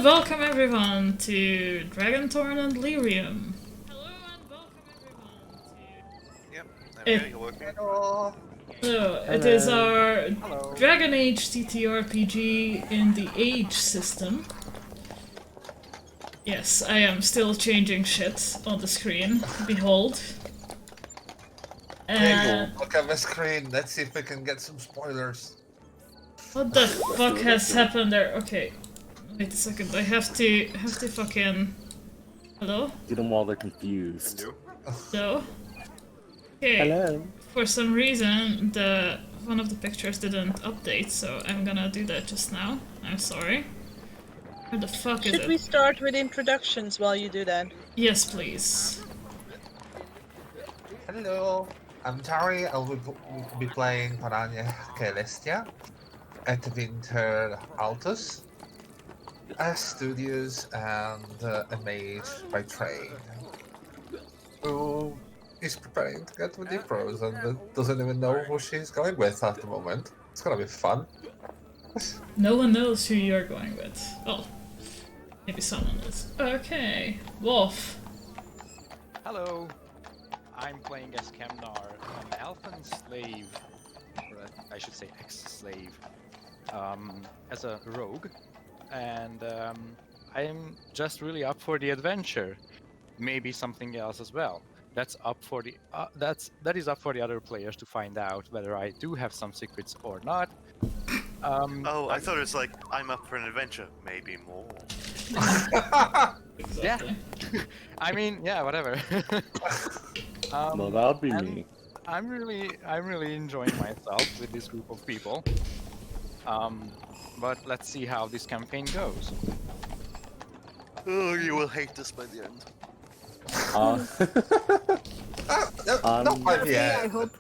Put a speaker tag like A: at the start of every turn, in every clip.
A: and welcome everyone to Dragonthorn and Lyrium. Hello and welcome everyone to...
B: Yep, there we go, you're working.
C: Hello.
A: So, it is our
B: Hello.
A: Dragon Age TTRPG in the Age system. Yes, I am still changing shit on the screen. Behold.
C: Hey, look at the screen. Let's see if we can get some spoilers.
A: What the fuck has happened there? Okay. Wait a second, I have to fucking... Hello?
D: Get them while they're confused.
A: Hello? Okay.
D: Hello.
A: For some reason, one of the pictures didn't update, so I'm gonna do that just now. I'm sorry. Where the fuck is it?
E: Should we start with introductions while you do that?
A: Yes, please.
C: Hello. I'm Tari. I'll be playing Piranha Celestia at Winter Altus. Studios and a mage by trade. Who is preparing to get with the pros and doesn't even know who she's going with at the moment. It's gonna be fun.
A: No one knows who you're going with. Oh. Maybe someone does. Okay. Wolf.
B: Hello. I'm playing as Kemnar, an elfin slave, or I should say ex-slave, as a rogue, and I'm just really up for the adventure. Maybe something else as well. That's up for the that is up for the other players to find out whether I do have some secrets or not.
F: Oh, I thought it was like, I'm up for an adventure, maybe more.
B: Yeah. I mean, yeah, whatever.
D: No, that would be me.
B: I'm really enjoying myself with this group of people. But let's see how this campaign goes.
F: Oh, you will hate this by the end.
C: Not quite
E: I
C: yet.
E: hope.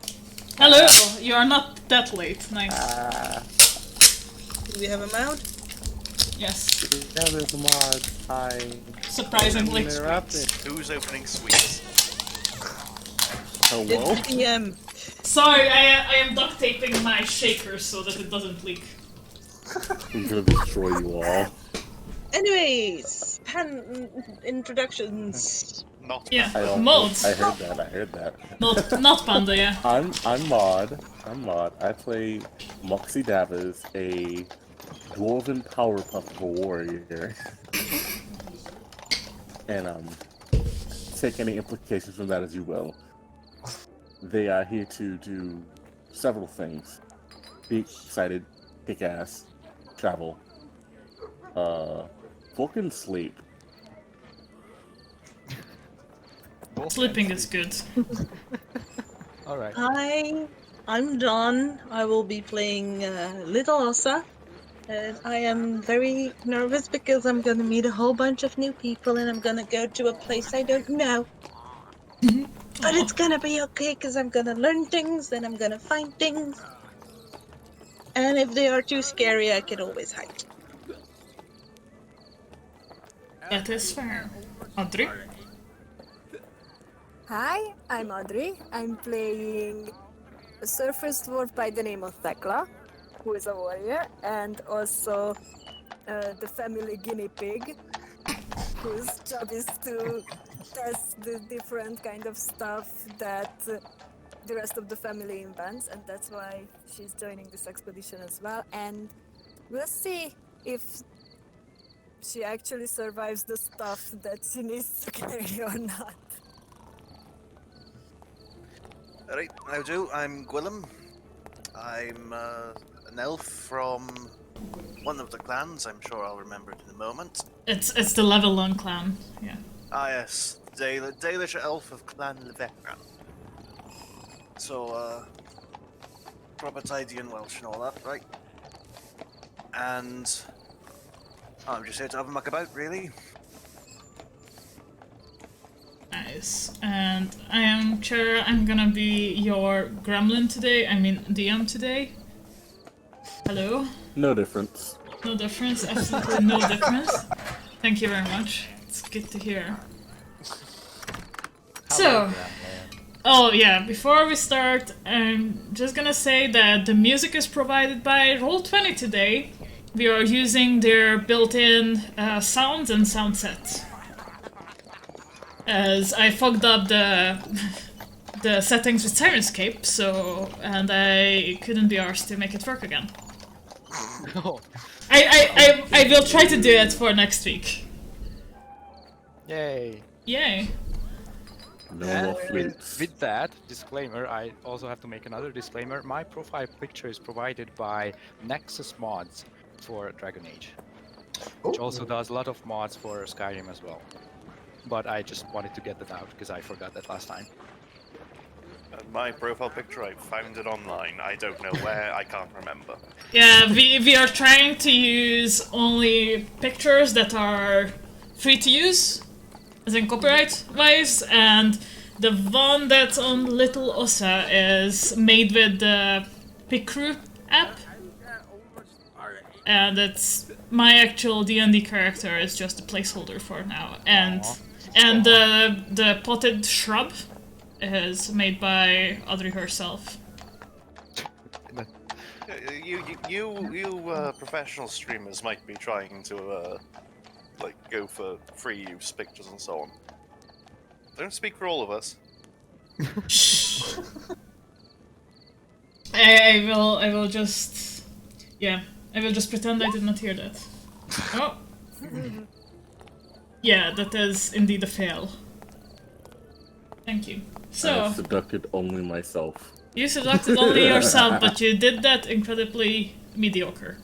A: Hello! You are not that late. Nice.
E: Do we have a mount?
A: Yes.
D: Yeah, there's a mod.
A: Surprisingly.
D: Interrupted.
F: Who's opening sweets?
D: Hello?
E: It's DM.
A: Sorry, I am duct taping my shaker so that it doesn't leak.
D: I'm gonna destroy you all.
E: Anyways, introductions.
F: Not
A: Yeah,
D: I don't.
A: mods.
D: I heard that.
A: Not Panda, yeah.
D: I'm Mod. I play Moxie Davers, a Dwarven Powerpuff warrior. And take any implications from that as you will. They are here to do several things. Be excited, kick ass, travel. Fucking sleep.
A: Sleeping is good.
B: Alright.
E: Hi, I'm Dawn. I will be playing Little Ossa. And I am very nervous because I'm gonna meet a whole bunch of new people and I'm gonna go to a place I don't know. But it's gonna be okay because I'm gonna learn things and I'm gonna find things. And if they are too scary, I can always hide.
A: That is fair. Audrey?
G: Hi, I'm Audrey. I'm playing a surface dwarf by the name of Thekla, who is a warrior, and also the family guinea pig, whose job is to test the different kind of stuff that the rest of the family invents, and that's why she's joining this expedition as well. And we'll see if she actually survives the stuff that she needs to carry or not.
F: Alright, how do? I'm Gwylin. I'm an elf from one of the clans. I'm sure I'll remember it in a moment.
A: It's the level 1 clan, yeah.
F: Ah yes, Dalish elf of Clan Leveran. So, proper tidy and Welsh and all that, right? And I'm just here to have a muck about, really.
A: Nice. And I am Chera. I'm gonna be your gremlin today. I mean, DM today. Hello?
D: No difference.
A: No difference? Absolutely no difference. Thank you very much. It's good to hear. So, oh yeah, before we start, I'm just gonna say that the music is provided by Roll20 today. we are using their built-in sounds and sound sets. As I fucked up the settings with Sirenscape, and I couldn't be arsed to make it work again.
B: Oh,
A: I will try to do it for next week.
B: yay!
A: Yay.
D: No
B: And
D: more flutes.
B: with that disclaimer, I also have to make another disclaimer. My profile picture is provided by Nexus Mods for Dragon Age, which also does a lot of mods for Skyrim as well. But I just wanted to get that out because I forgot that last time.
H: My profile picture, I found it online. I don't know where, I can't remember.
A: Yeah, we are trying to use only pictures that are free to use, as in copyright-wise, and the one that's on Little Ossa is made with the Picrew app, and it's my actual D&D character is just a placeholder for now, and the potted shrub is made by Audrey herself.
H: You professional streamers might be trying to like go for free use pictures and so on. Don't speak for all of us.
A: I will just pretend I did not hear that. Oh. Yeah, that is indeed a fail. Thank you.
D: I
A: So,
D: have seducted only myself.
A: you seducted only yourself, but you did that incredibly mediocre.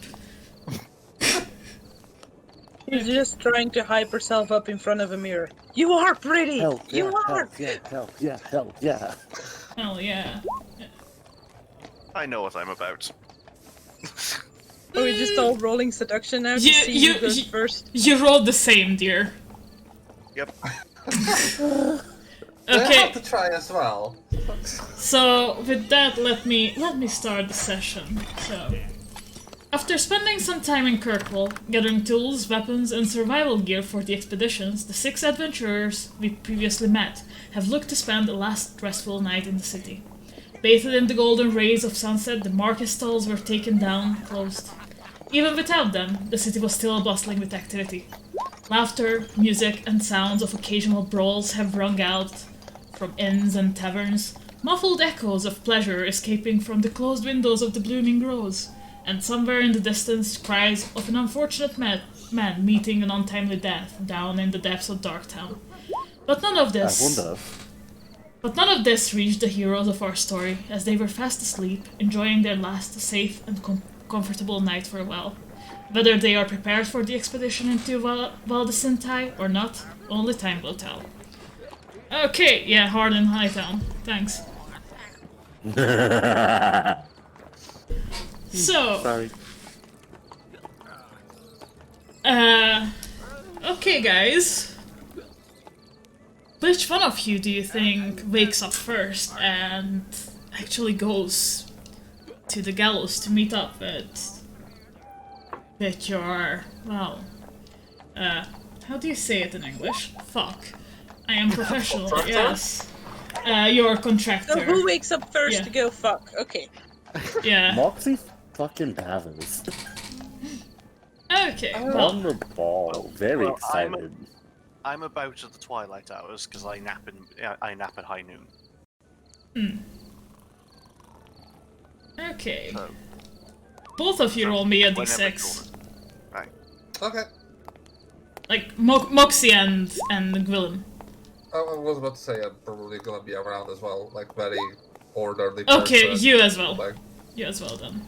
E: She's just trying to hype herself up in front of a mirror. You are pretty!
D: Hell yeah,
E: You are!
D: hell yeah, hell yeah.
A: Hell yeah.
H: I know what I'm about.
E: Are we just all rolling seduction now to see who goes first?
A: You rolled the same, dear.
H: Yep.
C: I
A: Okay,
C: have to try as well.
A: so with that, let me start the session. So, after spending some time in Kirkwall, gathering tools, weapons, and survival gear for the expeditions, the 6 adventurers we previously met have looked to spend the last restful night in the city. Bathed in the golden rays of sunset, the market stalls were taken down, closed. Even without them, the city was still bustling with activity. Laughter, music, and sounds of occasional brawls have rung out from inns and taverns, muffled echoes of pleasure escaping from the closed windows of the blooming groves, and somewhere in the distance cries of an unfortunate man meeting an untimely death down in the depths of Darktown. But none of this reached the heroes of our story, as they were fast asleep, enjoying their last safe and comfortable night farewell. Whether they are prepared for the expedition into Valdesintai or not, only time will tell. Okay, yeah, hard in Hightown. Thanks. So,
D: Sorry.
A: okay guys. Which one of you do you think wakes up first and actually goes to the gallows to meet up with your, well, how do you say it in English? Fuck. I am professional, yes. Your contractor.
E: So who wakes up first
A: Yeah.
E: to go fuck? Okay.
A: Yeah.
D: Moxie fucking Davins.
A: Okay, well,
D: On the ball. Very
H: Well,
D: excited.
H: I'm about at the twilight hours because I nap at high noon.
A: okay.
H: So
A: Both of you roll me a
H: whenever
A: d6.
H: you want. Right.
C: Okay.
A: Like, Moxie and Gwylin.
C: I was about to say I'm probably gonna be around as well, like very orderly.
A: Okay,
C: person.
A: you as well.
C: Like,
A: You as well, then.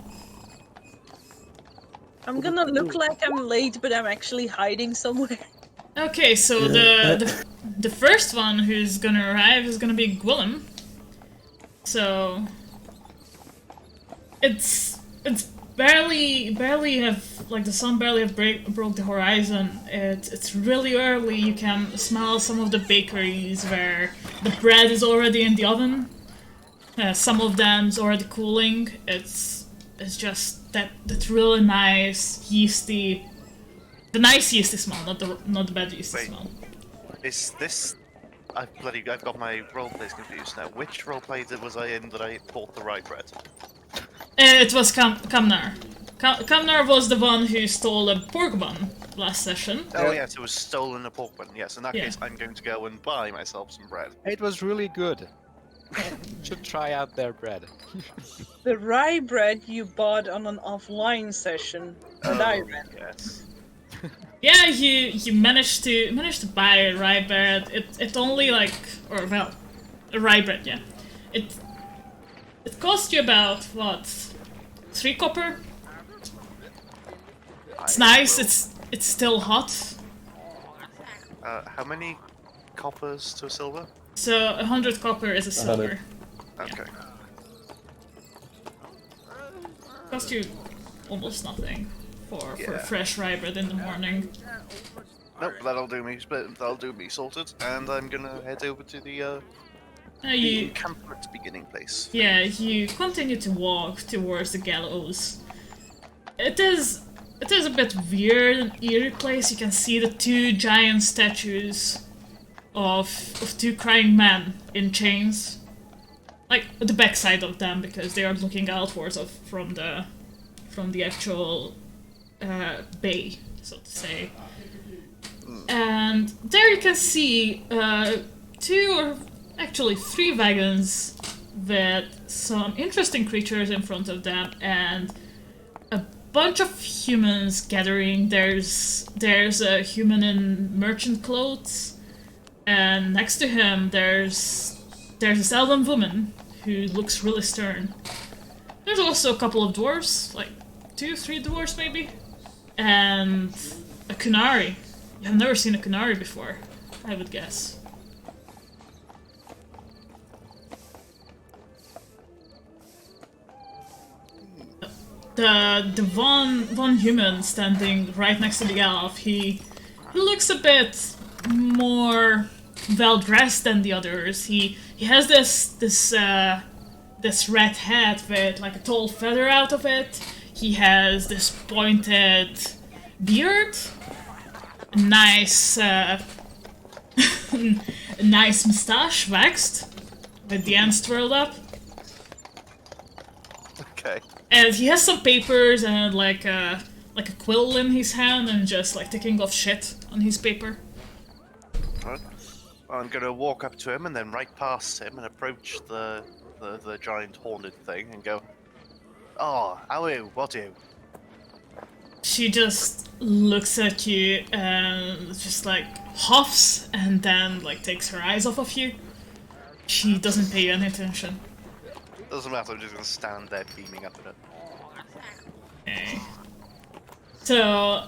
E: I'm gonna look like I'm late, but I'm actually hiding somewhere.
A: Okay, so the first one who's gonna arrive is gonna be Gwylin. So it's barely have, like, the sun barely have broke the horizon. It's really early. You can smell some of the bakeries where the bread is already in the oven. Some of them's already cooling. It's just that really nice yeasty. The nice yeasty smell, not the bad yeasty
H: Wait.
A: smell.
H: Is this? I've got my roleplays confused now. Which roleplay was I in that I bought the rye bread?
A: It was Kamnar. Kamnar was the one who stole a pork bun last session.
H: Oh yes, it was stolen a pork bun. Yes, in that
A: Yeah.
H: case, I'm going to go and buy myself some bread.
B: It was really good. Should try out their bread.
E: The rye bread you bought on an offline session that I ran.
H: Yes.
A: Yeah, you managed to buy rye bread. It only a rye bread, yeah. It cost you about what, 3 copper? It's nice. It's still hot.
H: How many coppers to a silver?
A: So 100 copper is a silver.
H: Okay.
A: Cost you almost nothing for
H: Yeah.
A: fresh rye bread in the morning.
H: Nope, that'll do me. That'll do me sorted. And I'm gonna head over to the
A: You
H: encampment beginning place.
A: Yeah, you continue to walk towards the gallows. It is a bit weird and eerie place. You can see the 2 giant statues of 2 crying men in chains. Like the backside of them, because they are looking outwards from the actual bay, so to say. And there you can see 2 or actually 3 wagons with some interesting creatures in front of them and a bunch of humans gathering. There's a human in merchant clothes, and next to him there's this elven woman who looks really stern. There's also a couple of dwarves, like 2-3 dwarves maybe, and a kunari. You have never seen a kunari before, I would guess. The one human standing right next to the elf, he looks a bit more well dressed than the others. He has this red hat with like a tall feather out of it. He has this pointed beard, a nice nice moustache waxed with the ends twirled up.
H: Okay.
A: And he has some papers and like a quill in his hand and just like ticking off shit on his paper.
H: Right. I'm gonna walk up to him and then right past him and approach the giant horned thing and go, "Oh, how are you? What are you?"
A: She just looks at you and just like huffs and then like takes her eyes off of you. She doesn't pay you any attention.
H: Doesn't matter. I'm just gonna stand there beaming up at it.
A: Okay. So,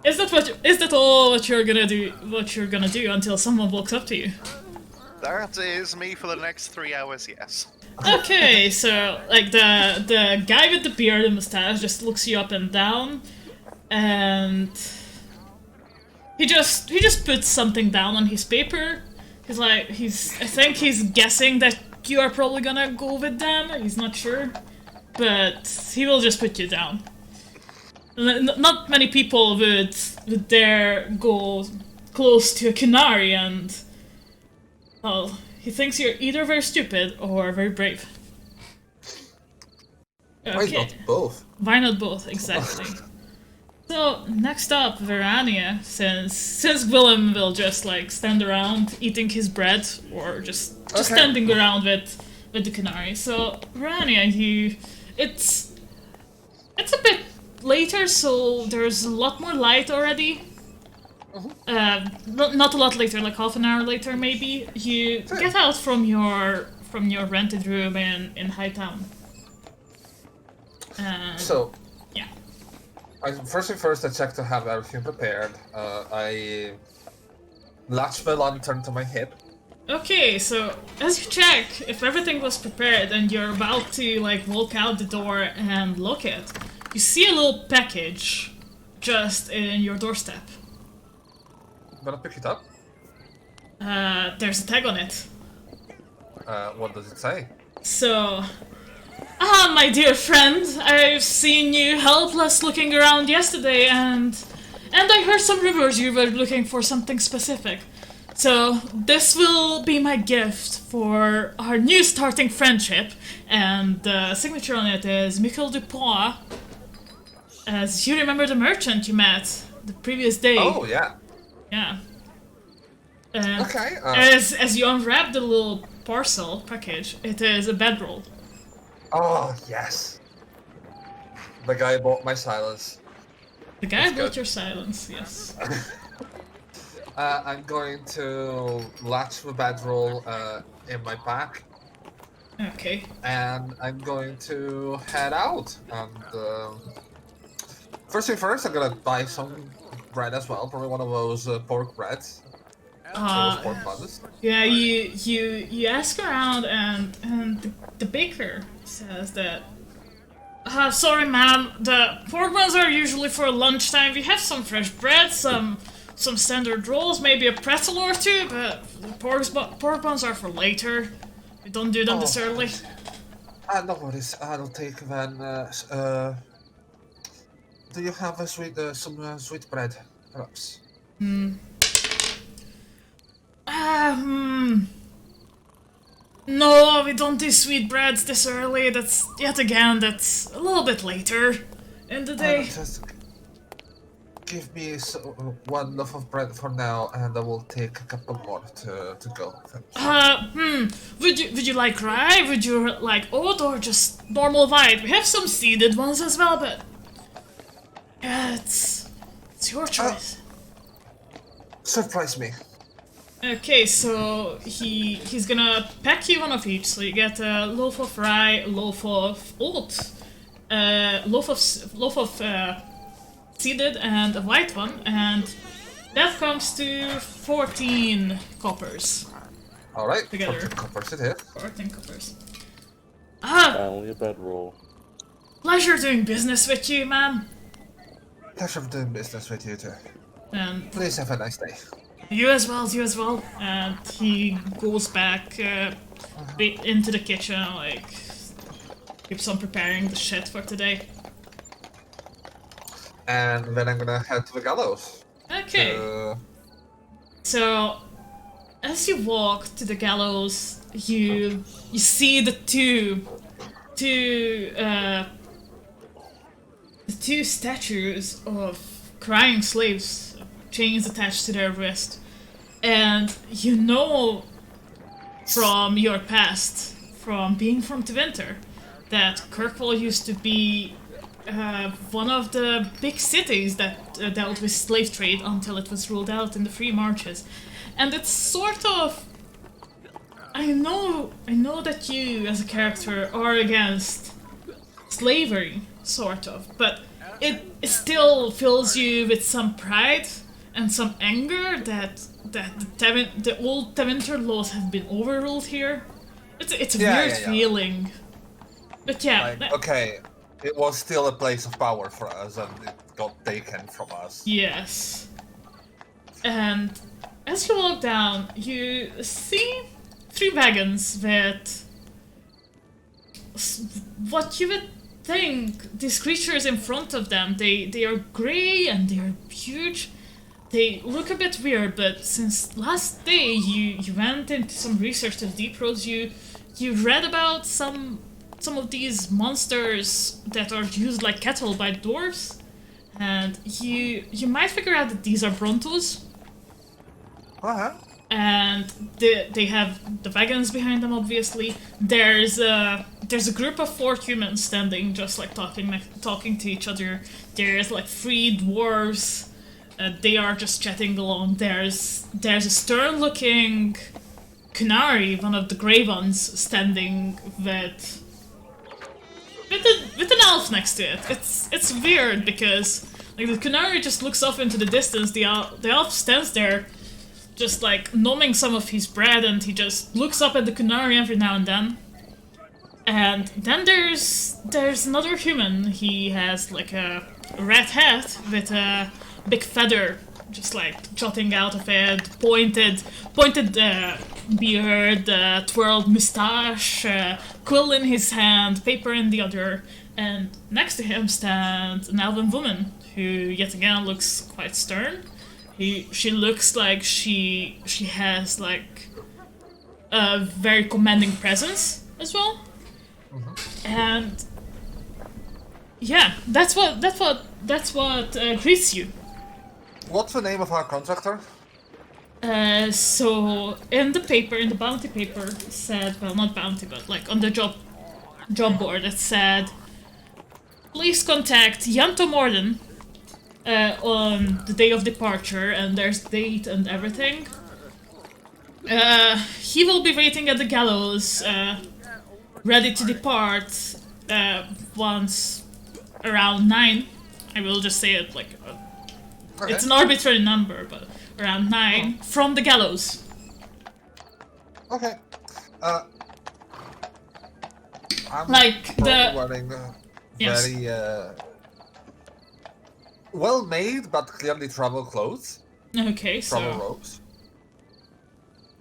A: is that all what you're gonna do? What you're gonna do until someone walks up to you?
H: That is me for the next 3 hours. Yes.
A: Okay, so like the guy with the beard and mustache just looks you up and down, and he just puts something down on his paper. I think he's guessing that you are probably gonna go with them. He's not sure, but he will just put you down. Not many people would dare go close to a Kunari, and well, he thinks you're either very stupid or very brave.
C: Why not both?
A: Why not both? Exactly. So next up, Verania, since Gwylin will just like stand around eating his bread or just standing around with the Kunari. So Verania, it's a bit later, so there's a lot more light already. Not a lot later, like half an hour later maybe. You get out from your rented room in Hightown.
C: So,
A: yeah.
C: First thing first, I check to have everything prepared. I latch my lantern to my hip.
A: Okay, so as you check if everything was prepared and you're about to like walk out the door and lock it, you see a little package just in your doorstep.
C: I'm gonna pick it up.
A: There's a tag on it.
C: What does it say?
A: So, my dear friend, I've seen you helpless looking around yesterday, and I heard some rumors you were looking for something specific. So, this will be my gift for our new starting friendship, and the signature on it is Michael Dupois. as you remember the merchant you met the previous day.
C: Oh, yeah.
A: Yeah. And
C: Okay.
A: as you unwrap the little parcel package, it is a bedroll.
C: Oh, yes. The guy bought my silence.
A: The guy
C: That's
A: built
C: good.
A: your silence, yes.
C: I'm going to latch the bedroll in my pack,
A: Okay.
C: and I'm going to head out. And first thing first, I'm gonna buy some bread as well. Probably one of those pork breads. Those pork buns.
A: Yeah, you ask around, and the baker says that. Sorry, ma'am. The pork buns are usually for lunchtime. We have some fresh bread, some standard rolls, maybe a pretzel or two, but the pork buns are for later. We don't do them this early.
C: No worries. I'll take then. Do you have a some sweet bread, perhaps?
A: No, we don't do sweet breads this early. That's that's a little bit later in the day.
C: Just give me one loaf of bread for now, and I will take a couple more to go.
A: Would you like rye? Would you like oat or just normal white? We have some seeded ones as well, but yeah, it's your choice.
C: Surprise me.
A: Okay, so he's gonna pack you one of each. So you get a loaf of rye, a loaf of oat, loaf of seeded, and a white one, and that comes to 14 coppers.
C: All right.
A: Together.
C: 14 coppers it is.
A: 14 coppers.
D: Only a bedroll.
A: Pleasure doing business with you, man.
C: Pleasure doing business with you too.
A: And
C: Please have a nice day.
A: you as well. And he goes back into the kitchen, like keeps on preparing the shit for today.
C: And then I'm gonna head to the gallows.
A: Okay. So, as you walk to the gallows, you see the two statues of crying slaves, chains attached to their wrist, and you know from your past, from being from Twinter, that Kirkwall used to be one of the big cities that dealt with slave trade until it was ruled out in the Free Marches. And it's sort of... I know that you, as a character, are against slavery, sort of, but it still fills you with some pride and some anger that the old Twinter laws have been overruled here. It's a weird feeling. But yeah...
C: Like, okay, it was still a place of power for us, and it got taken from us.
A: Yes. And as you walk down, you see 3 wagons with what you would think these creatures in front of them. They are grey and they are huge. They look a bit weird, but since last day you went into some research to Deep Roads, you read about some of these monsters that are used like cattle by dwarves, and you might figure out that these are Brontos. And they have the wagons behind them, obviously. There's a group of 4 humans standing, just like talking to each other. There's like 3 dwarves. They are just chatting along. There's a stern-looking Canary, one of the grey ones, standing with an elf next to it. It's weird because like the Canary just looks off into the distance. The elf stands there, just like numbing some of his bread, and he just looks up at the Canary every now and then. And then there's another human. He has like a red hat with a big feather just like jutting out of it, pointed beard, twirled moustache, quill in his hand, paper in the other, and next to him stands an elven woman who yet again looks quite stern. She looks like she has like a very commanding presence as well. And Yeah, that's what greets you.
C: What's the name of our contractor?
A: So in the bounty paper, it said, well, not bounty, but like on the job board, it said, please contact Yanto Morden on the day of departure, and there's date and everything. He will be waiting at the gallows, ready to depart once around 9. I will just say it like it's an arbitrary number, but around 9 from the gallows.
C: Okay. I'm
A: like the
C: wearing
A: yes.
C: very well-made but clearly travel clothes.
A: Okay,
C: Travel
A: so
C: robes.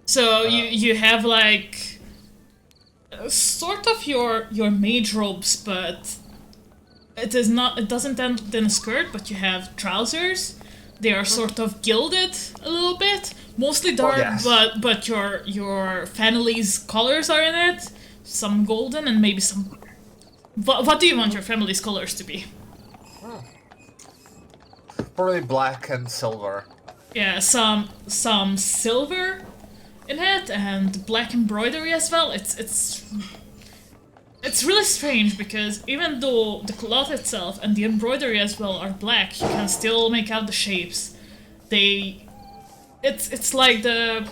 A: so you have like sort of your mage robes, but it doesn't end in a skirt, but you have trousers. They are sort of gilded a little bit, mostly dark,
C: yes.
A: but your family's colors are in it. Some golden and maybe some. What do you want your family's colors to be?
C: Probably black and silver.
A: Yeah, some silver in it and black embroidery as well. It's really strange because even though the cloth itself and the embroidery as well are black, you can still make out the shapes. It's like the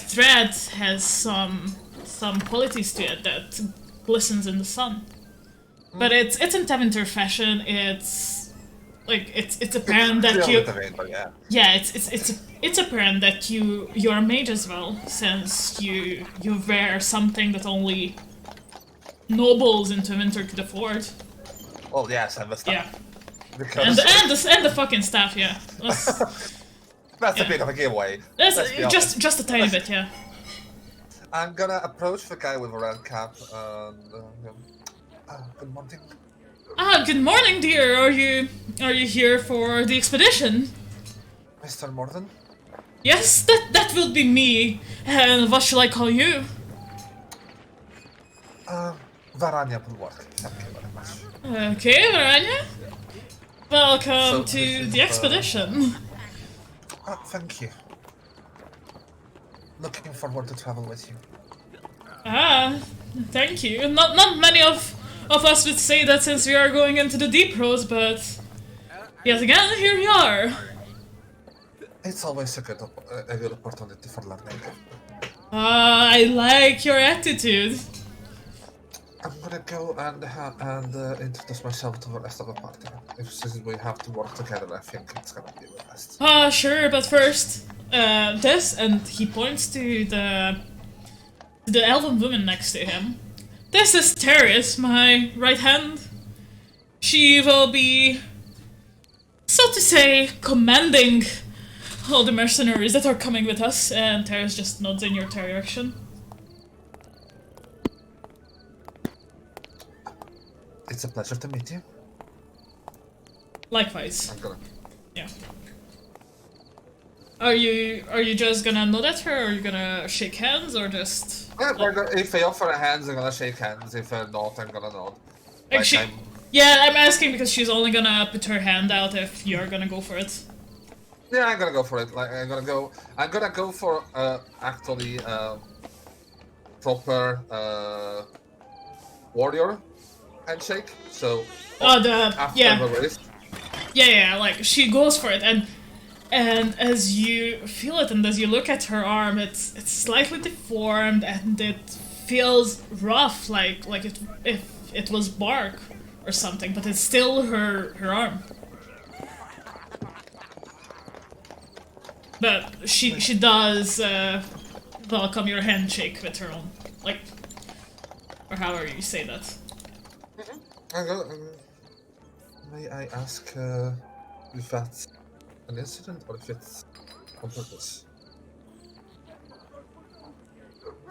A: thread has some qualities to it that glistens in the sun. But it's in Tevinter fashion. It's apparent that you it's apparent that you're a mage as well, since you wear something that only nobles in Tevinter could afford.
C: Oh yes, and the stuff.
A: Yeah.
C: Because
A: And the fucking staff, yeah.
C: that's a bit of a giveaway.
A: That's
C: let's be honest.
A: just a tiny bit, yeah.
C: I'm gonna approach the guy with a red cap and good morning.
A: Good morning, dear. Are you here for the expedition?
C: Mr. Morden?
A: Yes, that will be me. And what shall I call you?
C: Varanya will work. Thank you very much.
A: Okay, Varanya. Welcome
C: So
A: to
C: this is,
A: the expedition.
C: Thank you. Looking forward to travel with you.
A: Thank you. Not many of us would say that since we are going into the deep roads, but yet again, here we are.
C: It's always a good opportunity for learning.
A: I like your attitude.
C: I'm gonna go and introduce myself to the rest of the party. Since we have to work together, I think it's gonna be the best.
A: Sure, but first, this, and he points to the elven woman next to him. This is Teres, my right hand. She will be, so to say, commanding all the mercenaries that are coming with us, and Teres just nods in your direction.
C: It's a pleasure to meet you.
A: Likewise.
C: I'm gonna.
A: Yeah. Are you just gonna nod at her, or are you gonna shake hands, or just...
C: If they offer hands, I'm gonna shake hands. If they're not, I'm gonna nod.
A: Like yeah, I'm asking because she's only gonna put her hand out if you're gonna go for it.
C: Yeah, I'm gonna go for it. Like I'm gonna go for actually proper warrior handshake. So after the wrist.
A: Yeah, like she goes for it, and as you feel it and as you look at her arm, it's slightly deformed and it feels rough, like if it was bark or something, but it's still her arm. But she does welcome your handshake with her own, like, or however you say that.
C: May I ask if that's an incident or if it's on purpose?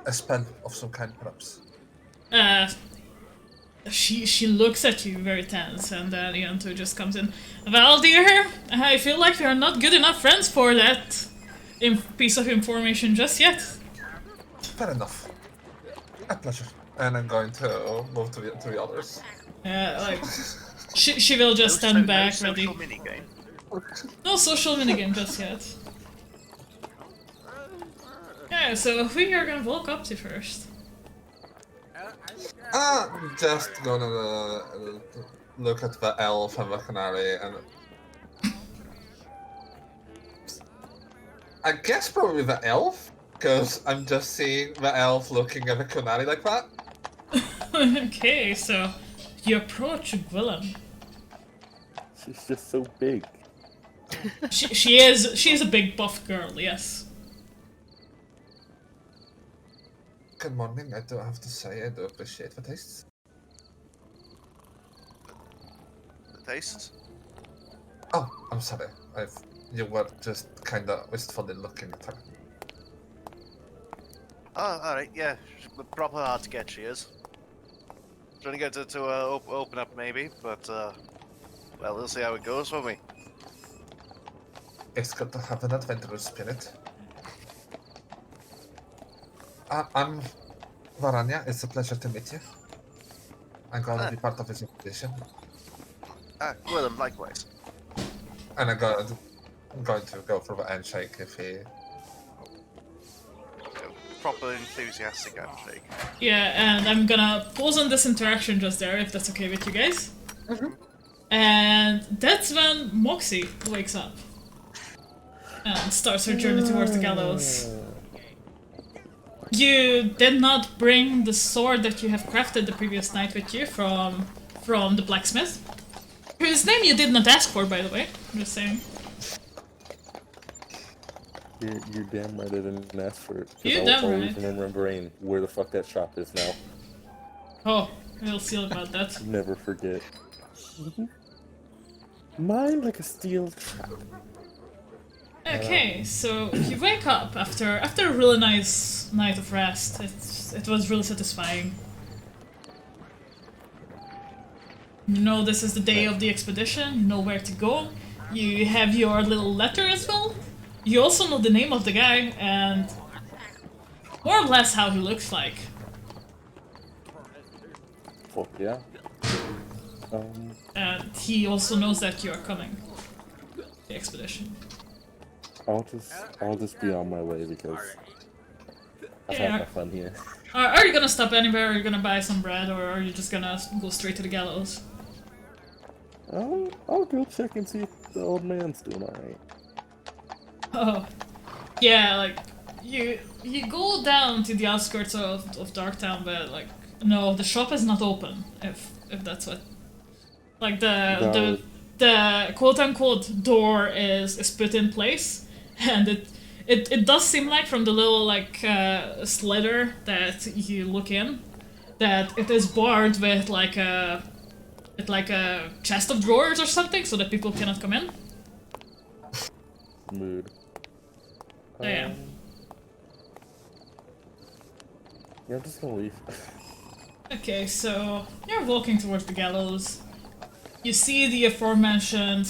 C: A spell of some kind, perhaps.
A: She looks at you very tense, and then Yanto just comes in. Well, dear, I feel like we are not good enough friends for that piece of information just yet.
C: Fair enough. A pleasure. And I'm going to move to the others.
A: Like she will just stand back,
H: no
A: ready.
H: social minigame.
A: No social minigame just yet. Yeah, so who you're gonna walk up to first?
C: Just gonna look at the elf and the canary and... I guess probably the elf, because I'm just seeing the elf looking at the canary like that.
A: Okay, so you approach Gwylin.
D: She's just so big.
A: She is a big buff girl, yes.
C: Good morning, I do have to say I do appreciate the tastes.
H: The taste?
C: Oh, I'm sorry. You were just kinda wistfully looking at her.
H: Oh, alright, yeah. Proper hard to get, she is. Trying to get her to open up, maybe, but, well, we'll see how it goes for me.
C: It's good to have an adventurous spirit. I'm Varanya, it's a pleasure to meet you. I'm gonna be part of this expedition.
H: Gwylin, likewise.
C: And I'm going to go for the handshake if he...
H: Proper enthusiastic handshake.
A: Yeah, and I'm gonna pause on this interaction just there, if that's okay with you guys. And that's when Moxie wakes up. And starts her journey towards the gallows. You did not bring the sword that you have crafted the previous night with you from the blacksmith. Whose name you did not ask for, by the way. I'm just saying.
D: You're damn right I didn't ask for it.
A: You're
D: I
A: damn
D: was always
A: right.
D: remembering where the fuck that shop is now.
A: Oh, we'll see about that.
D: Never forget. Mine like a steel trap.
A: Okay, so you wake up after a really nice night of rest. It was really satisfying. You know this is the day of the expedition, you know where to go. You have your little letter as well. You also know the name of the guy and more or less how he looks like.
D: Fuck yeah.
A: And he also knows that you are coming. The expedition.
D: I'll just be on my way because I've
A: Yeah.
D: had my fun here.
A: Are you gonna stop anywhere? Are you gonna buy some bread, or are you just gonna go straight to the gallows?
D: I'll go check and see if the old man's doing alright.
A: Oh, yeah, like you go down to the outskirts of Darktown, but like no, the shop is not open. If that's what, like the quote unquote door is put in place, and it does seem like from the little like slider that you look in, that it is barred with like a chest of drawers or something, so that people cannot come in.
D: Mood.
A: Oh, yeah.
D: Yeah, I'm just gonna leave.
A: Okay, so you're walking towards the gallows. You see the aforementioned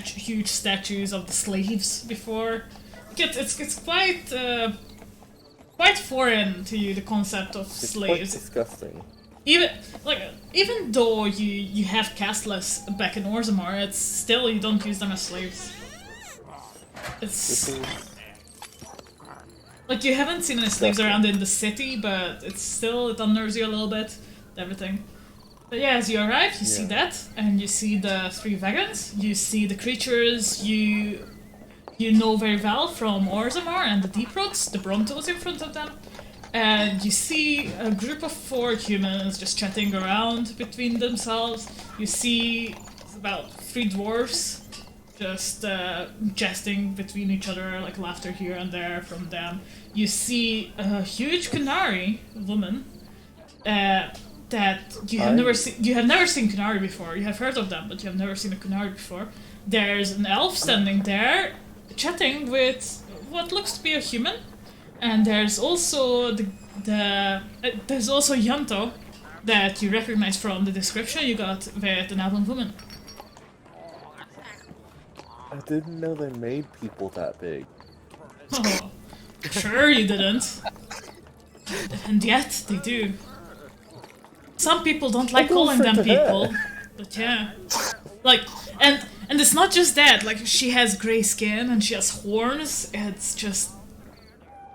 A: huge statues of the slaves before. It's quite foreign to you, the concept of
D: It's
A: slaves.
D: quite disgusting.
A: Even though you have castless back in Orzammar, it's still you don't use them as slaves. It's like you haven't seen any slaves around in the city, but it unnerves you a little bit. Everything. But yeah, as you arrive, you see that, and you see the 3 wagons. You see the creatures you know very well from Orzammar and the Deep Roads, the Brontos in front of them. And you see a group of 4 humans just chatting around between themselves. You see about 3 dwarves just jesting between each other, like laughter here and there from them. You see a huge Kunari woman that you have never seen. You have never seen Kunari before. You have heard of them, but you have never seen a Kunari before. There's an elf standing there, chatting with what looks to be a human. And there's also there's also Yanto that you recognize from the description you got with an elven woman.
D: I didn't know they made people that big.
A: Oh, sure you didn't. And yet they do. some people don't like
D: go
A: calling them
D: straight to her.
A: people, but yeah, like, and it's not just that. Like, she has gray skin and she has horns. It's just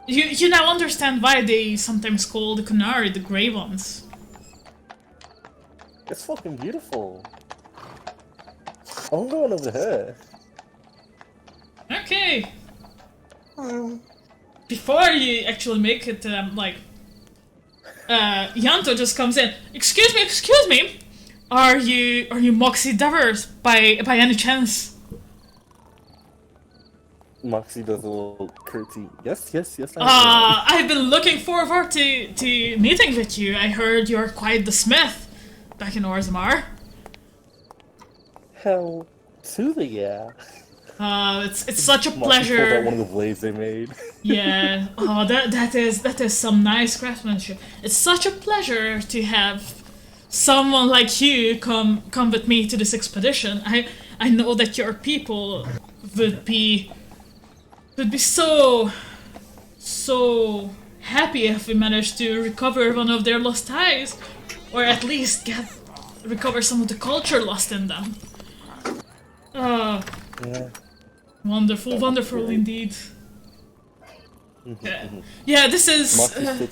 A: you now understand why they sometimes call the Kunari the Grey Ones.
D: It's fucking beautiful. I'm going over her.
A: Okay. Before you actually make it, Yanto just comes in. Excuse me. Are you Moxie Devers by any chance?
D: Moxie does a little curtsy. Yes, I am.
A: I've been looking forward to meeting with you. I heard you're quite the smith back in Orzammar.
D: Hell to the yeah.
A: It's such a
D: Moxie pulled
A: pleasure.
D: out one of the blades they made.
A: Yeah. Oh, that is some nice craftsmanship. It's such a pleasure to have someone like you come with me to this expedition. I know that your people would be so happy if we managed to recover one of their lost ties, or at least recover some of the culture lost in them.
D: Yeah.
A: Wonderful indeed. Yeah, this is.
D: Moxie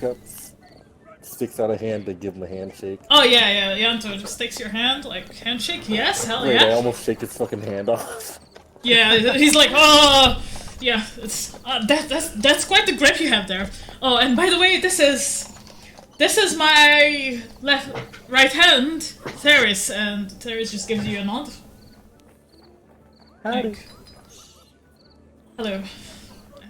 D: sticks out a hand to give him a handshake.
A: Oh yeah. Yanto just takes your hand, like handshake. Yes, hell
D: Wait, I
A: yeah.
D: almost shake his fucking hand off.
A: Yeah, he's like, oh, yeah. It's that's quite the grip you have there. Oh, and by the way, this is my right hand, Theris, and Theris just gives you a nod.
D: Howdy.
A: Like, hello.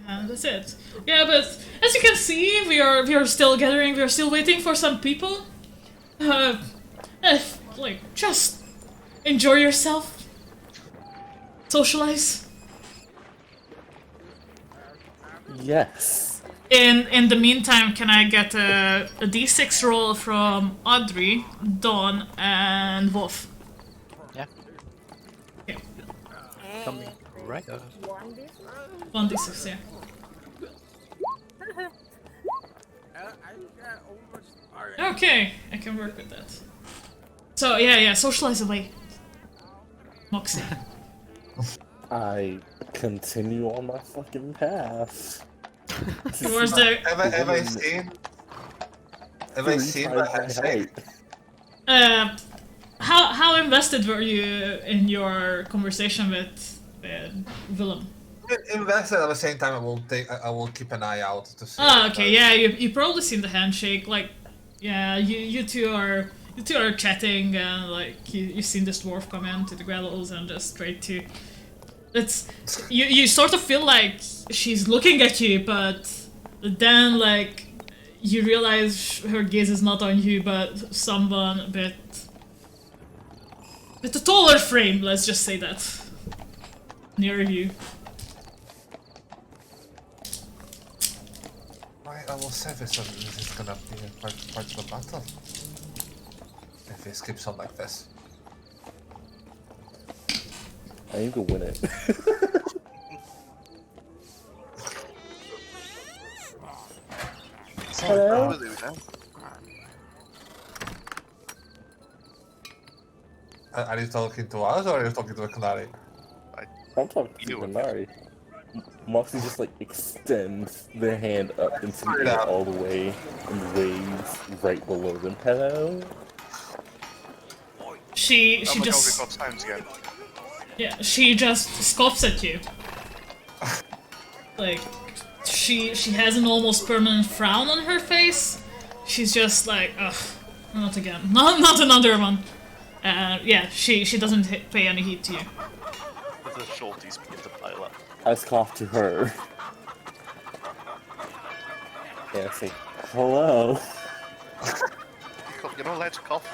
A: And that's it. Yeah, but as you can see, we are still gathering. We are still waiting for some people. Just enjoy yourself. Socialize.
D: Yes.
A: In the meantime, can I get a d6 roll from Audrey, Dawn, and Wolf?
B: Yeah.
A: Okay.
B: Coming right up.
A: 1d6, yeah. Okay, I can work with that. So yeah, socialize away. Moxie.
D: I continue on my fucking path.
A: Towards the
C: Have I seen the handshake?
A: how invested were you in your conversation with Willem?
C: Invested at the same time. I will keep an eye out to see.
A: Oh, okay, yeah, you probably seen the handshake. Like, yeah, you two are chatting, and like you've seen this dwarf come into the Gallows and just straight to. It's you sort of feel like she's looking at you, but then like you realize her gaze is not on you, but someone a bit with a taller frame. Let's just say that near you.
C: Right, I will say this is gonna be quite the battle if this keeps on like this.
D: I aim to win it. Hello?
C: Are you talking to us or are you talking to the Canary?
D: I'm talking to Menagerie. Moxie just like extends their hand up into the air all the way and waves right below them. Hello?
A: She
H: Oh my
A: just
H: God, we've got sounds again.
A: yeah, she just scoffs at you. Like she has an almost permanent frown on her face. She's just like, ugh, not again, not another one. Yeah, she doesn't pay any heed to you.
H: The shorties begin to pile up.
D: I scoff to her. Yeah, I say, hello.
H: You're not allowed to cough.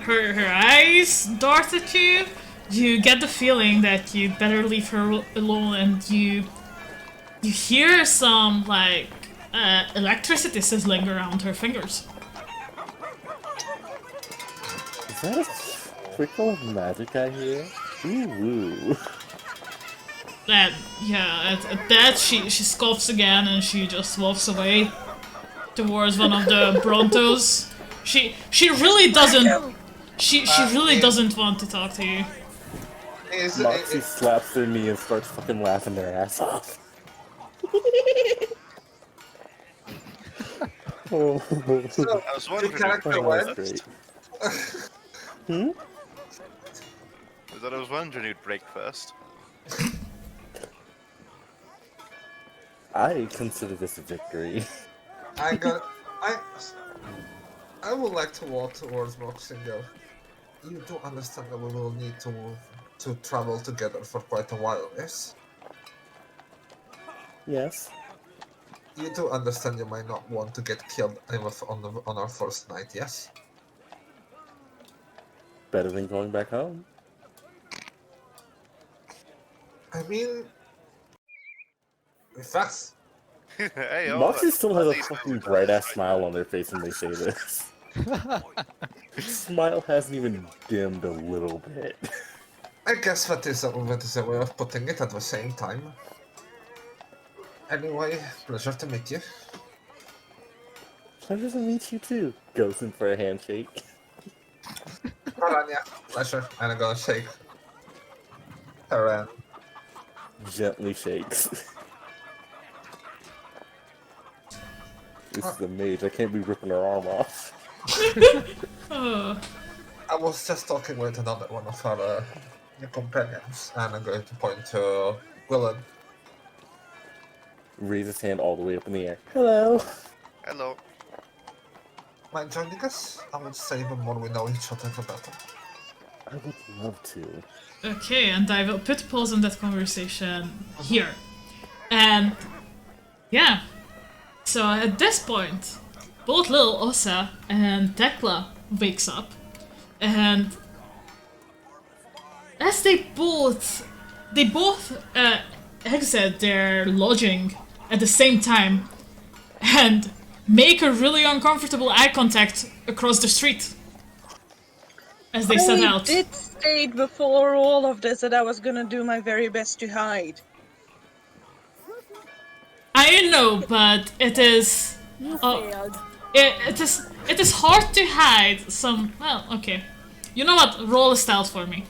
A: Her eyes dart at you. You get the feeling that you better leave her alone, and you hear some like electricity sizzling around her fingers.
D: Is that a trickle of magic I hear? Ooh.
A: At that she scoffs again and she just walks away. towards one of the Brontos. She really doesn't. She really doesn't want to talk to you.
D: Moxie slaps their knee and starts fucking laughing their ass off.
C: So,
H: I was
C: the
H: wondering.
C: character
D: Oh,
C: went.
D: that's great.
H: I was wondering who'd break first.
D: I consider this a victory.
C: I would like to walk towards Moxie and go. You do understand that we will need to travel together for quite a while, yes?
D: Yes.
C: You do understand you might not want to get killed on our first night, yes?
D: Better than going back home.
C: I mean, facts.
H: Hey,
D: Moxie still has a
H: these
D: fucking
H: guys are
D: bright ass
H: right.
D: smile on their face when they say this. Smile hasn't even dimmed a little bit.
C: I guess that is a way of putting it at the same time. Anyway, pleasure to meet you.
D: Pleasure to meet you too. Goes in for a handshake.
C: Aranya, pleasure. And I'm gonna shake her hand.
D: Gently shakes. This is a mage. I can't be ripping her arm off.
A: Oh.
C: I was just talking with another one of our companions, and I'm going to point to Gwylin.
D: Raise his hand all the way up in the air. Hello.
H: Hello.
C: Mind joining us? I would say the more we know each other, the better.
D: I would love to.
A: Okay, and I will put pause on that conversation here. And yeah. So at this point, both little Osa and Tekla wakes up, and as they both exit their lodging at the same time and make a really uncomfortable eye contact across the street as they set out.
E: I did state before all of this that I was gonna do my very best to hide.
A: I know, but it is.
G: You
A: Oh.
G: failed.
A: It is hard to hide some. Well, okay. You know what? Roll a stealth for me.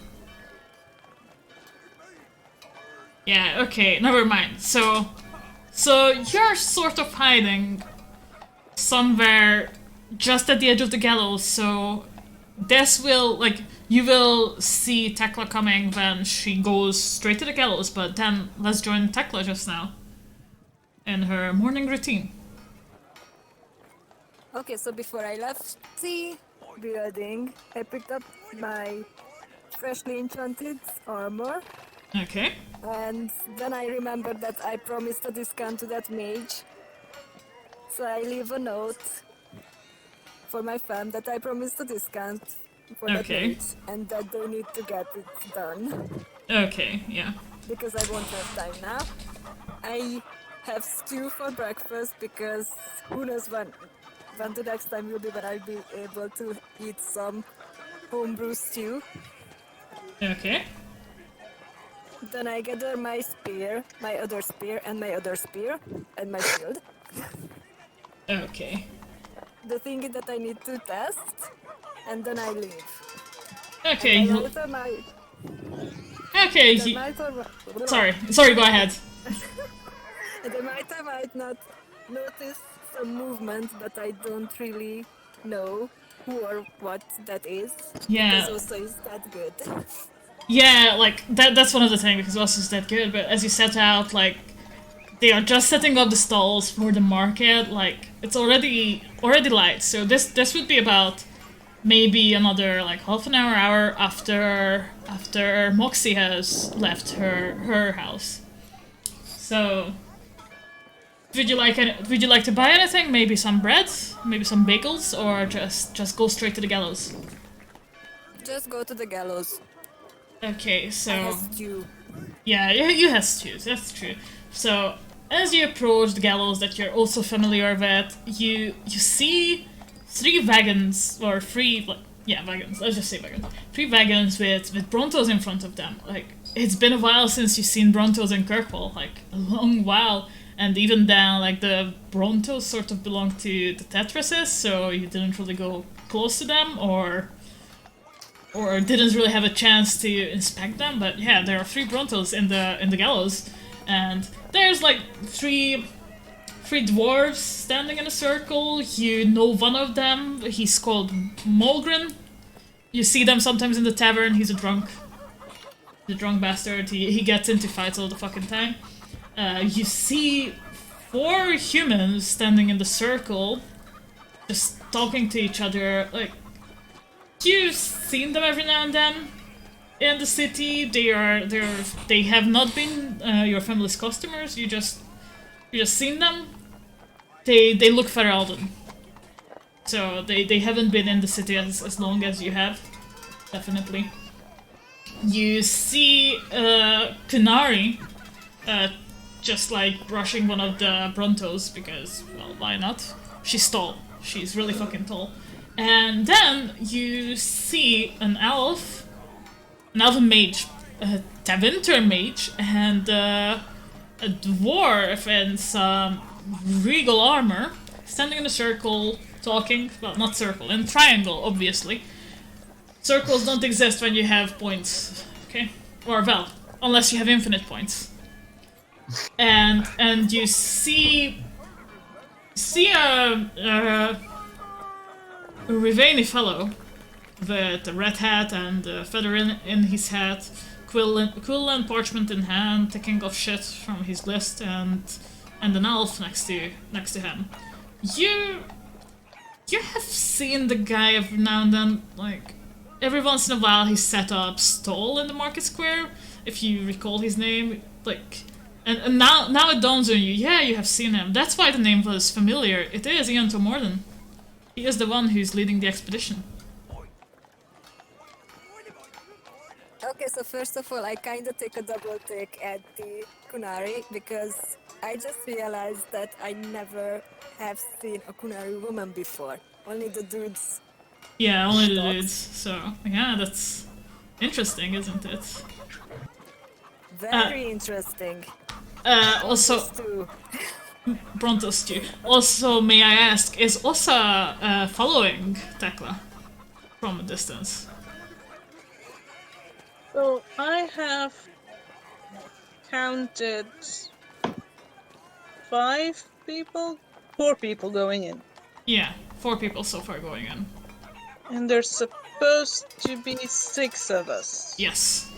A: Yeah. Okay. Never mind. So you're sort of hiding somewhere just at the edge of the gallows. So this will you will see Tekla coming when she goes straight to the gallows. But then let's join Tekla just now in her morning routine.
G: Okay, so before I left the building, I picked up my freshly enchanted armor,
A: Okay.
G: and then I remembered that I promised a discount to that mage. So I leave a note for my fam that I promised a discount for that
A: Okay.
G: mage, and that they need to get it done,
A: Okay. Yeah.
G: because I won't have time now. I have stew for breakfast, because who knows when the next time will be when I'll be able to eat some homebrew stew.
A: Okay.
G: Then I gather my spear, my other spear, and my other spear, and my shield.
A: Okay.
G: The thing is that I need to test, and then I leave.
A: Okay.
G: And I
A: you-
G: alter my...
A: Okay.
G: the
A: you-
G: might or-
A: Sorry. Go ahead.
G: The might or might not notice some movement, but I don't really know who or what that is.
A: Yeah.
G: Because also is that good.
A: Yeah, that's one of the things, because Ross is that good, but as you set out, they are just setting up the stalls for the market, it's already light, so this would be about maybe another, half an hour after Moxie has left her house. So, would you like to buy anything? Maybe some bread? Maybe some bagels? Or just go straight to the gallows?
G: Just go to the gallows.
A: Okay,
G: I
A: so...
G: have stew.
A: Yeah, you have stews, that's true. So, as you approach the gallows that you're also familiar with, you see three wagons, or wagons, let's just say wagons. 3 wagons with Brontos in front of them. It's been a while since you've seen Brontos in Kirkwall, a long while. and even then, like, the Brontos sort of belong to the Tetrases, so you didn't really go close to them, or didn't really have a chance to inspect them. But yeah, there are 3 Brontos in the Gallows, and there's like three dwarves standing in a circle. You know one of them. He's called Mulgren. You see them sometimes in the tavern. He's a drunk. The drunk bastard. He gets into fights all the fucking time. You see 4 humans standing in the circle, just talking to each other. Like, you've seen them every now and then in the city. They have not been your family's customers. You just seen them. They look Ferelden. So they haven't been in the city as long as you have. Definitely. You see Kunari just like brushing one of the Brontos because, well, why not? She's tall. She's really fucking tall. And then you see an elf, an elven mage, a Tevinter mage, and a dwarf in some regal armor, standing in a circle, talking. Well, not circle, in triangle, obviously. Circles don't exist when you have points, okay? Or, well, unless you have infinite points. And you see a Rivani fellow with a red hat and a feather in his hat, quill and parchment in hand, taking off shit from his list, and an elf next to him. You have seen the guy every now and then, like, every once in a while he set up stall in the market square, if you recall his name, like, and now it dawns on you, yeah, you have seen him. That's why the name was familiar. It is Ian Tomorden. He is the one who's leading the expedition.
G: Okay, so first of all, I kind of take a double take at the Kunari because I just realized that I never have seen a Kunari woman before. Only the dudes.
A: Yeah, only the dudes. So, yeah, that's interesting, isn't it?
G: Very interesting.
A: Also, Brontos stew. Also, may I ask, is Ossa following Tekla from a distance?
E: So I have counted 4 people going in.
A: Yeah, 4 people so far going in.
E: And there's supposed to be 6 of us.
A: Yes.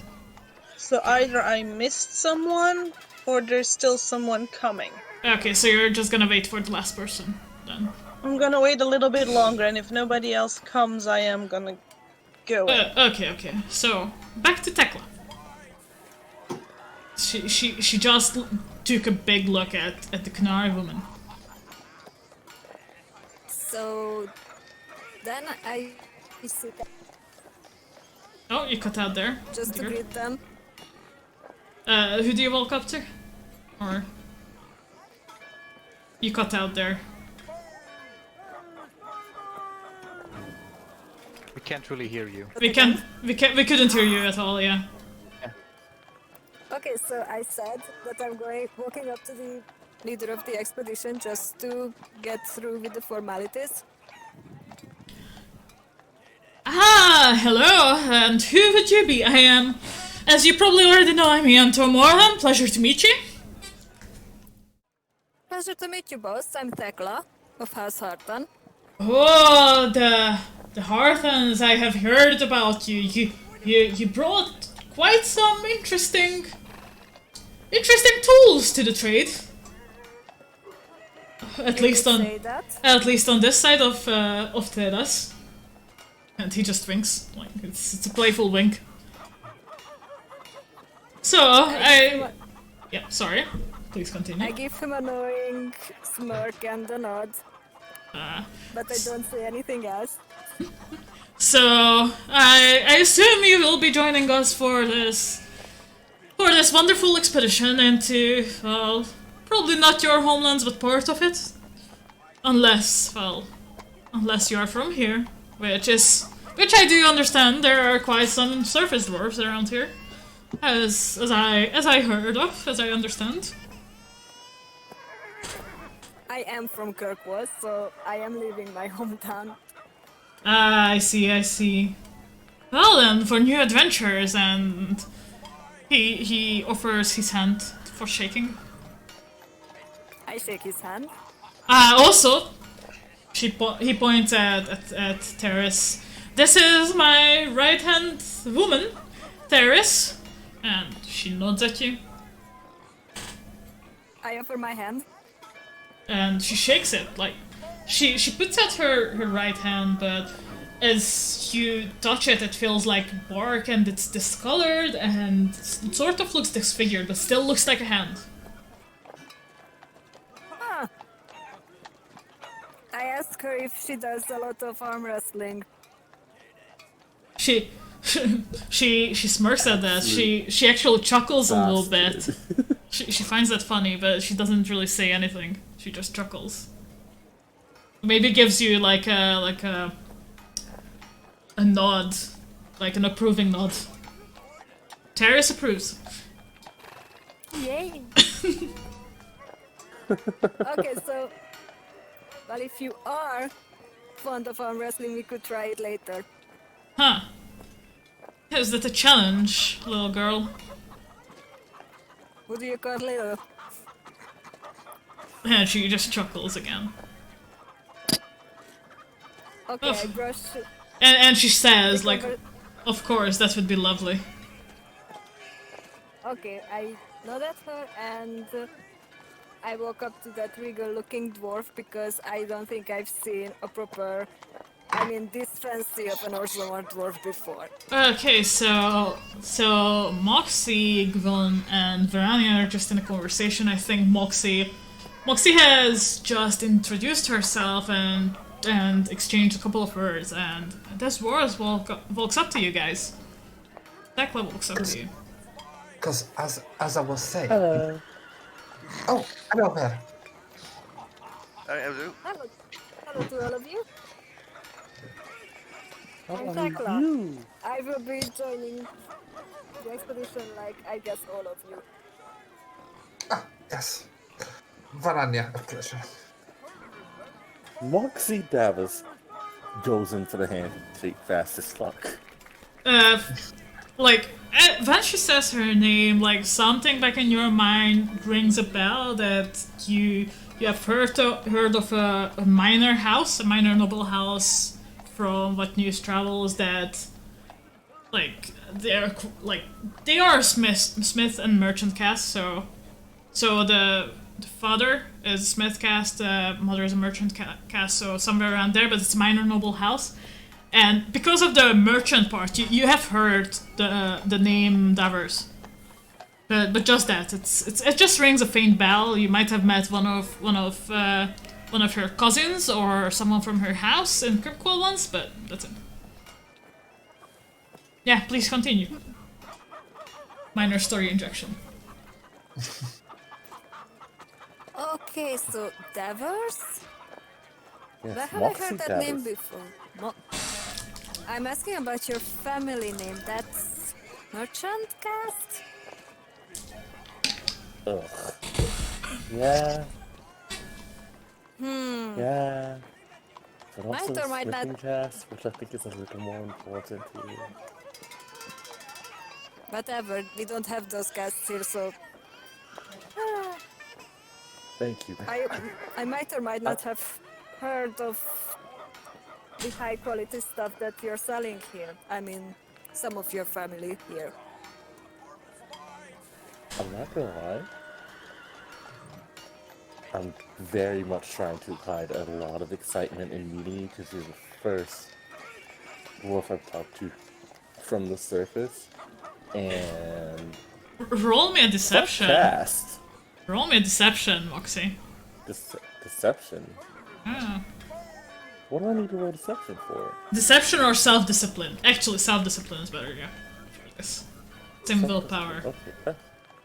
E: So either I missed someone, or there's still someone coming.
A: Okay, so you're just gonna wait for the last person, then?
E: I'm gonna wait a little bit longer, and if nobody else comes, I am gonna go in.
A: Okay. So, back to Tekla. She just took a big look at the Kunari woman.
G: So then I see that.
A: Oh, you cut out there.
G: Just to greet them.
A: Who do you walk up to? Or you cut out there.
B: We can't really hear you.
A: We couldn't hear you at all, yeah.
G: Okay, so I said that I'm walking up to the leader of the expedition just to get through with the formalities.
A: Ah, hello, and who would you be? I am, as you probably already know, I'm Ian Tomorhan. Pleasure to meet you.
G: Pleasure to meet you, boss. I'm Tekla of House Hartan.
A: Oh, the Harthans, I have heard about you. You brought quite some interesting tools to the trade. At least on this side of Teras. And he just winks, like it's a playful wink. So yeah, sorry. Please continue.
G: I give him a knowing smirk and a nod. But I don't say anything else.
A: So I assume you will be joining us for this wonderful expedition into, well, probably not your homelands, but part of it. Unless you are from here, which I do understand. There are quite some surface dwarves around here, as I heard of, as I understand.
G: I am from Kirkwall, so I am leaving my hometown.
A: Ah, I see, I see. Well then, for new adventures, and he offers his hand for shaking.
G: I shake his hand.
A: Also, he points at Terrace. This is my right-hand woman, Terrace, and she nods at you.
G: I offer my hand.
A: And she shakes it, like, she puts out her right hand, but as you touch it, it feels like bark and it's discolored and it sort of looks disfigured, but still looks like a hand.
G: Ah. I ask her if she does a lot of arm wrestling.
A: She smirks at that. She actually chuckles a little bit. She finds that funny, but she doesn't really say anything. She just chuckles. Maybe gives you like a nod, like an approving nod. Terrace approves.
G: Yay! Okay, so well, if you are fond of arm wrestling, we could try it later.
A: Huh. Is that a challenge, little girl?
G: What do you call little?
A: And she just chuckles again.
G: Okay,
A: Oof.
G: I brush.
A: And she says,
G: the
A: like,
G: cover-
A: of course, that would be lovely.
G: Okay, I nod at her and I walk up to that regal-looking dwarf because I don't think I've seen a proper, I mean, this fancy of an Orzammar dwarf before.
A: Okay, so Moxie, Gwylin, and Verania are just in a conversation. I think Moxie has just introduced herself and exchanged a couple of words, and this dwarf walks up to you guys. Tekla walks up to you.
C: Because as I was saying.
D: Hello.
C: Oh, hello there.
G: Hello to all of you.
D: How
G: I'm
D: are
G: Tekla.
D: you?
G: I will be joining the expedition like I guess all of you.
C: Ah, yes. Varanya, a pleasure.
D: Moxie Davis goes into the handshake fast as fuck.
A: Like, when she says her name, like, something back in your mind rings a bell that you have heard of a minor house, a minor noble house from What News Travels that, like, they are smith and merchant caste, so the father is smith caste, the mother is a merchant caste, so somewhere around there, but it's a minor noble house. And because of the merchant part, you have heard the name Davers, but just that it just rings a faint bell. You might have met one of her cousins or someone from her house in Kirkwall once, but that's it. Yeah, please continue. Minor story injection.
G: Okay, so Davers?
D: Yes,
G: Where have
D: Moxie
G: I heard that
D: Davis.
G: name before? I'm asking about your family name. That's merchant caste?
D: Ugh. Yeah. Yeah. But also
G: Might or might not-
D: smithing cast, which I think is a little more important here.
G: Whatever, we don't have those castes here, so
D: Thank you.
G: I might or might not have heard of the high quality stuff that you're selling here. I mean, some of your family here.
D: I'm not gonna lie. I'm very much trying to hide a lot of excitement in meeting you because you're the first dwarf I've talked to from the surface. And
A: Roll me a deception.
D: fast.
A: Roll me a deception, Moxie.
D: Deception.
A: Yeah.
D: What do I need to roll deception for?
A: Deception or self-discipline? Actually, self-discipline is better, yeah. For this. Same willpower.
D: Okay,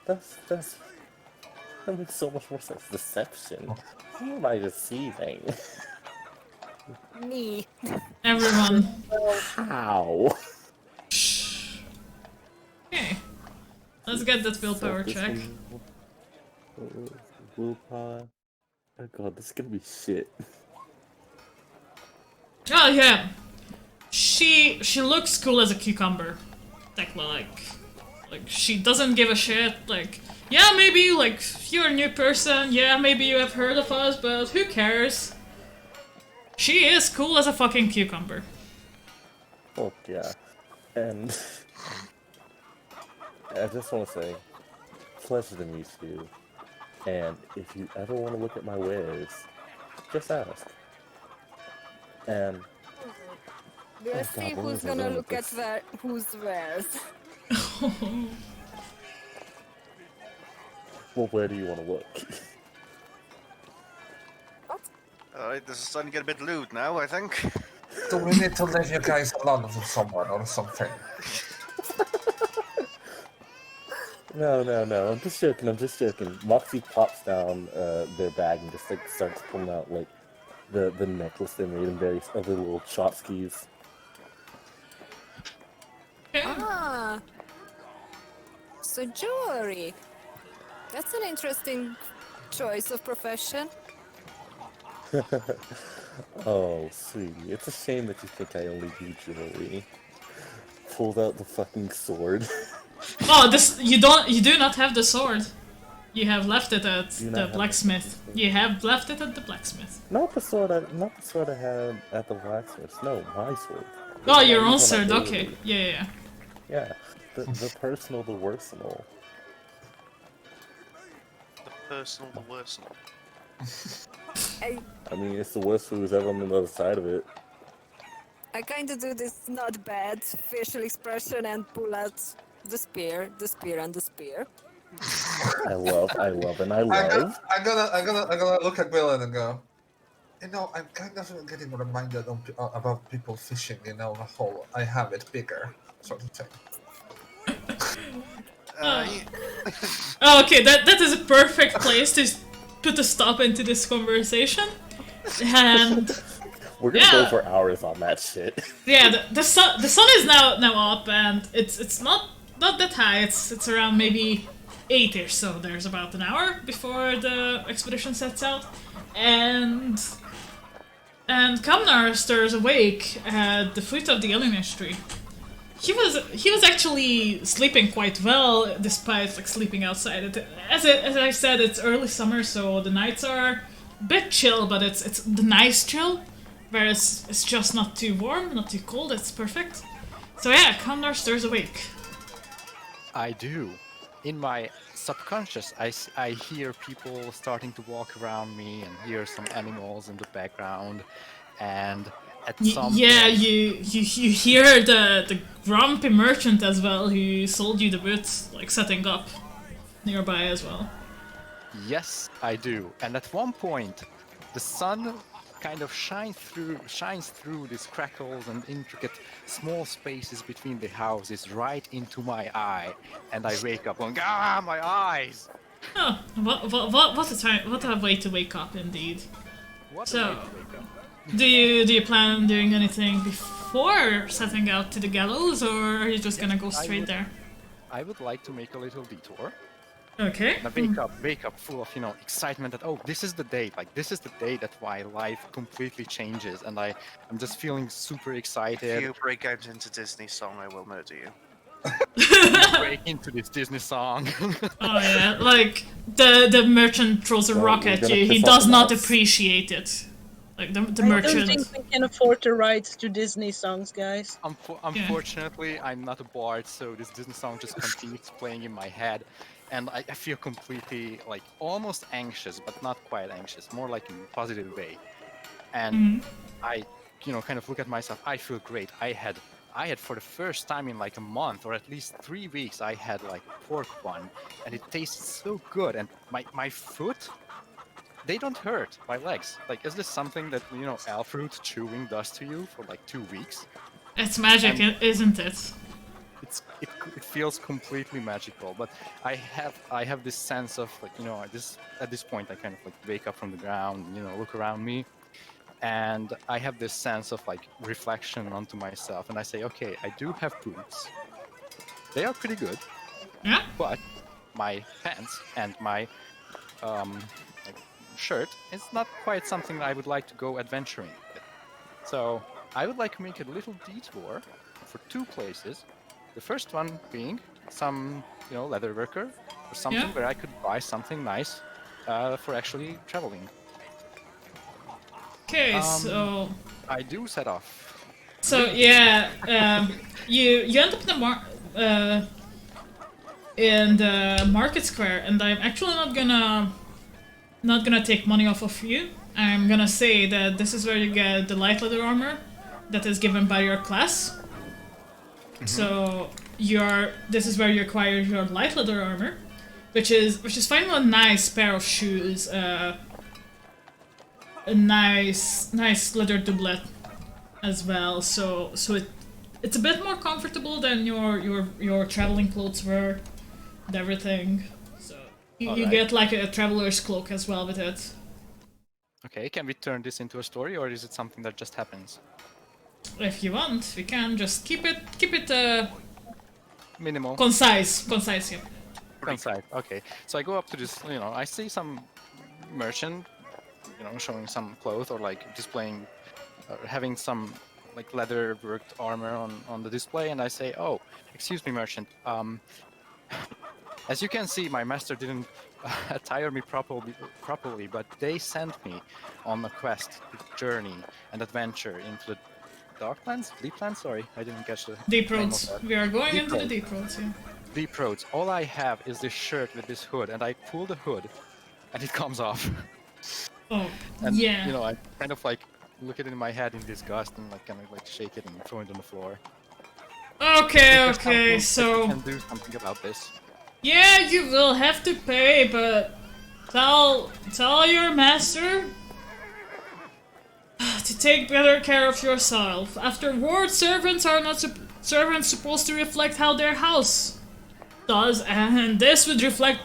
D: that makes so much more sense. Deception. Who am I deceiving?
G: Me.
A: Everyone.
D: How?
A: Okay. Let's get that willpower check.
D: Willpower. Oh god, this is gonna be shit.
A: Oh yeah, she looks cool as a cucumber. Tekla, like she doesn't give a shit. Like, yeah, maybe like you're a new person. Yeah, maybe you have heard of us, but who cares? She is cool as a fucking cucumber.
D: Oh yeah, and I just want to say, pleasure to meet you. And if you ever want to look at my wares, just ask. And
G: We'll see
D: God,
G: who's
D: where was I
G: gonna
D: going
G: look
D: with
G: at whose wares.
D: well, where do you want to look?
H: Alright, this is starting to get a bit lewd now, I think.
C: Do we need to leave you guys alone with someone or something?
D: No. I'm just joking. Moxie pops down their bag and just like starts pulling out like the necklace they made and various other little tchotchkes.
G: Ah, so jewelry. That's an interesting choice of profession.
D: Oh, sweetie, it's a shame that you think I only do jewelry. Pulls out the fucking sword.
A: Oh, you do not have the sword. You have left it at the blacksmith. You have left it at the blacksmith.
D: Not the sword I had at the blacksmith. No, my sword.
A: Oh, your own sword. Okay. Yeah.
D: Yeah, the personal, the worsenal.
H: The personal, the worsenal.
D: I mean, it's the worst who's ever on the other side of it.
G: I kind of do this not bad facial expression and pull out the spear, and the spear.
D: I love.
C: I'm gonna look at Gwylin and go, you know, I'm kind of getting reminded about people fishing, you know, the whole I have it bigger sort of thing.
A: Oh, okay, that is a perfect place to put a stop into this conversation. And
D: we're gonna go for hours on that shit.
A: Yeah, the sun is now up, and it's not that high. It's around maybe 8ish, so there's about an hour before the expedition sets out, and Kamnar stirs awake at the foot of the Elimish tree. He was actually sleeping quite well, despite like sleeping outside. As I said, it's early summer, so the nights are a bit chill, but it's the nice chill, whereas it's just not too warm, not too cold. It's perfect. So yeah, Kamnar stirs awake.
B: I do. In my subconscious, I hear people starting to walk around me and hear some animals in the background, and at some point...
A: you hear the grumpy merchant as well who sold you the boots, like setting up nearby as well.
B: Yes, I do. And at one point, the sun kind of shines through these crackles and intricate small spaces between the houses right into my eye, and I wake up going, ah, my eyes!
A: Oh, what a way to wake up indeed.
B: What a way to wake up.
A: Do you plan on doing anything before setting out to the gallows, or are you just gonna go straight there?
B: I would like to make a little detour.
A: Okay.
B: And I wake up full of, excitement that, oh, this is the day. Like, this is the day that my life completely changes, and I'm just feeling super excited.
H: If you break out into Disney song, I will murder you.
B: Break into this Disney song.
A: Oh yeah, like the merchant throws a rock at you. He does not appreciate it. Like the merchant.
E: I don't think we can afford the rights to Disney songs, guys.
B: Unfortunately, I'm not a bard, so this Disney song just continues playing in my head, and I feel completely, like, almost anxious, but not quite anxious, more like in a positive way. And I, kind of look at myself. I feel great. I had for the first time in like a month, or at least 3 weeks, I had like pork bun, and it tasted so good. And my foot, they don't hurt. My legs. Like, is this something that elf fruit chewing does to you for like 2 weeks?
A: It's magic, isn't it?
B: It feels completely magical. But I have this sense of, like, at this point I kind of like wake up from the ground, look around me. And I have this sense of like reflection onto myself, and I say, okay, I do have boots. They are pretty good.
A: Yeah.
B: But my pants and my shirt is not quite something I would like to go adventuring with. So I would like to make a little detour for 2 places. The first one being some, leather worker or something
A: Yeah.
B: where I could buy something nice for actually traveling.
A: Okay, so
B: I do set off.
A: So yeah, you end up in the market square, and I'm actually not gonna take money off of you. I'm gonna say that this is where you get the light leather armor that is given by your class. So this is where you acquire your light leather armor, which is finally a nice pair of shoes, a nice leather doublet as well. So it's a bit more comfortable than your traveling clothes were and everything. So you get like a traveler's cloak as well with it.
B: Okay, can we turn this into a story, or is it something that just happens?
A: If you want, we can just keep it
B: Minimal.
A: concise, yeah.
B: Concise. Okay. So I go up to this, I see some merchant, showing some clothes or like displaying, having some like leather worked armor on the display, and I say, "Oh, excuse me, merchant. As you can see, my master didn't attire me properly, but they sent me on a quest, journey, and adventure into the Darklands? Deeplands? Sorry, I didn't catch the
A: Deep
B: name of
A: roads.
B: that.
A: We are going
B: Deep
A: into the
B: roads.
A: deep roads, yeah.
B: Deep roads. All I have is this shirt with this hood, and I pull the hood, and it comes off.
A: Oh,
B: And
A: yeah.
B: I kind of like look at it in my head in disgust and like kind of like shake it and throw it on the floor.
A: Okay, so
B: Can do something about this.
A: yeah, you will have to pay, but tell your master to take better care of yourself. Afterward, servants are not servants supposed to reflect how their house does, and this would reflect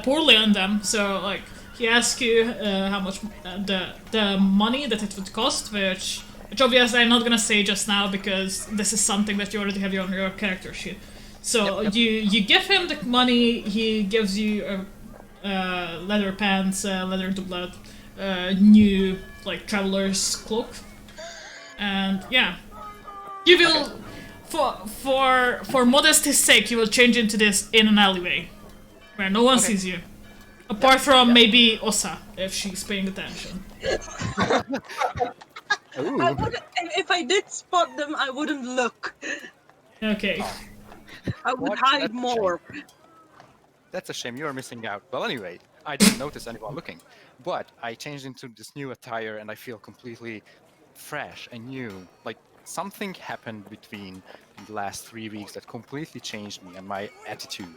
A: poorly on them. So, like, he asks you how much the money that it would cost, which obviously I'm not gonna say just now because this is something that you already have on your character sheet. So
B: Yep.
A: you give him the money, he gives you leather pants, leather doublet, new like traveler's cloak, and yeah, you will for modesty's sake you will change into this in an alleyway where no one sees you, apart from maybe Osa if she's paying attention.
E: I wouldn't, if I did spot them, I wouldn't look.
A: Okay.
E: I would
B: What?
E: hide
B: That's a
E: more.
B: That's a shame, you are missing out. Well, anyway, I didn't notice anyone looking, but I changed into this new attire and I feel completely fresh and new. Like, something happened between the last 3 weeks that completely changed me and my attitude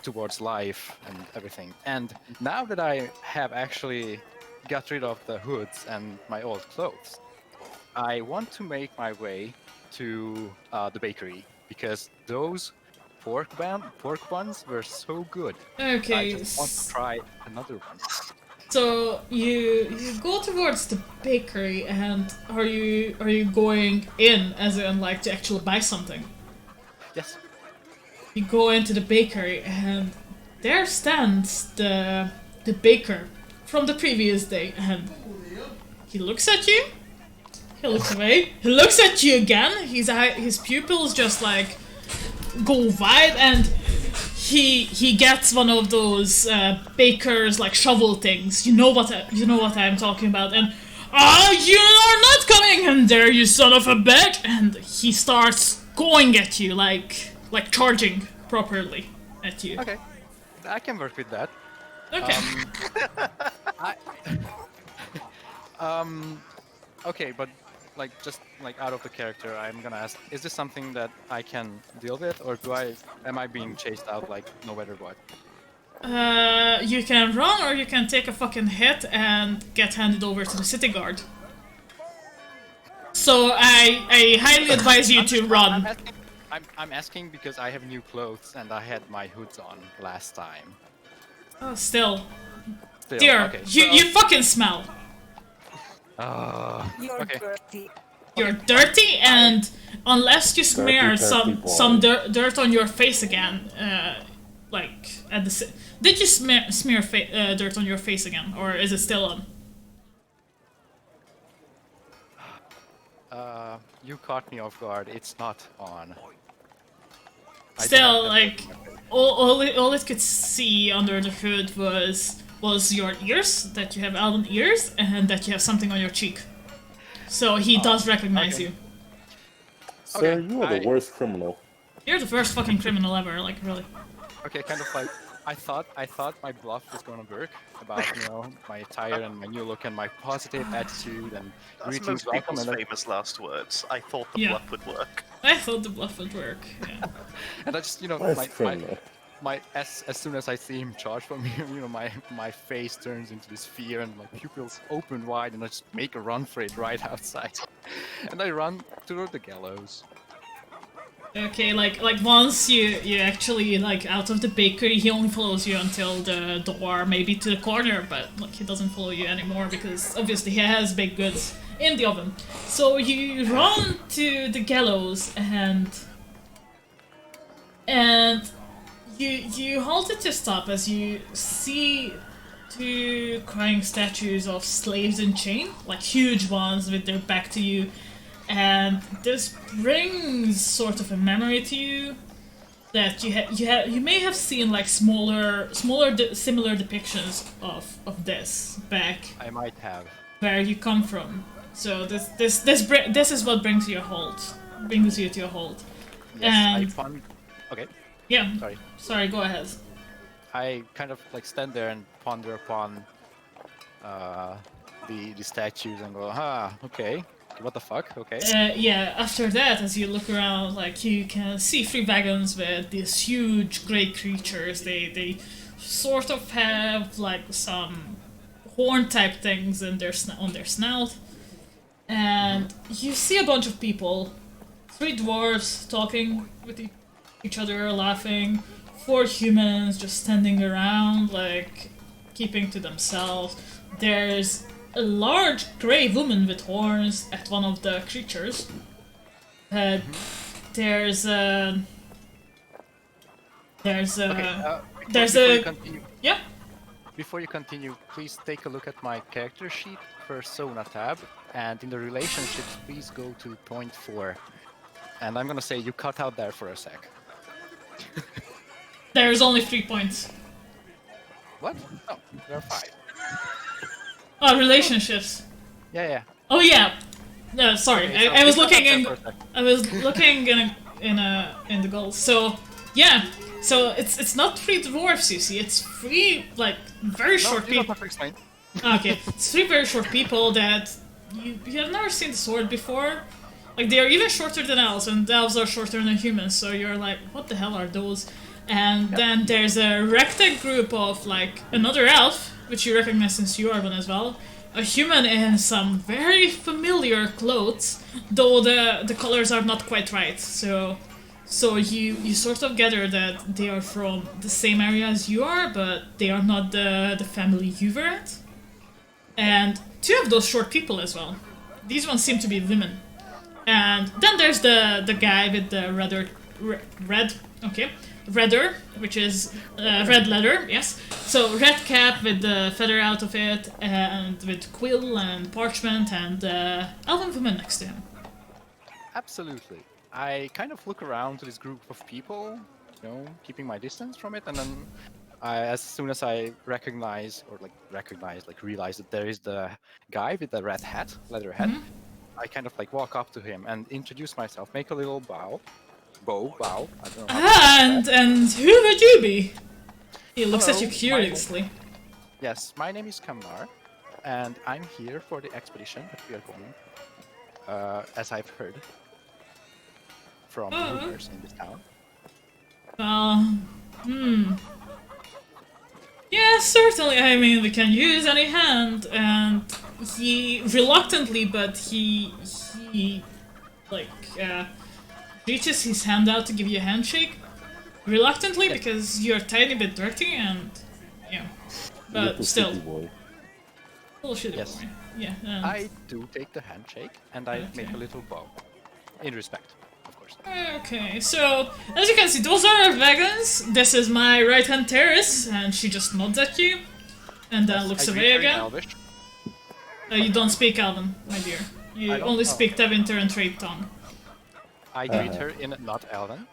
B: towards life and everything. And now that I have actually got rid of the hoods and my old clothes, I want to make my way to the bakery because those pork buns were so good.
A: Okay.
B: I just want to try another one.
A: So you go towards the bakery, and are you going in as in like to actually buy something?
B: Yes.
A: You go into the bakery, and there stands the baker from the previous day, and he looks at you. He looks away. He looks at you again. His pupils just like go wide, and he gets one of those baker's like shovel things. You know what I'm talking about. And you are not coming in there, you son of a bitch! And he starts going at you like charging properly at you.
B: Okay. I can work with that.
A: Okay.
B: Okay, but like just like out of the character, I'm gonna ask: is this something that I can deal with, or am I being chased out like no matter what?
A: You can run, or you can take a fucking hit and get handed over to the city guard. So I highly advise you to run.
B: I'm asking because I have new clothes and I had my hoods on last time.
A: Oh, still.
B: Still,
A: Dear,
B: okay,
A: you fucking smell.
G: You're
B: okay.
G: dirty.
A: You're dirty, and unless you smear
D: dirty
A: some
D: boy.
A: dirt on your face again, like at the Did you smear dirt on your face again, or is it still on?
B: You caught me off guard. It's not on.
A: Still, like, all it could see under the hood was your ears, that you have elven ears, and that you have something on your cheek. So he does recognize you.
D: Sir, you are the worst criminal.
A: You're the first fucking criminal ever, like, really.
B: Okay, kind of like I thought my bluff was gonna work about my attire and my new look and my positive attitude and
H: That's
B: greetings,
H: most
B: welcome,
H: people's
B: and
H: famous last words. I thought the
A: Yeah.
H: bluff would work.
A: I thought the bluff would work. Yeah.
B: and I just
D: Worst criminal.
B: as soon as I see him charge for me, my face turns into this fear and my pupils open wide and I just make a run for it right outside, and I run toward the gallows.
A: Okay, like once you actually like out of the bakery, he only follows you until the door, maybe to the corner, but like he doesn't follow you anymore because obviously he has baked goods in the oven. So you run to the gallows and you halted to stop as you see two crying statues of slaves in chain, like huge ones with their back to you. And this brings sort of a memory to you that you may have seen like similar depictions of this back
B: I might have.
A: where you come from. So this is what brings you to a halt. And
B: Okay,
A: yeah,
B: sorry.
A: go ahead.
B: I kind of like stand there and ponder upon the statues and go, okay. What the fuck? Okay.
A: Yeah, after that, as you look around, like, you can see 3 wagons with these huge grey creatures. They sort of have, like, some horn-type things in on their snout. And you see a bunch of people. 3 dwarves talking with each other, laughing. 4 humans just standing around, like, keeping to themselves. There's a large grey woman with horns at one of the creatures. There's a yeah.
B: Before you continue, please take a look at my character sheet persona tab, and in the relationships, please go to point 4. And I'm gonna say you cut out there for a sec.
A: There's only 3 points.
B: What? No, there are 5.
A: Oh, relationships.
B: Yeah.
A: Oh yeah. No, sorry.
B: Okay, so
A: I was
B: you cut
A: looking
B: out
A: in.
B: there for a sec.
A: I was looking in the goals. So yeah. So it's not 3 dwarfs. You see, it's 3 like very short
B: You don't
A: people.
B: have to explain.
A: Okay, it's 3 very short people that you have never seen the sword before. Like, they are even shorter than elves, and elves are shorter than humans, so you're like, what the hell are those? And then there's a ragtag group of, like, another elf, which you recognize since you are one as well, a human in some very familiar clothes, though the colors are not quite right, so you sort of gather that they are from the same area as you are, but they are not the family you were at. And 2 of those short people as well. These ones seem to be women. And then there's the guy with the redder, which is red leather, yes. So red cap with the feather out of it, and with quill and parchment, and elven woman next to him.
B: Absolutely. I kind of look around to this group of people, keeping my distance from it, and then as soon as I realize that there is the guy with the red hat, leather hat, I kind of like walk up to him and introduce myself, make a little bow. I don't know.
A: And who would you be? He looks at
B: Hello,
A: you curiously.
B: Yes, my name is Kamnar, and I'm here for the expedition that we are going, as I've heard from rumors in this town.
A: Yeah, certainly. I mean, we can use any hand, and he reluctantly, but he reaches his hand out to give you a handshake. Reluctantly, because you're a tiny bit dirty, and yeah, but
D: Little
A: still,
D: shitty boy.
A: little shitty
B: Yes.
A: boy. Yeah. And
B: I do take the handshake, and I make a little bow, in respect, of course.
A: Okay, so as you can see, those are our wagons. This is my right-hand terrace, and she just nods at you, and then looks
B: I
A: away
B: greet her in
A: again.
B: Elvish.
A: You don't speak Elven, my dear. You
B: I don't?
A: only
B: Oh.
A: speak Tevinter and Trade tongue.
B: I greet her in not Elven.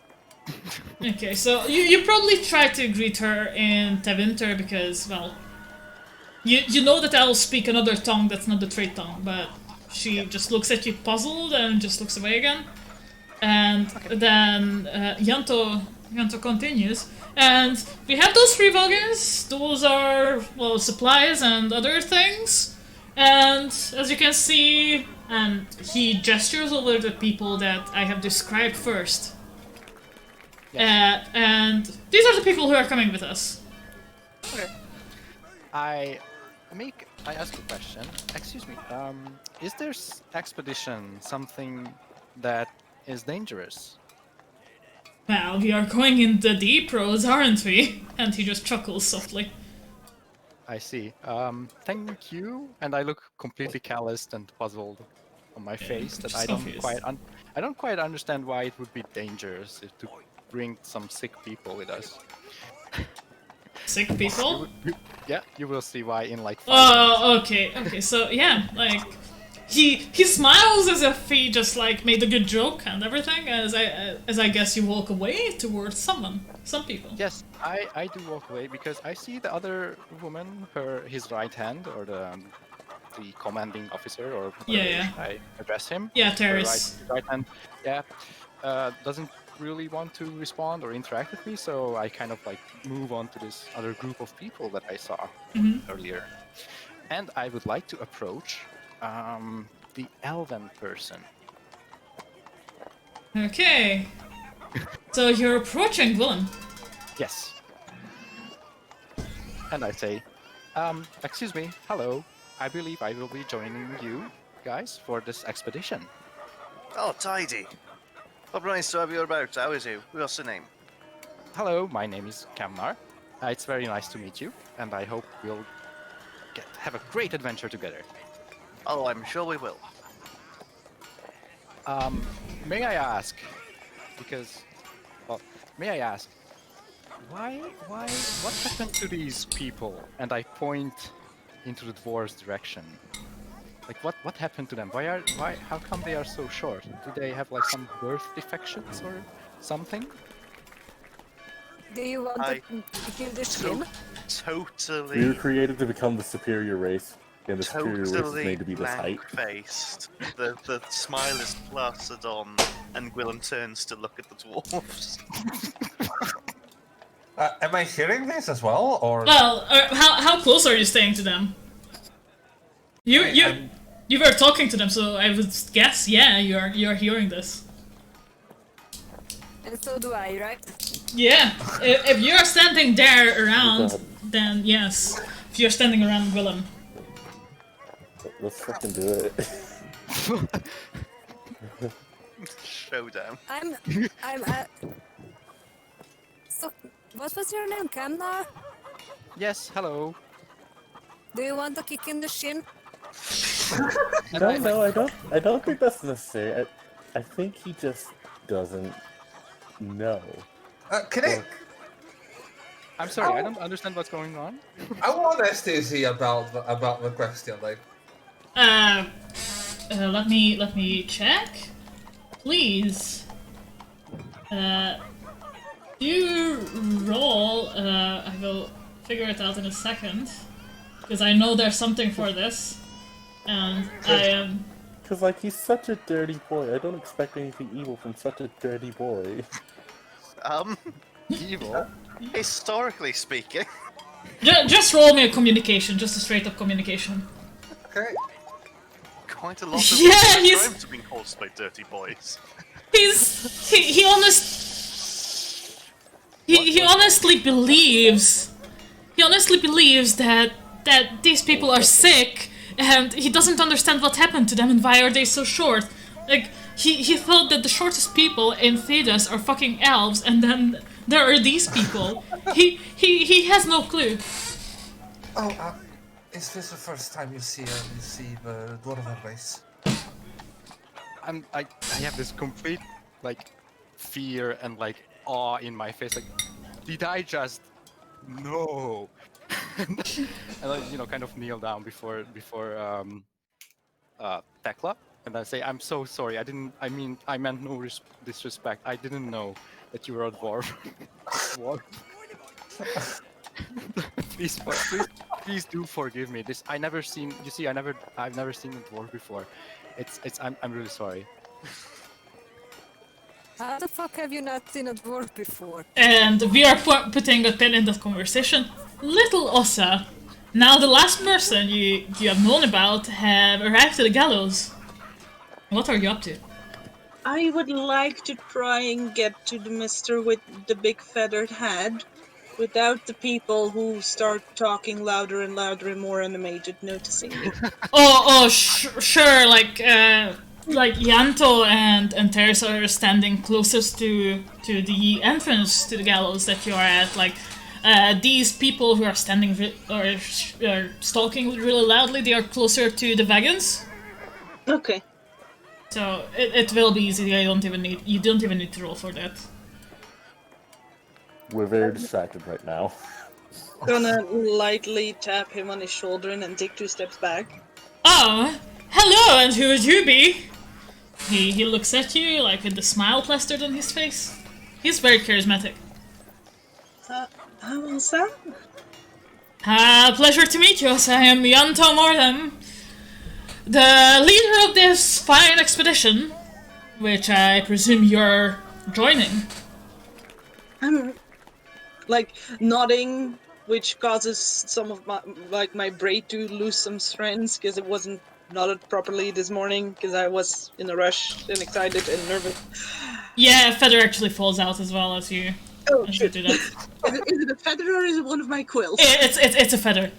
A: Okay, so you probably try to greet her in Tevinter because, well, you know that I'll speak another tongue that's not the Trade tongue, but she just looks at you puzzled and just looks away again. And then Yanto continues. And we have those 3 wagons. Those are, well, supplies and other things. And as you can see, and he gestures over the people that I have described first. And these are the people who are coming with us.
B: Okay. I ask a question. Excuse me. Is this expedition something that is dangerous?
A: Well, we are going in the deep roads, aren't we? And he just chuckles softly.
B: I see. Thank you. And I look completely calloused and puzzled on my face that I don't quite understand why it would be dangerous to bring some sick people with us.
A: Sick people?
B: You will see why in like 5
A: Oh, okay, so yeah, like he smiles as if he just like made a good joke and everything, as I guess you walk away towards some people.
B: Yes, I do walk away because I see the other woman, his right hand, or the commanding officer, or I address him.
A: Yeah,
B: her
A: Terrace.
B: right hand, doesn't really want to respond or interact with me, so I kind of like move on to this other group of people that I saw earlier, and I would like to approach the elven person.
A: Okay. So you're approaching Gwylin.
B: Yes. And I say, excuse me, hello. I believe I will be joining you guys for this expedition.
F: Oh, tidy. What nice to have you about. How is you? What's your name?
B: Hello, my name is Kamnar. It's very nice to meet you, and I hope we'll have a great adventure together.
F: Oh, I'm sure we will.
B: May I ask, what happened to these people? And I point into the dwarves' direction. Like, what happened to them? How come they are so short? Do they have like some birth defections or something?
G: Do you want to kill the skin?
F: Totally.
D: We were created to become the superior race, and the superior race is
F: Totally
D: made to be this height.
F: blank-faced. The smile is plastered on, and Gwylin turns to look at the dwarves.
C: Am I hearing this as well, or?
A: Well, how close are you staying to them? You were talking to them, so I would guess, yeah, you're hearing this.
G: And so do I, right?
A: Yeah, if you're standing there around, then yes. If you're standing around Gwylin.
D: Let's fucking do it.
F: Showdown.
G: I'm So, what was your name, Kamnar?
B: Yes, hello.
G: Do you want to kick in the shin?
D: No, I don't think that's necessary. I think he just doesn't know.
C: Can I?
B: I'm sorry, I don't understand what's going on.
C: I want STC about the question. Like,
A: let me check, please. You roll. I will figure it out in a second, because I know there's something for this, and I am.
D: Because, like, he's such a dirty boy. I don't expect anything evil from such a dirty boy.
B: Evil?
F: Historically speaking.
A: Just roll me a communication, just a straight up communication.
C: okay.
F: Quite a lot of
A: Yeah,
F: times have been called by dirty boys.
A: He honestly believes that these people are sick, and he doesn't understand what happened to them and why are they so short. Like, he thought that the shortest people in Thedas are fucking elves, and then there are these people. He has no clue.
C: Oh, is this the first time you see the Dwarven race?
B: I have this complete, like, fear and like awe in my face. Like, did I just? No. And I, kind of kneel down before Tekla, and I say, "I'm so sorry. I meant no disrespect. I didn't know that you were a dwarf. Dwarf. please do forgive me. I've never seen a dwarf before. I'm really sorry."
G: How the fuck have you not seen a dwarf before?
A: And we are putting a pin in that conversation. Little Ossa, now the last person you have known about have arrived to the gallows. What are you up to?
E: I would like to try and get to the mister with the big feathered head without the people who start talking louder and louder and more animated noticing me.
A: Sure, like Yanto and Teresa are standing closest to the entrance to the gallows that you are at. Like, these people who are standing or stalking really loudly, they are closer to the wagons.
E: Okay.
A: So it will be easy. You don't even need to roll for that.
D: We're very distracted right now.
E: Gonna lightly tap him on his shoulder and then take 2 steps back.
A: Oh, hello, and who would you be? He looks at you, like, with the smile plastered on his face. He's very charismatic.
E: I'm Ossa.
A: Pleasure to meet you, Ossa. I am Yanto Mordem, the leader of this fine expedition, which I presume you're joining.
E: I'm, like, nodding, which causes some of my braid to lose some strands, because it wasn't nodded properly this morning, because I was in a rush and excited and nervous.
A: Yeah, a feather actually falls out as well as you do that.
E: Is it a feather or is it one of my quills?
A: It's a feather.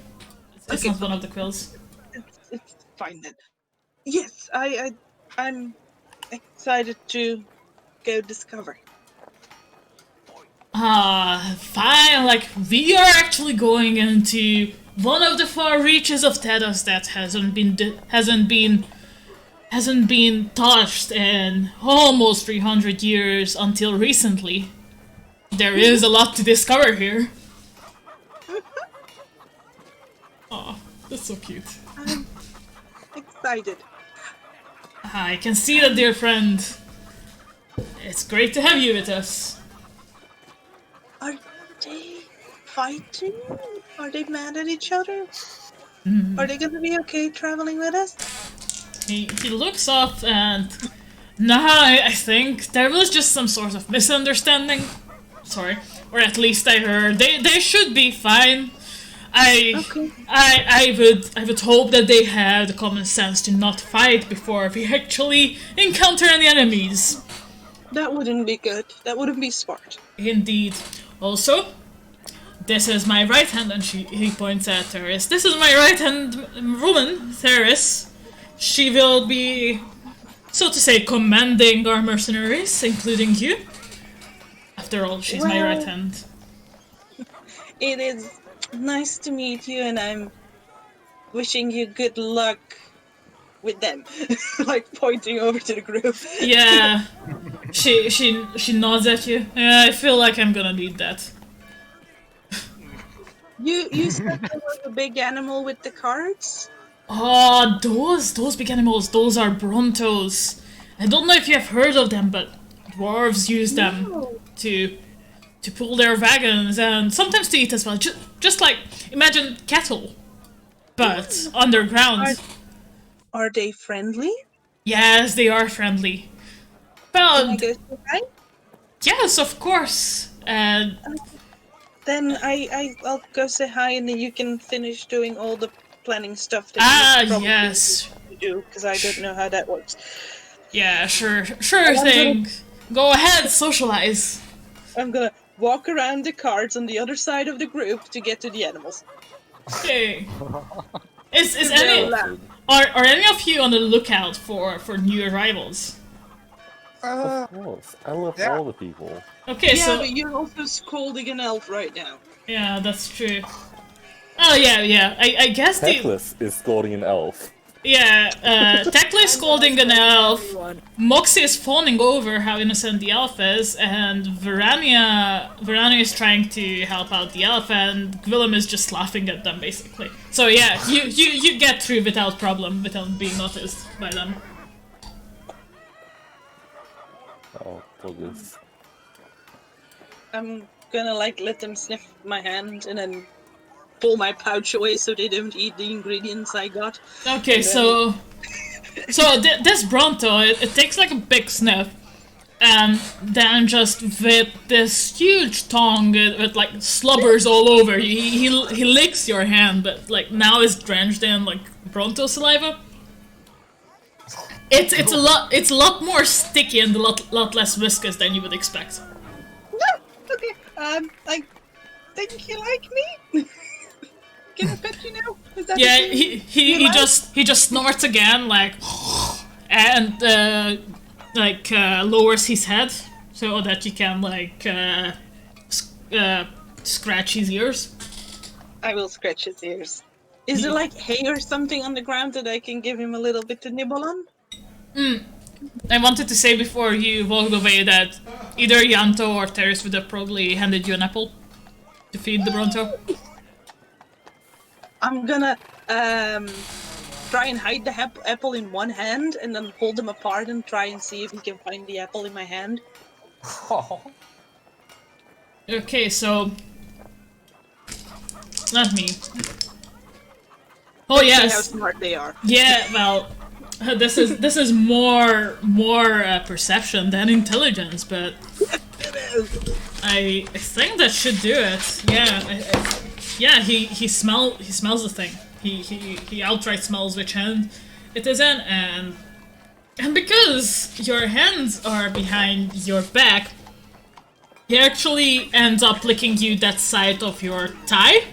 A: It's
E: Okay.
A: not one of the quills.
E: It's fine then. Yes, I'm excited to go discover.
A: Fine, like, we are actually going into one of the far reaches of Tedos that hasn't been touched in almost 300 years until recently. There is a lot to discover here. Aw, that's so cute.
E: I'm excited.
A: I can see that, dear friend. It's great to have you with us.
E: Are they fighting? Are they mad at each other? Are they gonna be okay traveling with us?
A: He looks up and... I think there was just some sort of misunderstanding. Sorry. Or at least I heard. They should be fine. I would hope that they have the common sense to not fight before we actually encounter any enemies.
E: That wouldn't be good. That wouldn't be smart.
A: Indeed. Also, this is my right hand, and he points at Theris. This is my right hand woman, Theris. She will be, so to say, commanding our mercenaries, including you. After all, she's my right hand.
E: It is nice to meet you, and I'm wishing you good luck with them. Like, pointing over to the group.
A: Yeah. She nods at you. Yeah, I feel like I'm gonna need that.
E: You said there was a big animal with the cards?
A: Oh, those big animals, those are Brontos. I don't know if you have heard of them, but dwarves use them to pull their wagons and sometimes to eat as well. Just like, imagine cattle, but underground.
E: Are they friendly?
A: Yes, they are friendly.
E: Can I
A: But
E: go say hi?
A: yes, of course. And
E: Then I'll go say hi, and then you can finish doing all the planning stuff that you probably
A: yes.
E: need to do, because I don't know how that works.
A: Yeah, sure thing. Go ahead, socialize.
E: I'm gonna walk around the cards on the other side of the group to get to the animals.
A: Okay. Is
E: They're
A: any
E: loud.
A: are any of you on the lookout for new arrivals?
D: Of course. I love
C: yeah.
D: all the people.
A: Okay,
E: Yeah,
A: so
E: but you're also scolding an elf right now.
A: yeah, that's true. Oh yeah. I guess the
D: Teclis is scolding an elf.
A: Tekla is scolding an elf.
G: Everyone.
A: Moxie is fawning over how innocent the elf is, and Verania is trying to help out the elf, and Gwylin is just laughing at them, basically. So yeah, you get through without problem, without being noticed by them.
D: Oh, goodness.
E: I'm gonna like let them sniff my hand and then pull my pouch away so they don't eat the ingredients I got.
A: Okay,
E: And
A: so this Bronto, it takes like a big sniff, and then just with this huge tongue, it like slubbers all over. He licks your hand, but like now it's drenched in like Bronto saliva. It's a lot more sticky and a lot less viscous than you would expect.
E: No, okay. I think you like me. Can I pet you now? Is that
A: Yeah,
E: okay?
A: he just snorts again, like, and lowers his head so that you can like scratch his ears.
E: I will scratch his ears. Is there like hay or something on the ground that I can give him a little bit to nibble on?
A: I wanted to say before you walked away that either Yanto or Teres would have probably handed you an apple to feed the Bronto.
E: I'm gonna try and hide the apple in one hand and then hold them apart and try and see if he can find the apple in my hand.
A: Okay, so let me. Oh
E: See how
A: yes.
E: smart they are.
A: Yeah, well, this is more perception than intelligence, but I think that should do it. Yeah, he smells the thing. He outright smells which hand it is in, and because your hands are behind your back, he actually ends up licking you that side of your thigh.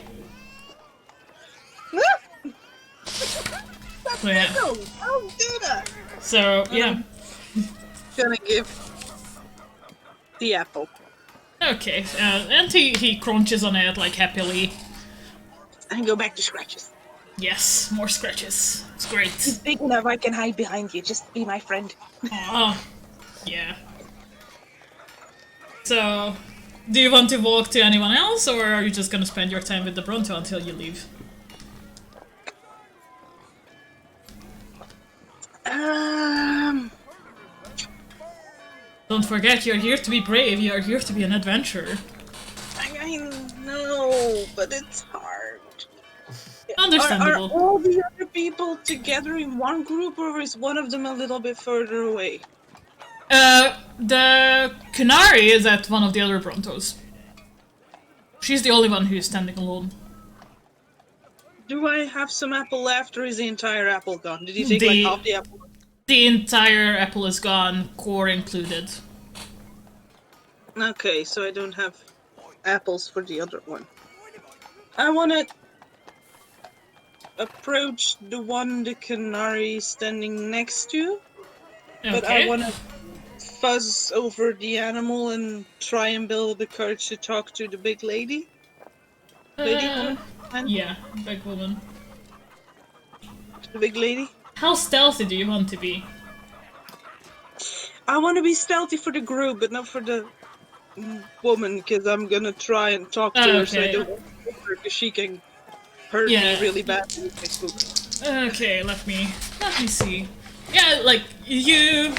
A: So, yeah.
E: Oh, did I?
A: So yeah.
E: Gonna give the apple.
A: Okay, and he crunches on it like happily.
E: And go back to scratches.
A: Yes, more scratches. It's great.
E: It's big enough I can hide behind you. Just be my friend.
A: Oh, yeah. So, do you want to walk to anyone else, or are you just gonna spend your time with the Bronto until you leave? Don't forget, you're here to be brave. You're here to be an adventurer.
E: I know, but it's hard.
A: Understandable.
E: Are all the other people together in one group, or is one of them a little bit further away?
A: The Kunari is at one of the other Brontos. She's the only one who's standing alone.
E: Do I have some apple left, or is the entire apple gone? Did he take like half the apple?
A: The entire apple is gone, core included.
E: Okay, so I don't have apples for the other one. I wanna approach the one the canary is standing next to, but I wanna fuzz over the animal and try and build the courage to talk to the big lady. Woman?
A: Yeah, big woman.
E: The big lady?
A: How stealthy do you want to be?
E: I want to be stealthy for the group, but not for the woman, because I'm gonna try and talk to her so I don't hurt her, because she can hurt me really bad.
A: Okay, let me see. Yeah, like you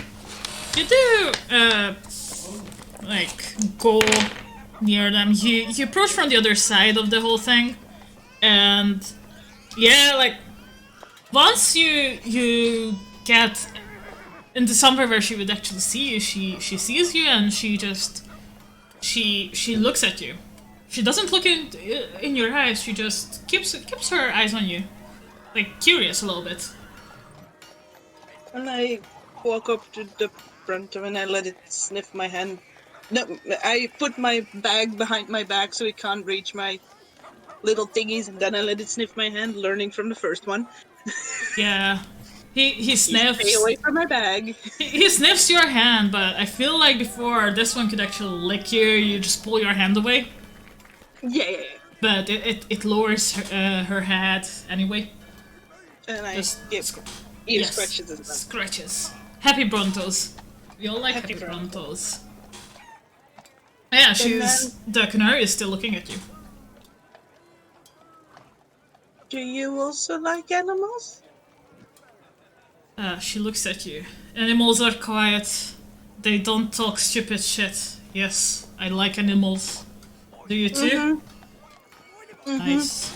A: do like go near them. You approach from the other side of the whole thing, and yeah, like once you get into somewhere where she would actually see you, she sees you and she looks at you. She doesn't look in your eyes. She just keeps her eyes on you, like curious a little bit.
E: And I walk up to the front and I let it sniff my hand. No, I put my bag behind my back so it can't reach my little thingies, and then I let it sniff my hand, learning from the first one.
A: Yeah. He sniffs.
E: Stay away from my bag.
A: He sniffs your hand, but I feel like before this one could actually lick you, you just pull your hand away.
E: Yeah.
A: But it lowers her head anyway.
E: And I
A: Just
E: give
A: yes,
E: scratches as well.
A: scratches. Happy Brontos. We all like happy Brontos. Yeah, the canary is still looking at you.
E: Do you also like animals?
A: She looks at you. Animals are quiet. They don't talk stupid shit. Yes, I like animals. Do you too? Nice.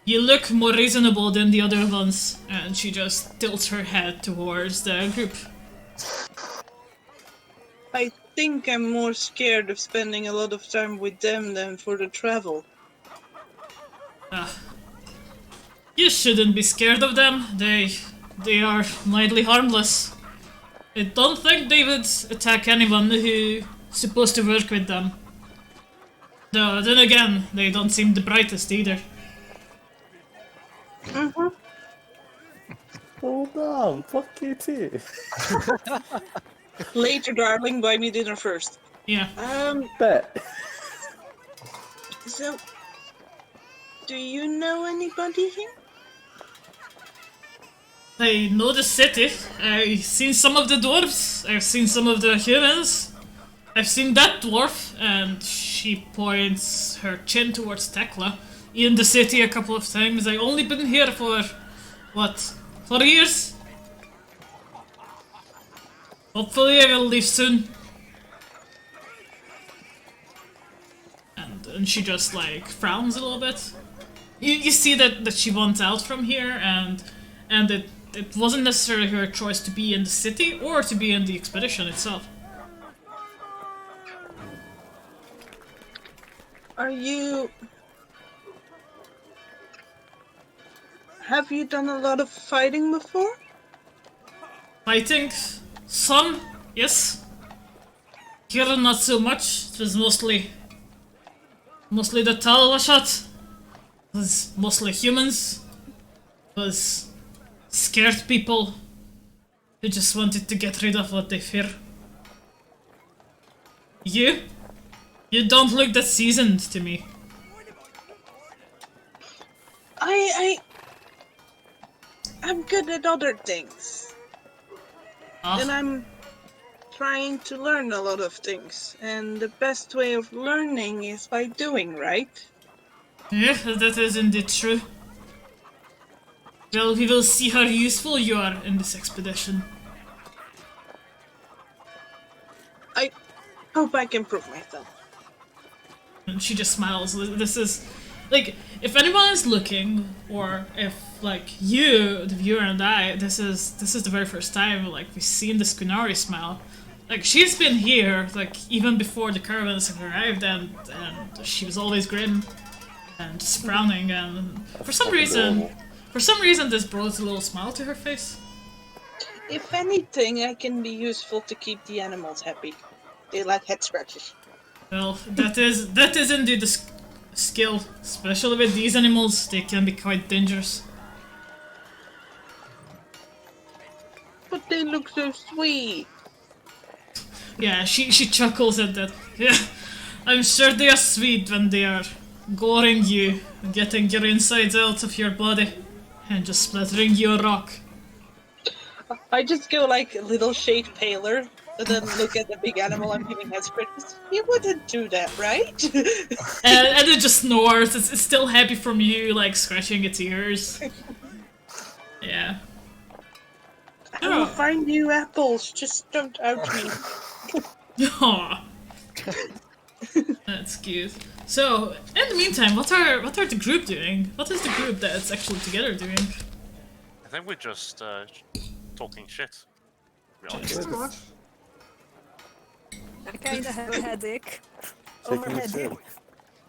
A: You look more reasonable than the other ones. And she just tilts her head towards the group.
E: I think I'm more scared of spending a lot of time with them than for the travel.
A: You shouldn't be scared of them. They are mildly harmless. I don't think they would attack anyone who's supposed to work with them. Though, then again, they don't seem the brightest either.
D: Hold on, fuck you too.
E: Later, darling, buy me dinner first.
A: Yeah.
D: Bet.
E: So, do you know anybody here?
A: I know the city. I've seen some of the dwarves. I've seen some of the humans. I've seen that dwarf, and she points her chin towards Tekla. In the city a couple of times. I've only been here for, what, 4 years? Hopefully I will leave soon. And she just, like, frowns a little bit. You see that she wants out from here, and it wasn't necessarily her choice to be in the city or to be in the expedition itself.
E: Have you done a lot of fighting before?
A: Fighting? Some, yes. Here not so much. It was mostly the Talwashat. It was mostly humans. It was scared people who just wanted to get rid of what they fear. You don't look that seasoned to me.
E: I'm good at other things. And I'm trying to learn a lot of things. And the best way of learning is by doing, right?
A: Yeah, that is indeed true. Well, we will see how useful you are in this expedition.
E: I hope I can prove myself.
A: And she just smiles. This is, like, if anyone is looking, or if, like, you, the viewer, and I, this is the very first time, like, we've seen this Kunari smile. Like, she's been here, like, even before the caravans have arrived, and she was always grim and just frowning, and for some reason, this brought a little smile to her face.
E: If anything, I can be useful to keep the animals happy. They like head scratches.
A: Well, that is indeed the skill, especially with these animals. They can be quite dangerous.
E: But they look so sweet.
A: Yeah, she chuckles at that. Yeah, I'm sure they are sweet when they are goring you, getting your insides out of your body, and just splattering you a rock.
E: I just go like a little shade paler, and then look at the big animal I'm giving head scratches. You wouldn't do that, right?
A: and it just snores. It's still happy from you, like scratching its ears. Yeah.
E: I will find you apples. Just don't ouch me.
A: Aww. That's cute. So, in the meantime, what are the group doing? What is the group that's actually together doing?
I: I think we're just talking shit.
C: Pretty much.
G: I kinda have a headache. Overheadache.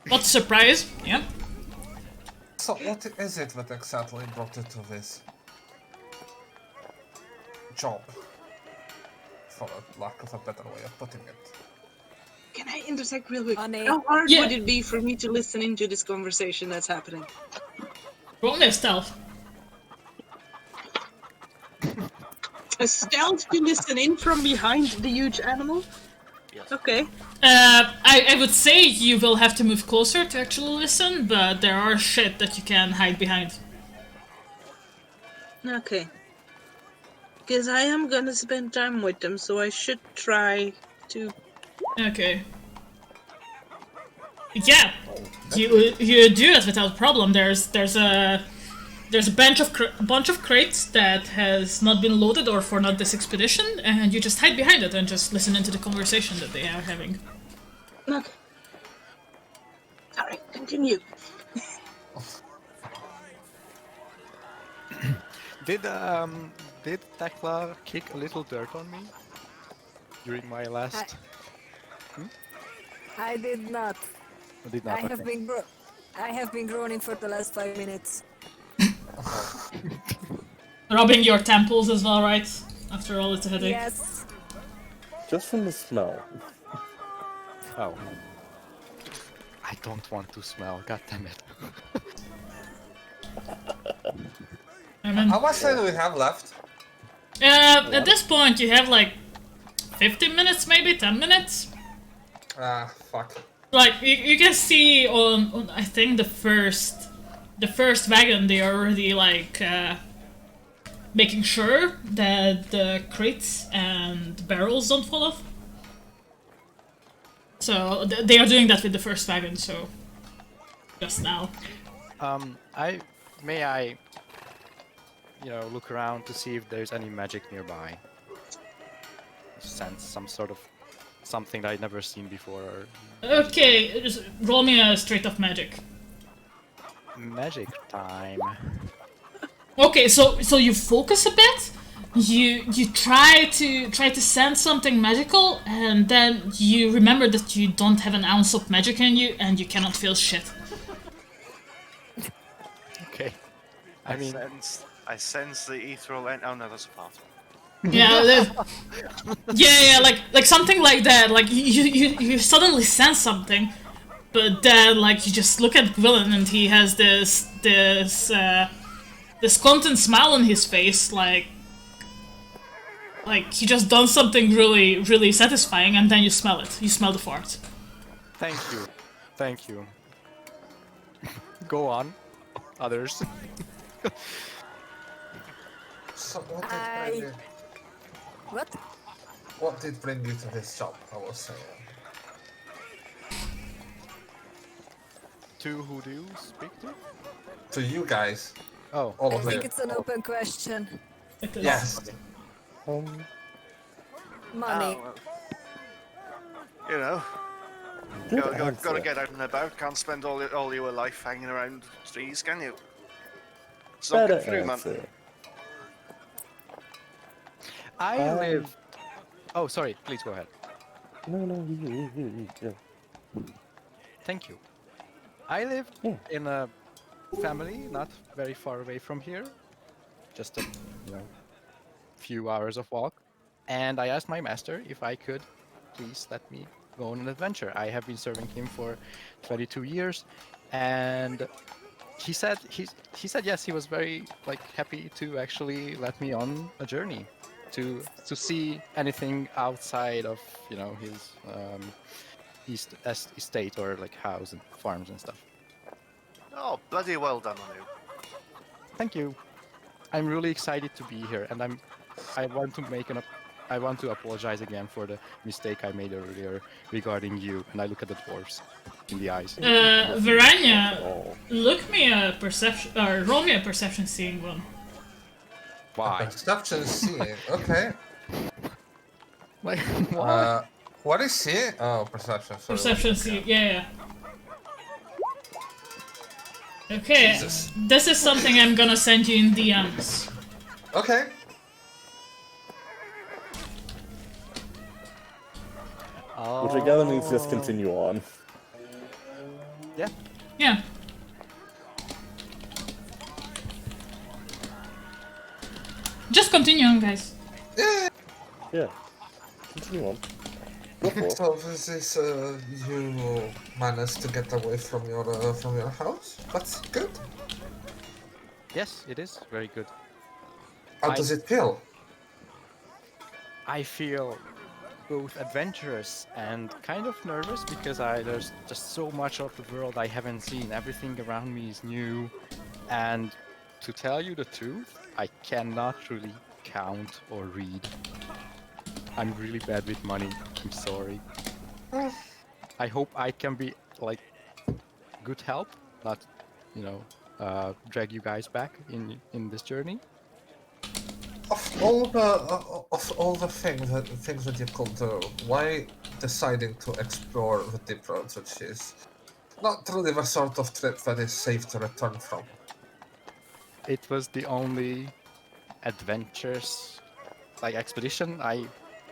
A: What a surprise! Yeah.
C: So what is it that exactly brought you to this job? For a lack of a better way of putting it.
E: Can I intersect real quick?
G: Honey.
E: How hard would it be for me to listen into this conversation that's happening?
A: Roll me a stealth.
E: A stealth to listen in from behind the huge animal?
I: Yes.
E: Okay.
A: I would say you will have to move closer to actually listen, but there are shit that you can hide behind.
E: Okay. Because I am gonna spend time with them, so I should try to.
A: Okay. Yeah, you do it without problem. There's a bunch of crates that has not been loaded or for not this expedition, and you just hide behind it and just listen into the conversation that they are having.
E: Okay. Sorry, continue.
B: Did Tekla kick a little dirt on me during my last?
G: I did not.
B: Did not.
G: I have been groaning for the last 5 minutes.
A: Rubbing your temples as well, right? After all, it's a headache.
G: Yes.
D: Just from the smell.
B: Oh. I don't want to smell. God damn it.
A: I mean,
C: How much time do we have left?
A: at this point, you have like 15 minutes, maybe 10 minutes.
C: Ah, fuck.
A: Like you can see on I think the first wagon, they are already like making sure that the crates and barrels don't fall off. So they are doing that with the first wagon. So just now.
B: May I, look around to see if there's any magic nearby. Sense some sort of something that I'd never seen before. Or
A: Okay, just roll me a straight up magic.
B: magic time.
A: Okay, so you focus a bit. You try to sense something magical, and then you remember that you don't have an ounce of magic in you, and you cannot feel shit.
B: Okay.
H: I sense the ethereal. Oh no, that's a part.
A: Yeah, yeah, like something like that. Like you suddenly sense something, but then like you just look at Gwylin and he has this content smile on his face, like he just done something really really satisfying, and then you smell it. You smell the fart.
B: Thank you. Thank you. Go on, others.
C: So
G: What?
C: what did bring you to this shop? I was saying.
B: To who do you speak to?
C: To you guys,
B: Oh,
C: all
G: I
C: of
G: think
C: you.
G: it's an open question.
C: Yes.
G: Money.
H: Oh, you know,
D: Good
H: gotta
D: answer.
H: get out and about. Can't spend all your life hanging around trees, can you? It's not
D: Better
H: good for you, man.
D: answer.
B: I live. Oh, sorry. Please go ahead.
D: No, you.
B: Thank you. I live
D: Yeah.
B: in a family not very far away from here, just a few hours of walk, and I asked my master if I could please let me go on an adventure. I have been serving him for 22 years, and he said yes. He was very happy to actually let me on a journey to see anything outside of his estate or house and farms and stuff.
H: Oh, bloody well done on you.
B: Thank you. I'm really excited to be here, and I want to apologize again for the mistake I made earlier regarding you. And I look at the dwarves in the eyes.
A: Verania,
D: Oh.
A: roll me a perception seeing one.
B: Why?
C: Perception seeing. Okay.
B: Like what?
C: What is seeing? Oh, perception. Sorry.
A: Perception seeing, yeah. Okay,
C: Jesus.
A: this is something I'm gonna send you in DMs.
C: Okay.
B: Oh.
D: Which I gather means just continue on.
B: Yeah.
A: Yeah. Just continue on, guys.
D: Yeah. Continue on. Go for it.
C: So this is you managed to get away from your house. That's good.
B: Yes, it is very good.
C: How does it feel?
B: I feel both adventurous and kind of nervous because there's just so much of the world I haven't seen. Everything around me is new, and To tell you the truth, I cannot really count or read. I'm really bad with money. I'm sorry. I hope I can be like good help, not, you know, drag you guys back in this journey.
C: Of all the things that you could do, why deciding to explore the deep roads, which is not really the sort of trip that is safe to return from?
B: It was the only adventures, like expedition. I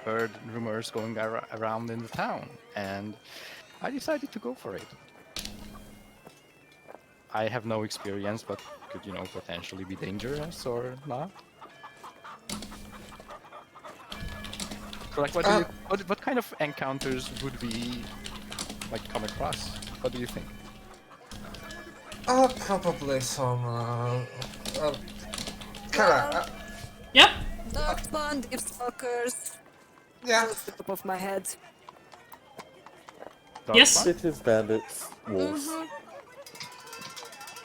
B: heard rumors going around in the town, and I decided to go for it. I have no experience, but could, you know, potentially be dangerous or not. So, like, what kind of encounters would we like come across? What do you think?
C: Probably some. Kara,
A: Yep.
G: Darkspawn, Deepstalkers.
C: yeah.
G: Off the top of my head.
A: Yes.
D: Bitches, bandits, wolves.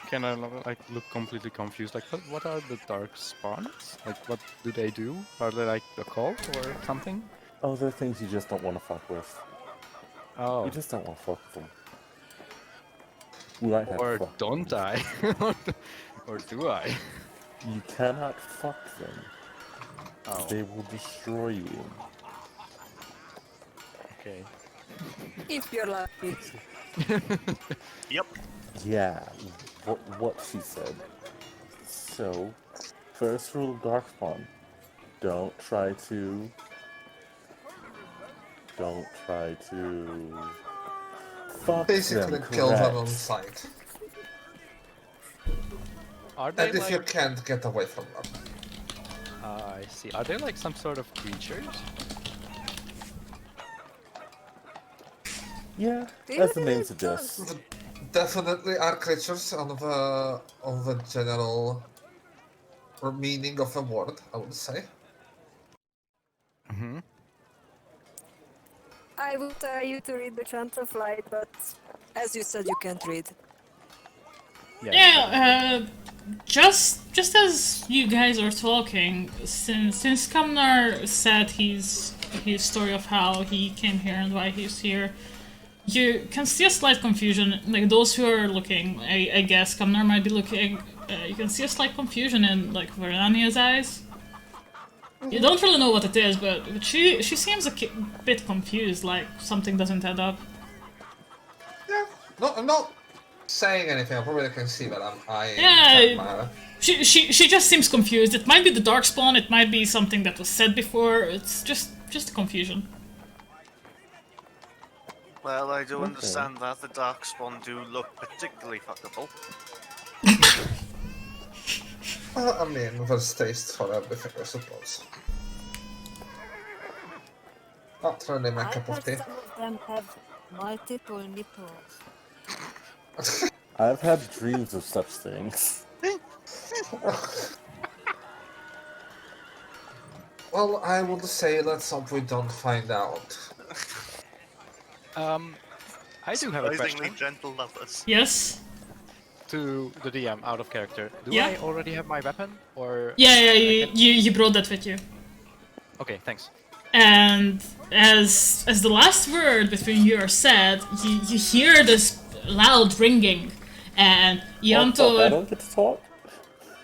B: Can I like look completely confused? Like, what are the dark spawns? Like, what do they do? Are they like a cult or something?
D: Oh, they're things you just don't want to fuck with.
B: Oh,
D: You just don't want to fuck with them. We might have to
B: or
D: fuck
B: don't
D: them.
B: I? Or do I?
D: You cannot fuck them.
B: Oh,
D: They will destroy you.
B: okay.
G: If you're lucky.
H: Yep.
D: Yeah, what she said. So, first rule of Darkspawn. Don't try to fuck
C: Basically,
D: them,
C: kill them on
D: correct.
C: sight.
B: Are they
C: And if
B: like?
C: you can't, get away from them.
B: I see. Are they like some sort of creatures?
D: Yeah, as the name suggests.
C: Definitely are creatures on the general meaning of the word, I would say.
B: Mm-hmm.
G: I will tell you to read the Chant of Light, but as you said, you can't read.
A: Yeah, just as you guys are talking, since Kamnar said his story of how he came here and why he's here, you can see a slight confusion. Like those who are looking, I guess Kamnar might be looking. You can see a slight confusion in like Verania's eyes. You don't really know what it is, but she seems a bit confused, like something doesn't add up.
C: Yeah. No, I'm not saying anything. I probably can see that I'm eyeing
A: Yeah.
C: Kamara.
A: She just seems confused. It might be the Darkspawn, it might be something that was said before. It's just a confusion.
F: Well, I do
D: Okay.
F: understand that the Darkspawn do look particularly fuckable.
C: I mean, there's taste for everything, I suppose. Not really my
G: I
C: cup of
G: heard
C: tea.
G: some of them have multiple nipples.
D: I've had dreams of such things.
C: Well, I would say let's hope we don't find out.
B: I do have a
H: Surprisingly
B: question
H: gentle lovers.
A: Yes.
B: to the DM out of character. Do
A: Yeah.
B: I already have my weapon, or?
A: Yeah, you brought that with you.
B: Okay, thanks.
A: And as the last word between you are said, you hear this loud ringing, and
D: Oh, fuck, I
A: Yanto.
D: don't get to talk?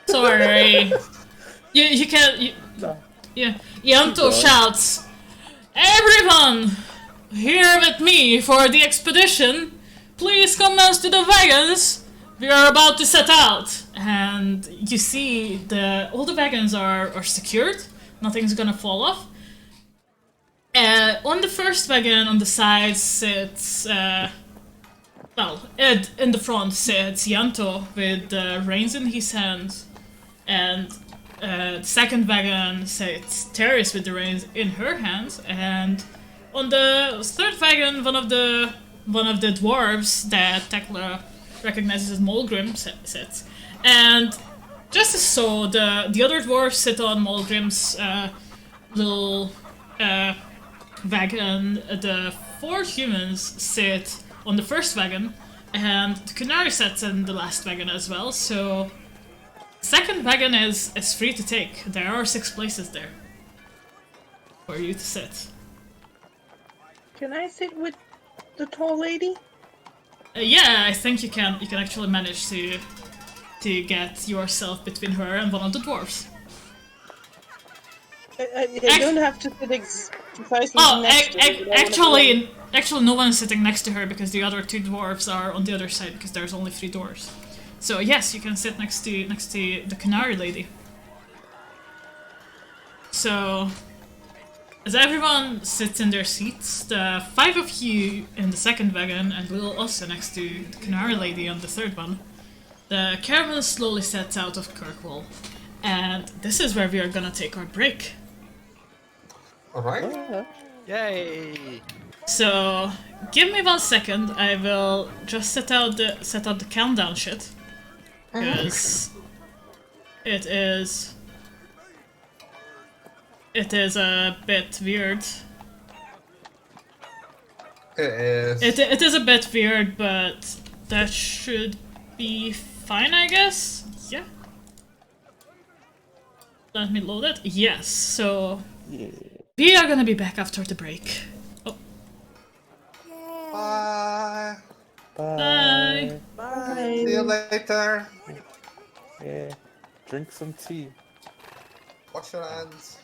A: Sorry. You can't.
D: No.
A: Yeah. Yanto
D: going.
A: shouts, "Everyone, here with me for the expedition. Please commence to the wagons. We are about to set out." And you see all the wagons are secured. Nothing's gonna fall off. On the first wagon on the side sits, in the front sits Yanto with the reins in his hands, and the second wagon sits Teres with the reins in her hands, and on the third wagon one of the dwarves that Tekla recognizes as Molgrim sits, and just as so, the other dwarves sit on Molgrim's little wagon. The 4 humans sit on the first wagon, and the Kunari sits in the last wagon as well. So Second wagon is free to take. There are 6 places there for you to sit.
E: Can I sit with the tall lady?
A: Yeah, I think you can. You can actually manage to get yourself between her and one of the dwarves.
E: I don't have to sit precisely next to her.
A: Actually, no one is sitting next to her because the other 2 dwarves are on the other side because there's only 3 doors. So yes, you can sit next to the Canary Lady. So as everyone sits in their seats, the 5 of you in the second wagon and little Ossa next to the Canary Lady on the third one, the caravan slowly sets out of Kirkwall. And this is where we are gonna take our break.
C: Alright.
B: Yay!
A: So give me 1 second. I will just set out the countdown shit, because it is a bit weird. It is a bit weird, but that should be fine, I guess. Yeah. Let me load it. Yes. So we are gonna be back after the break. Oh.
C: Bye.
A: Bye.
E: Bye.
C: See you later.
D: Yeah. Drink some tea.
C: Wash your hands.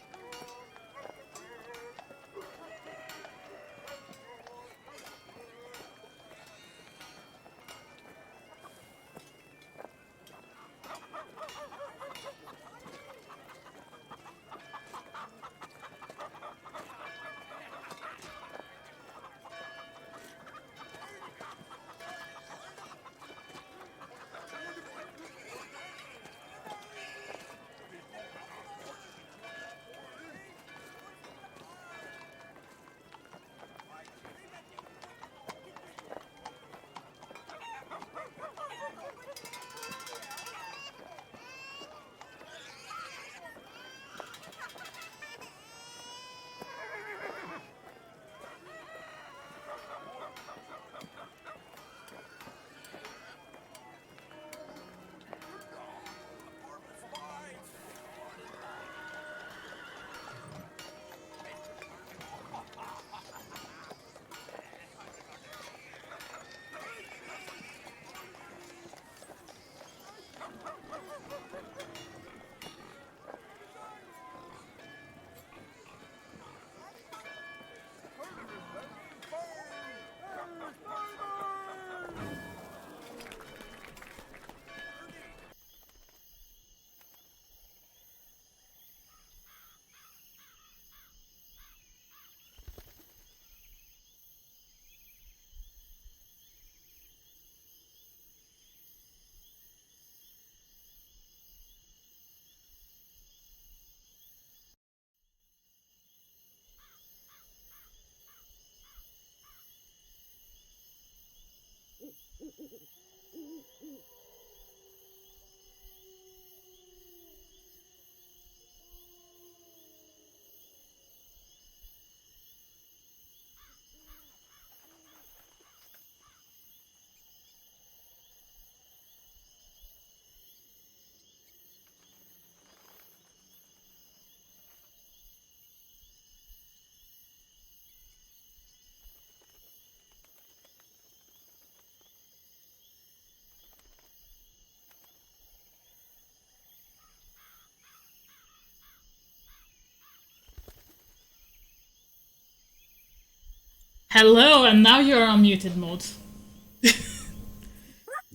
A: Hello, and now you're on muted mode.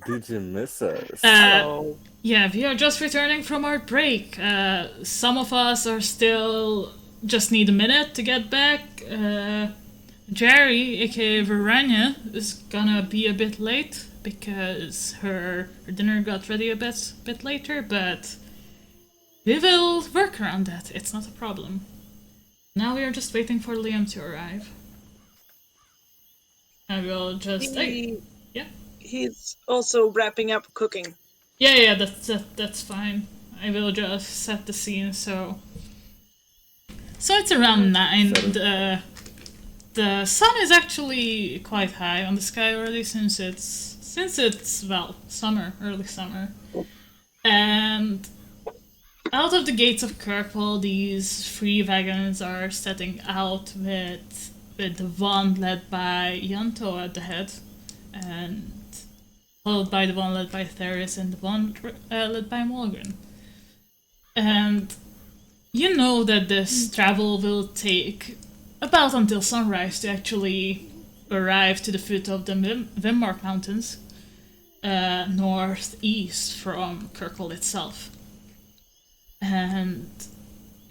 D: Did you miss us?
A: Yeah, we are just returning from our break. Some of us are still just need a minute to get back. Jerry, aka Verania, is gonna be a bit late because her dinner got ready a bit later, but we will work around that. It's not a problem. Now we are just waiting for Liam to arrive. I will just... yeah?
E: He's also wrapping up cooking.
A: Yeah, that's fine. I will just set the scene, so it's around 9. The sun is actually quite high on the sky already since it's well, early summer. And out of the gates of Kirkwall, these 3 wagons are setting out with the one led by Yanto at the head, and followed by the one led by Theris and the one led by Mulgren. And you know that this travel will take about until sunrise to actually arrive to the foot of the Wimmark Mountains, northeast from Kirkwall itself. And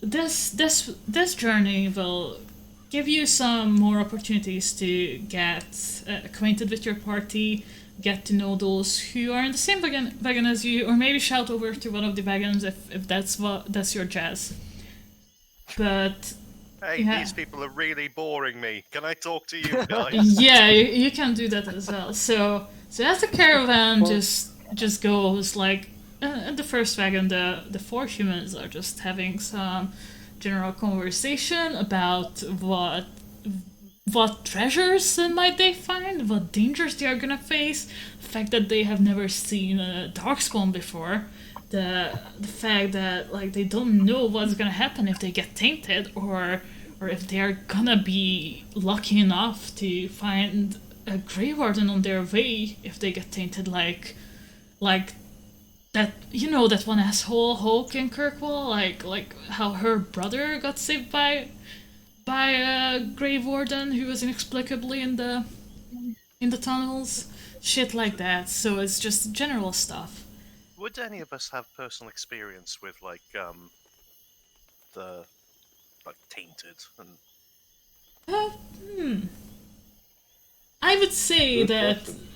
A: this journey will give you some more opportunities to get acquainted with your party, get to know those who are in the same wagon as you, or maybe shout over to one of the wagons if that's your jazz. But
I: Hey,
A: yeah.
I: these people are really boring me. Can I talk to you guys?
A: Yeah, you can do that as well. So as the caravan just goes, like in the first wagon, the 4 humans are just having some general conversation about what treasures might they find, what dangers they are gonna face, the fact that they have never seen a darkspawn before, the fact that like they don't know what's gonna happen if they get tainted, or if they are gonna be lucky enough to find a Grey Warden on their way if they get tainted, like that, you know, that one asshole Hulk in Kirkwall, like how her brother got saved by a Grey Warden who was inexplicably in the tunnels, shit like that. So it's just general stuff.
I: Would any of us have personal experience with the tainted and
A: I would say
D: Good
A: that
D: question.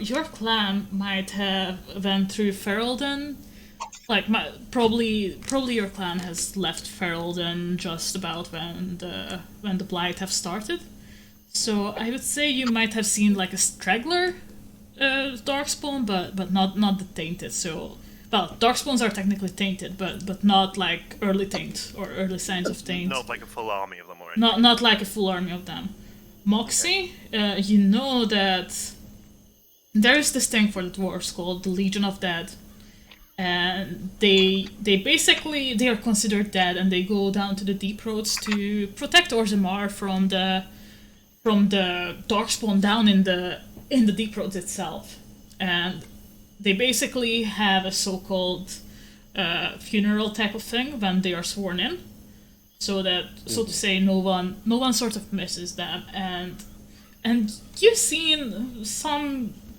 A: your clan might have went through Ferelden. Like probably your clan has left Ferelden just about when the Blight have started. So I would say you might have seen like a straggler darkspawn, but not the tainted. So well, darkspawns are technically tainted, but not like early taint or early signs of taint.
I: not like a full army of them or anything?
A: Not like a full army of them. Moxie, you know that there is this thing for the dwarves called the Legion of Dead, and they are considered dead, and they go down to the deep roads to protect Orzammar from the darkspawn down in the deep roads itself, and they basically have a so-called funeral type of thing when they are sworn in, so that, so to say, no one sort of misses them. And you've seen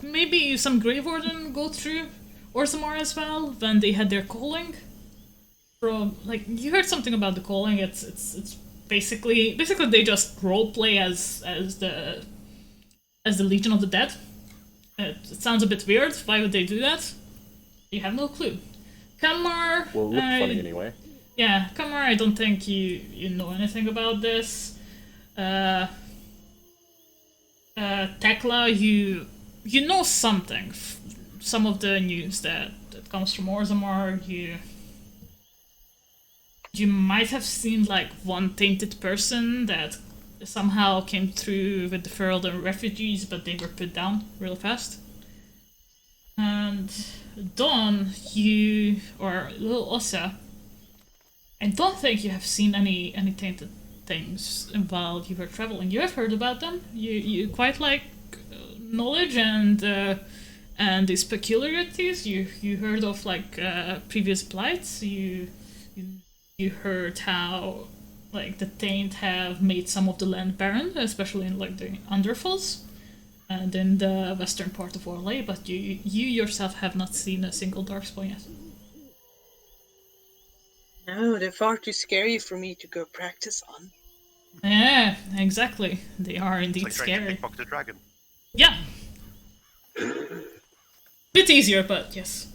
A: maybe some Grave Warden go through Orzammar as well when they had their calling. From, like, you heard something about the calling. It's basically they just roleplay as the Legion of the Dead. It sounds a bit weird. Why would they do that? You have no clue. Kamar.
D: Well, it looked funny anyway.
A: Yeah, Kamar, I don't think you know anything about this. Tekla, you know something. Some of the news that comes from Orzammar. You might have seen like one tainted person that somehow came through with the Ferelden refugees, but they were put down real fast. And Dawn, or Little Ossa, I don't think you have seen any tainted things while you were traveling. You have heard about them. You quite like knowledge and these peculiarities. You heard of like previous blights. You heard how like the Taint have made some of the land barren, especially in like the Underfalls and in the western part of Orlais. But you yourself have not seen a single darkspawn yet.
E: No, they're far too scary for me to go practice on.
A: Yeah, exactly. They are indeed
I: It's like trying to
A: scary.
I: pickpocket a dragon.
A: Yeah. Bit easier, but yes.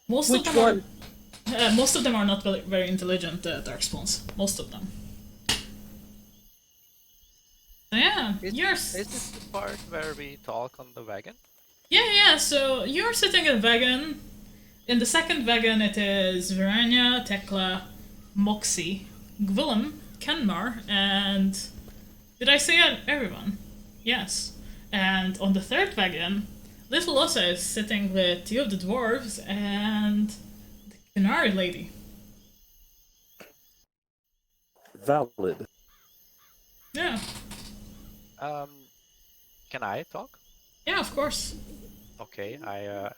A: Most
E: Which
A: of them
E: one?
A: Most of them are not very intelligent darkspawns. Most of them. So yeah, yours.
J: Is this the part where we talk on the wagon?
A: Yeah. So you're sitting in a wagon. In the second wagon, it is Verania, Tekla, Moxie, Gwylin, Kenmar, and did I say everyone? Yes. And on the third wagon, Little Ossa is sitting with 2 of the dwarves and the Canary lady.
D: Valid.
A: Yeah.
J: Can I talk?
A: Yeah, of course.
J: Okay,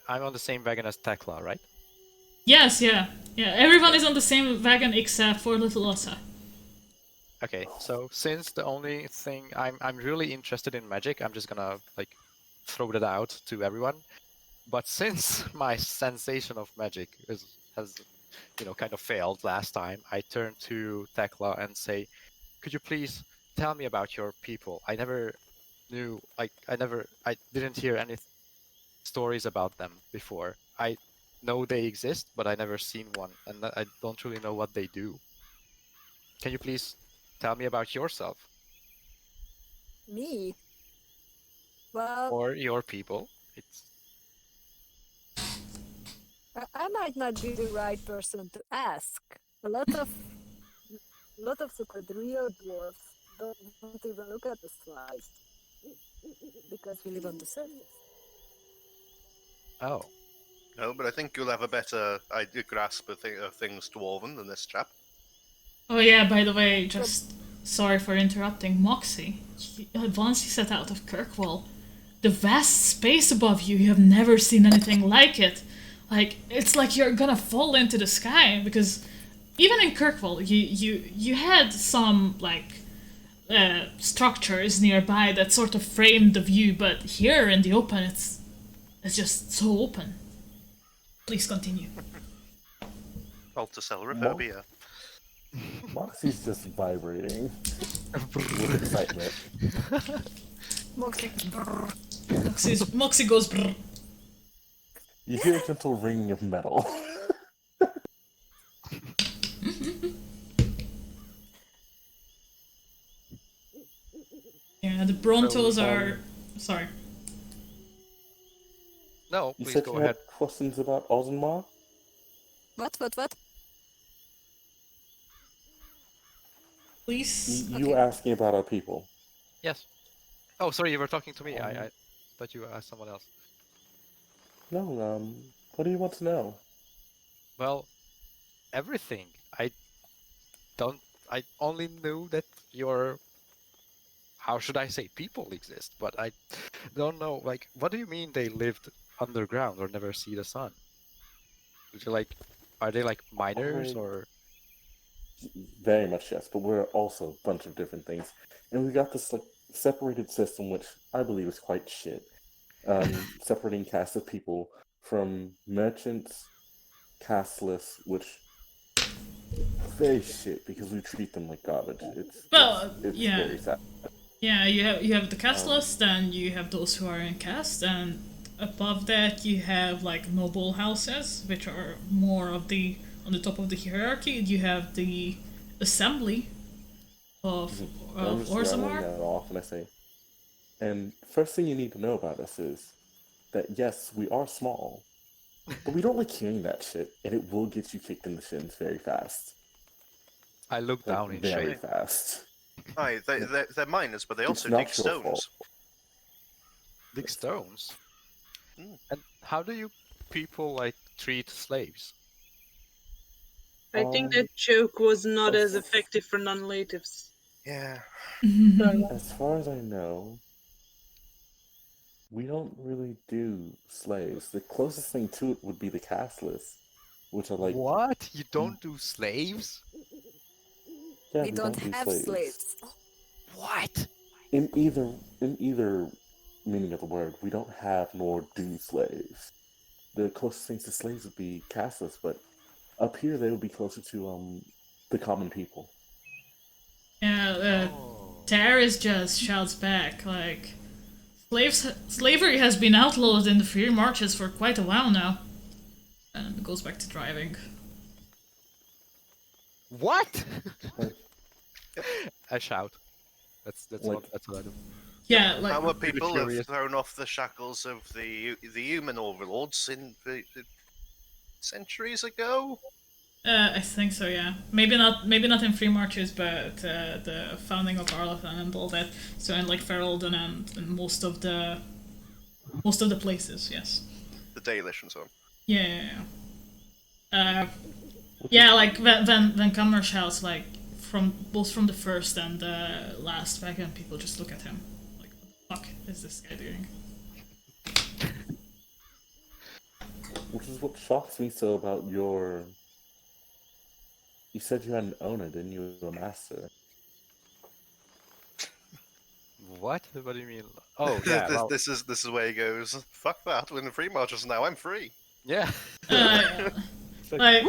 J: I'm on the same wagon as Tekla, right?
A: Yes, yeah. Yeah, everyone is on the same wagon except for Little Ossa.
J: Okay, so since the only thing I'm really interested in magic, I'm just gonna like throw that out to everyone. But since my sensation of magic has kind of failed last time, I turn to Tekla and say, "Could you please tell me about your people? I never knew, I didn't hear any stories about them before. I know they exist, but I never seen one, and I don't really know what they do. Can you please tell me about yourself
G: Me? Well,
J: or your people?"
G: I might not be the right person to ask. A lot of super real dwarves don't even look at the slides because we live on the surface.
J: Oh,
H: No, but I think you'll have a better grasp of things dwarven than this chap.
A: Oh yeah, by the way, just sorry for interrupting. Moxie, once you set out of Kirkwall, the vast space above you, you have never seen anything like it. Like, it's like you're gonna fall into the sky, because even in Kirkwall, you had some, like, structures nearby that sort of framed the view, but here in the open, it's just so open. Please continue.
H: Altocelrophobia.
D: Moxie's just vibrating with excitement.
A: Moxie goes brrr.
D: You hear a gentle ringing of metal.
A: Yeah, the Brontos are... Sorry.
J: no,
D: You
J: please
D: said
J: go
D: you
J: ahead.
D: had questions about Ozanmar?
G: What?
A: Please?
D: You were asking about our people.
J: Yes. Oh, sorry, you were talking to me. I thought you asked someone else.
D: No, what do you want to know?
J: Well, everything. I only knew that your, how should I say, people exist, but I don't know, like, what do you mean they lived underground or never see the sun? Are they like miners or?
D: Very much yes, but we're also a bunch of different things. And we got this like separated system, which I believe is quite shit. Separating castes of people from merchants, casteless, which very shit because we treat them like garbage. It's
A: yeah.
D: very sad.
A: Yeah, you have the casteless, then you have those who are in caste, and above that you have like noble houses, which are more of the on the top of the hierarchy. You have the assembly of Orzammar.
D: That off and I say, and first thing you need to know about us is that yes, we are small, but we don't like hearing that shit, and it will get you kicked in the shins very fast.
J: I look down in
D: very
J: shame.
D: fast.
H: Aye, they're miners, but they also
D: not
H: dig
D: your
H: stones.
D: fault.
J: Dig stones?
H: Mm.
J: And how do you people like treat slaves?
E: I think that joke was not as effective for non-natives.
H: Yeah.
D: As far as I know, we don't really do slaves. The closest thing to it would be the casteless, which are like
J: What? You don't do slaves?
D: yeah,
G: we don't
D: do
G: have slaves.
J: What?
D: In either meaning of the word, we don't have nor do slaves. The closest things to slaves would be casteless, but up here they would be closer to the common people.
A: Yeah, Taris just shouts back like, slavery has been outlawed in the free marches for quite a while now, and goes back to driving.
J: What? I shout. That's what I do.
A: Yeah, like
H: Our people have
J: curious.
H: thrown off the shackles of the human overlords in centuries ago.
A: I think so. Yeah, maybe not in free marches, but the founding of Arlathan and all that. So in like Ferelden and most of the places. Yes.
H: The Dalish and so on.
A: Yeah. Yeah, like when Cummer shouts, like both from the first and the last wagon, people just look at him like, what the fuck is this guy doing?
D: Which is what shocks me so about your... You said you had an owner, didn't you? A master.
J: What? What do you mean? Oh, yeah, well,
H: this is where he goes. Fuck that! We're in the free marches now. I'm free.
J: yeah.
A: Like,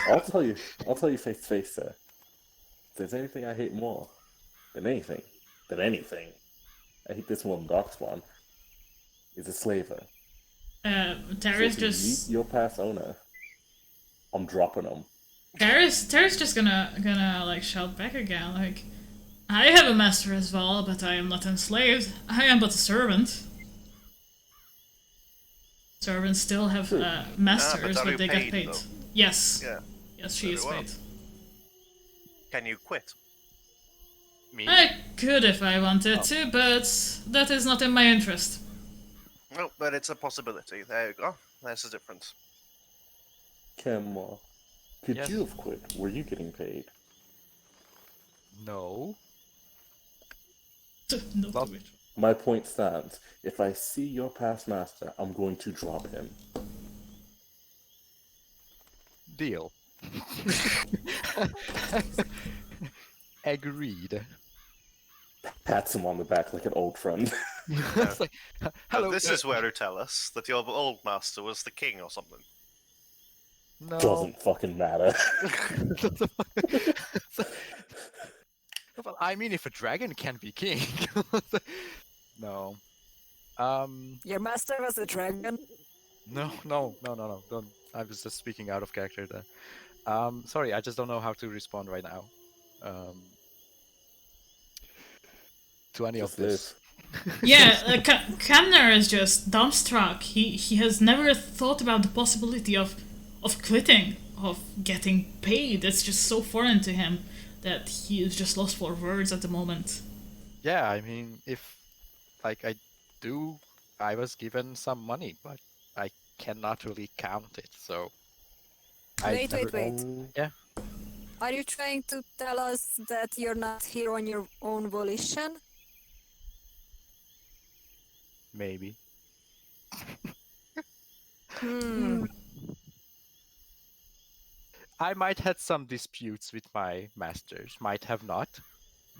D: I'll tell you face to face, sir. If there's anything I hate more than anything, I hate this one Darkspawn, is a slaver.
A: Terry's
D: So if you
A: just...
D: meet your past owner, I'm dropping him.
A: Terry's just gonna like shout back again, like, I have a master as well, but I am not enslaved. I am but a servant. Servants still have masters,
H: but are
A: but
H: you
A: they
H: paid,
A: get paid.
H: though?
A: Yes.
H: Yeah.
A: Yes, she is
H: Very well.
A: paid.
H: Can you quit?
J: Me?
A: I could if I wanted to, but that is not in my interest.
H: No, but it's a possibility. There you go. There's the difference.
D: Kim, could
J: Yes.
D: you have quit? Were you getting paid?
J: No.
A: No
J: Well-
A: to it.
D: My point stands. If I see your past master, I'm going to drop him.
J: Deal. Agreed.
D: Pats him on the back like an old friend.
J: It's like, hello.
H: This is where you tell us that your old master was the king or something.
J: No.
D: Doesn't fucking matter.
J: Well, I mean, if a dragon can be king. No.
G: Your master was a dragon.
J: No. Don't. I was just speaking out of character there. Sorry, I just don't know how to respond right now. To any of
D: Just
J: this.
A: Yeah, Kamner is just dumbstruck. He has never thought about the possibility of quitting, of getting paid. It's just so foreign to him that he is just lost for words at the moment.
J: Yeah, I mean, if like I was given some money, but I cannot really count it. So.
G: Wait.
J: Yeah.
G: Are you trying to tell us that you're not here on your own volition?
J: Maybe. I might had some disputes with my masters, might have not,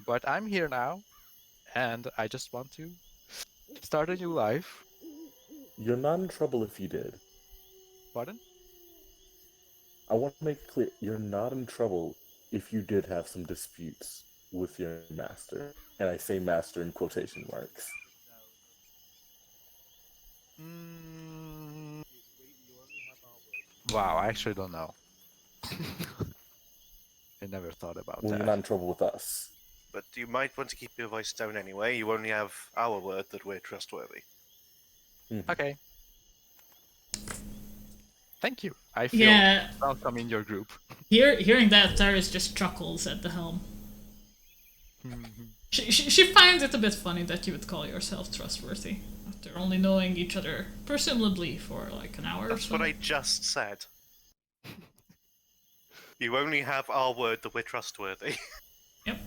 J: but I'm here now, and I just want to start a new life.
D: You're not in trouble if you did.
J: Pardon?
D: I want to make it clear, you're not in trouble if you did have some disputes with your master. And I say master in quotation marks.
J: Wow, I actually don't know. I never thought about
D: Well,
J: that.
D: you're not in trouble with us.
H: But you might want to keep your voice down anyway. You only have our word that we're trustworthy.
J: Okay. Thank you. I feel welcome in your group.
A: Hearing that, Taris just chuckles at the helm. She finds it a bit funny that you would call yourself trustworthy after only knowing each other, presumably for like an hour or
H: That's
A: so.
H: what I just said. You only have our word that we're trustworthy.
A: Yep.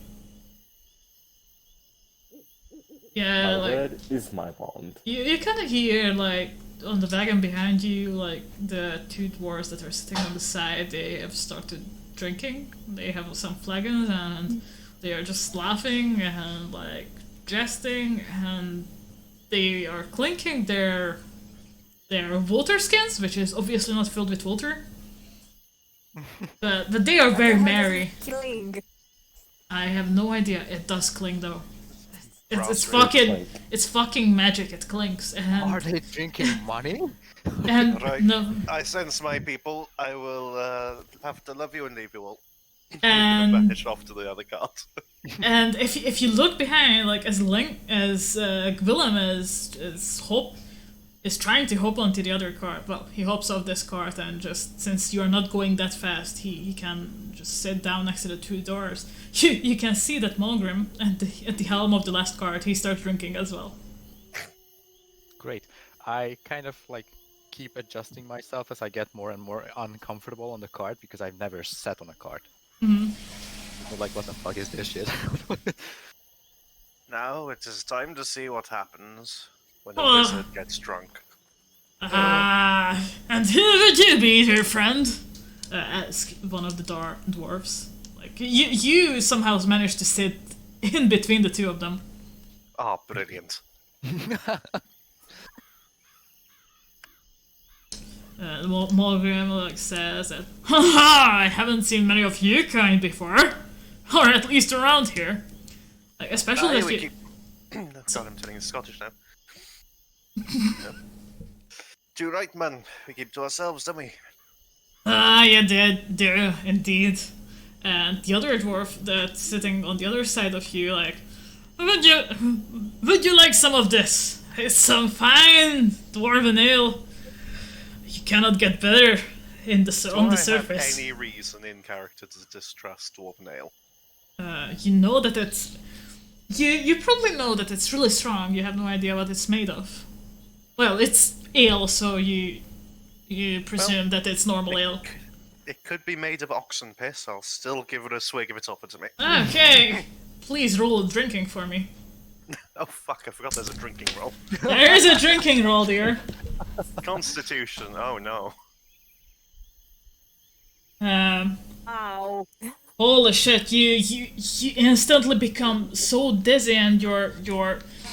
A: Yeah,
D: My
A: like
D: word is my bond.
A: you kind of hear like on the wagon behind you, like the two dwarves that are sitting on the side. They have started drinking. They have some flagons and they are just laughing and like jesting, and they are clinking their water skins, which is obviously not filled with water. But they are very merry.
G: Killing.
A: I have no idea. It does cling though. It's
H: Raspberry
A: fucking magic. It clinks
J: Are
A: and
J: they drinking money?
H: Right.
A: no
H: I sense my people. I will have to love you and leave you all.
A: and
H: Bash off to the other cart.
A: and if you look behind, like as Gwylin is trying to hop onto the other cart. Well, he hops off this cart and just, since you are not going that fast, he can just sit down next to the two doors. You can see that Mulgrim at the helm of the last cart, he starts drinking as well.
J: Great. I kind of like keep adjusting myself as I get more and more uncomfortable on the cart because I've never sat on a cart.
A: Mhm.
J: So like, what the fuck is this shit?
H: Now it is time to see what happens when a
A: Oh.
H: wizard gets drunk.
A: And who would you be, dear friend? Asked one of the dwarves. Like, you somehow managed to sit in between the two of them.
H: Ah, brilliant.
A: Morgrim like says that, haha, I haven't seen many of you kind before, or at least around here. Like, especially if you.
H: God, I'm turning Scottish now. Yep. Too right, man. We keep to ourselves, don't we?
A: You do, indeed. And the other dwarf that's sitting on the other side of you, like, would you like some of this? It's some fine Dwarven Ale. You cannot get better on the surface.
H: Any reason in character to distrust Dwarven Ale?
A: You know that it's. You probably know that it's really strong. You have no idea what it's made of. Well, it's ale, so you presume that it's normal ale.
H: It could be made of oxen piss. I'll still give it a swig if it's offered to me.
A: Okay, please roll drinking for me.
H: Oh fuck! I forgot there's a drinking roll.
A: There is a drinking roll, dear.
H: Constitution. Oh no.
G: Ow.
A: Holy shit! You instantly become so dizzy, and your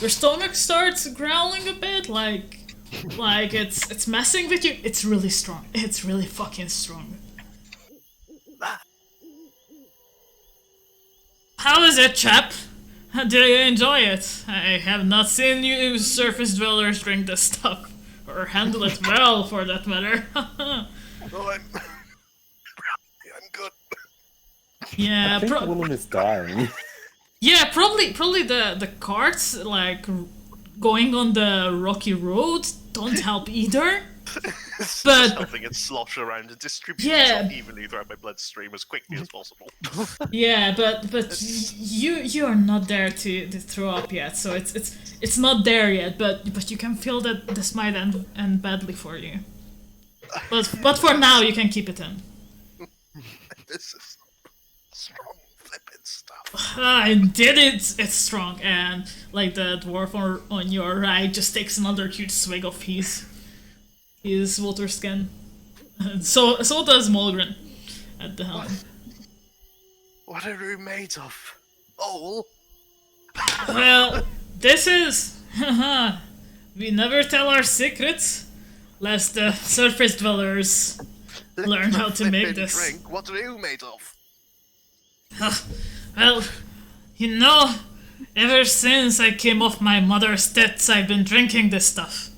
A: stomach starts growling a bit, like it's messing with you. It's really strong. It's really fucking strong. How is it, chap? Do you enjoy it? I have not seen you surface dwellers drink this stuff, or handle it well, for that matter.
H: Oh, I'm good.
A: Yeah,
D: I think Gwylin is dying.
A: Yeah, probably the carts, like, going on the rocky road don't help either. But
H: helping it slosh around and distribute
A: Yeah.
H: itself evenly throughout my bloodstream as quickly as possible.
A: yeah, but you are not there to throw up yet, so it's not there yet. But you can feel that this might end badly for you. But for now, you can keep it in.
H: This is strong flippin' stuff.
A: Indeed, it's strong, and like the dwarf on your right just takes another huge swig of his water skin. And so does Mulgren at the helm.
H: What are you made of? Oh,
A: Well, this is we never tell our secrets, lest the surface dwellers learn how to make
H: flippin'
A: this.
H: drink. What are you made of?
A: Well, you know, ever since I came off my mother's tits, I've been drinking this stuff.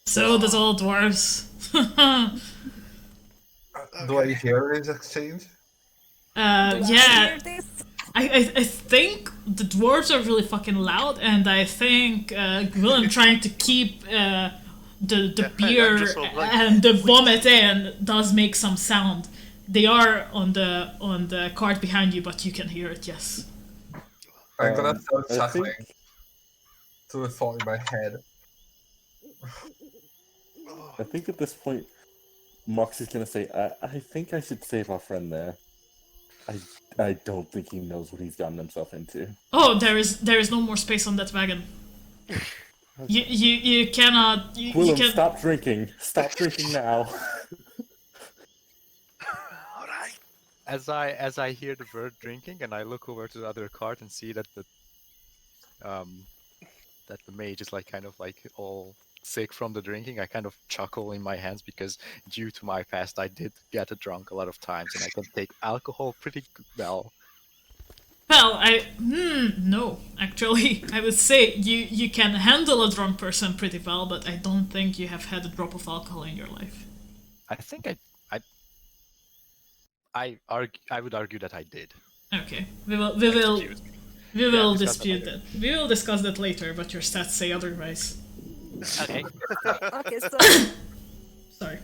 A: So does all dwarves.
C: Do I hear this exchange?
A: Yeah,
G: Hear this?
A: I think the dwarves are really fucking loud, and I think Gwylin trying to keep the beer
H: just sort of like-
A: and the vomit in does make some sound. They are on the cart behind you, but you can hear it. Yes.
C: I'm gonna start
D: I
C: chuckling
D: think-
C: to the thought in my head.
D: I think at this point, Moxie's gonna say, I think I should save our friend there. I don't think he knows what he's gotten himself into.
A: Oh, there is no more space on that wagon. You cannot. You
D: Gwylin,
A: can.
D: stop drinking. Stop drinking now.
H: Alright.
J: As I hear the word drinking, and I look over to the other cart and see that the mage is like kind of like all sick from the drinking, I kind of chuckle in my hands because due to my past, I did get drunk a lot of times, and I can take alcohol pretty well.
A: Well, no, actually, I would say you can handle a drunk person pretty well, but I don't think you have had a drop of alcohol in your life.
J: I think I would argue that I did.
A: Okay, we will
J: Excuse me.
A: dispute that. We will discuss that later, but your stats say otherwise.
J: Okay.
G: Okay,
A: Sorry.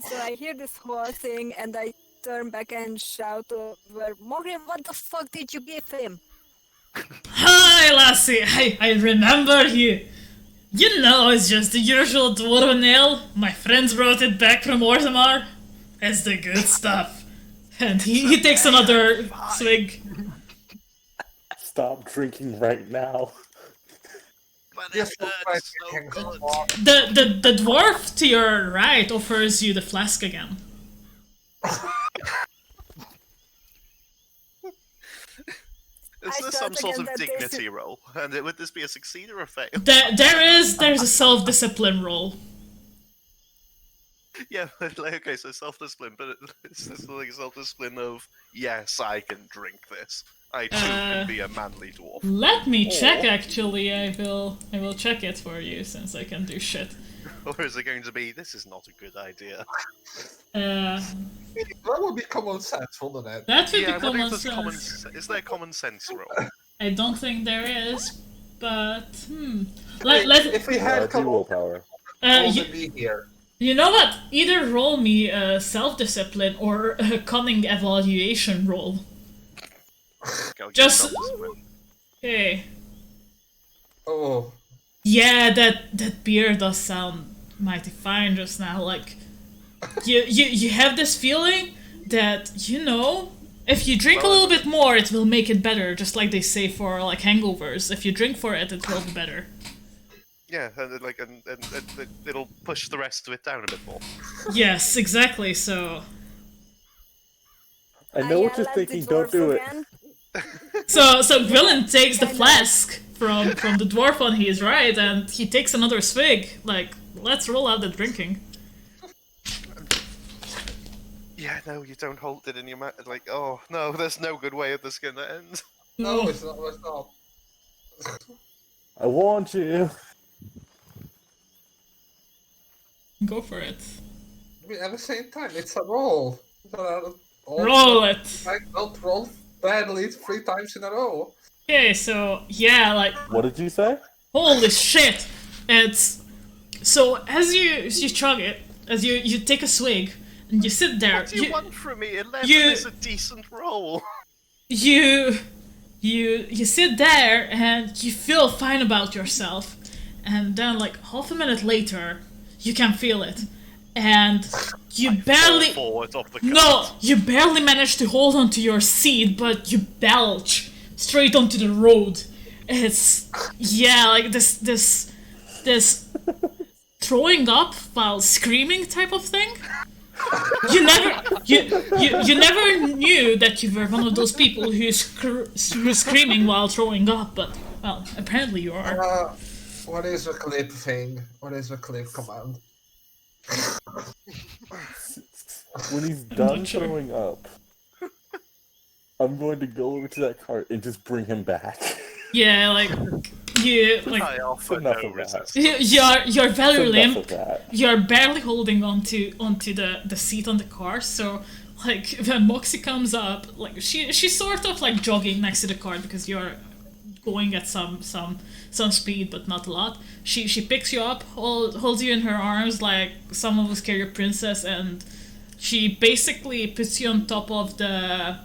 G: so I hear this whole thing and I turn back and shout over, Morgan, what the fuck did you give him?
A: Hi, lassie. I remember you. You know, it's just the usual Dwarven Ale. My friends brought it back from Orzammar. It's the good stuff. And he takes another swig.
D: Stop drinking right now.
F: But
C: Yes,
F: it
C: we'll
F: hurts
C: try to
F: so
C: drink
F: good.
A: The dwarf to your right offers you the flask again.
H: Is
G: I
H: this
G: thought
H: some sort
G: again
H: of
G: that this
H: dignity roll? And would this be a succeed or a fail?
A: There's a self-discipline roll.
H: Yeah, like, okay, so self-discipline, but it's this like self-discipline of, yes, I can drink this. I too can be a manly dwarf.
A: Let me check
H: Or-
A: actually, I will check it for you since I can do shit.
H: Or is it going to be, this is not a good idea?
C: That would be common sense, wouldn't it?
A: That would
H: Yeah,
A: be
H: I wonder
A: common
H: if there's common...
A: sense.
H: Is there a common sense roll?
A: I don't think there is, but
C: If we
D: Yeah,
C: had
D: do
C: common
D: willpower.
C: sense,
A: you,
C: would be here.
A: you know what? Either roll me a self-discipline or a cunning evaluation roll.
H: Go get
A: Just-
H: self-discipline.
A: Okay.
C: Oh,
A: Yeah, that beer does sound mighty fine just now. Like, you have this feeling that, you know, if you drink a little bit more, it will make it better. Just like they say for like hangovers, if you drink for it, it will be better.
H: Yeah, and it'll push the rest of it down a bit more.
A: Yes, exactly. So,
D: I know what you're
G: yell at the
D: thinking, don't do it.
G: dwarf again.
A: so Gwylin takes the flask from the dwarf on his right, and he takes another swig. Like, let's roll out the drinking.
H: Yeah, no, you don't hold it in your mouth. Like, oh, no, there's no good way of this going to end.
C: no, it's not. It's not.
D: I want you.
A: Go for it.
C: I mean, at the same time, it's a roll.
A: Roll it.
C: I don't roll badly 3 times in a row.
A: Okay, so yeah, like.
D: What did you say?
A: Holy shit! It's so as you chug it, as you take a swig and you sit there,
H: What do you want from me? 11
A: you-
H: is a decent roll.
A: you sit there and you feel fine about yourself, and then like half a minute later, you can feel it, and you barely
H: Forward off the
A: you barely manage to hold on to your seat, but you belch straight onto the road. It's like this throwing up while screaming type of thing. You never knew that you were one of those people who's screaming while throwing up, but well, apparently you are.
C: What is the clip thing? What is the clip command?
D: When he's done
A: not sure.
D: throwing up, I'm going to go over to that cart and just bring him back.
A: Yeah, like
H: I offer
D: enough
H: no
D: of that.
H: resistance.
A: you're very
D: Enough
A: limp.
D: of that.
A: You're barely holding onto the seat on the car, so like when Moxie comes up, like she's sort of like jogging next to the car because you're going at some speed but not a lot. She picks you up, holds you in her arms like someone would carry a princess, and she basically puts you on top of the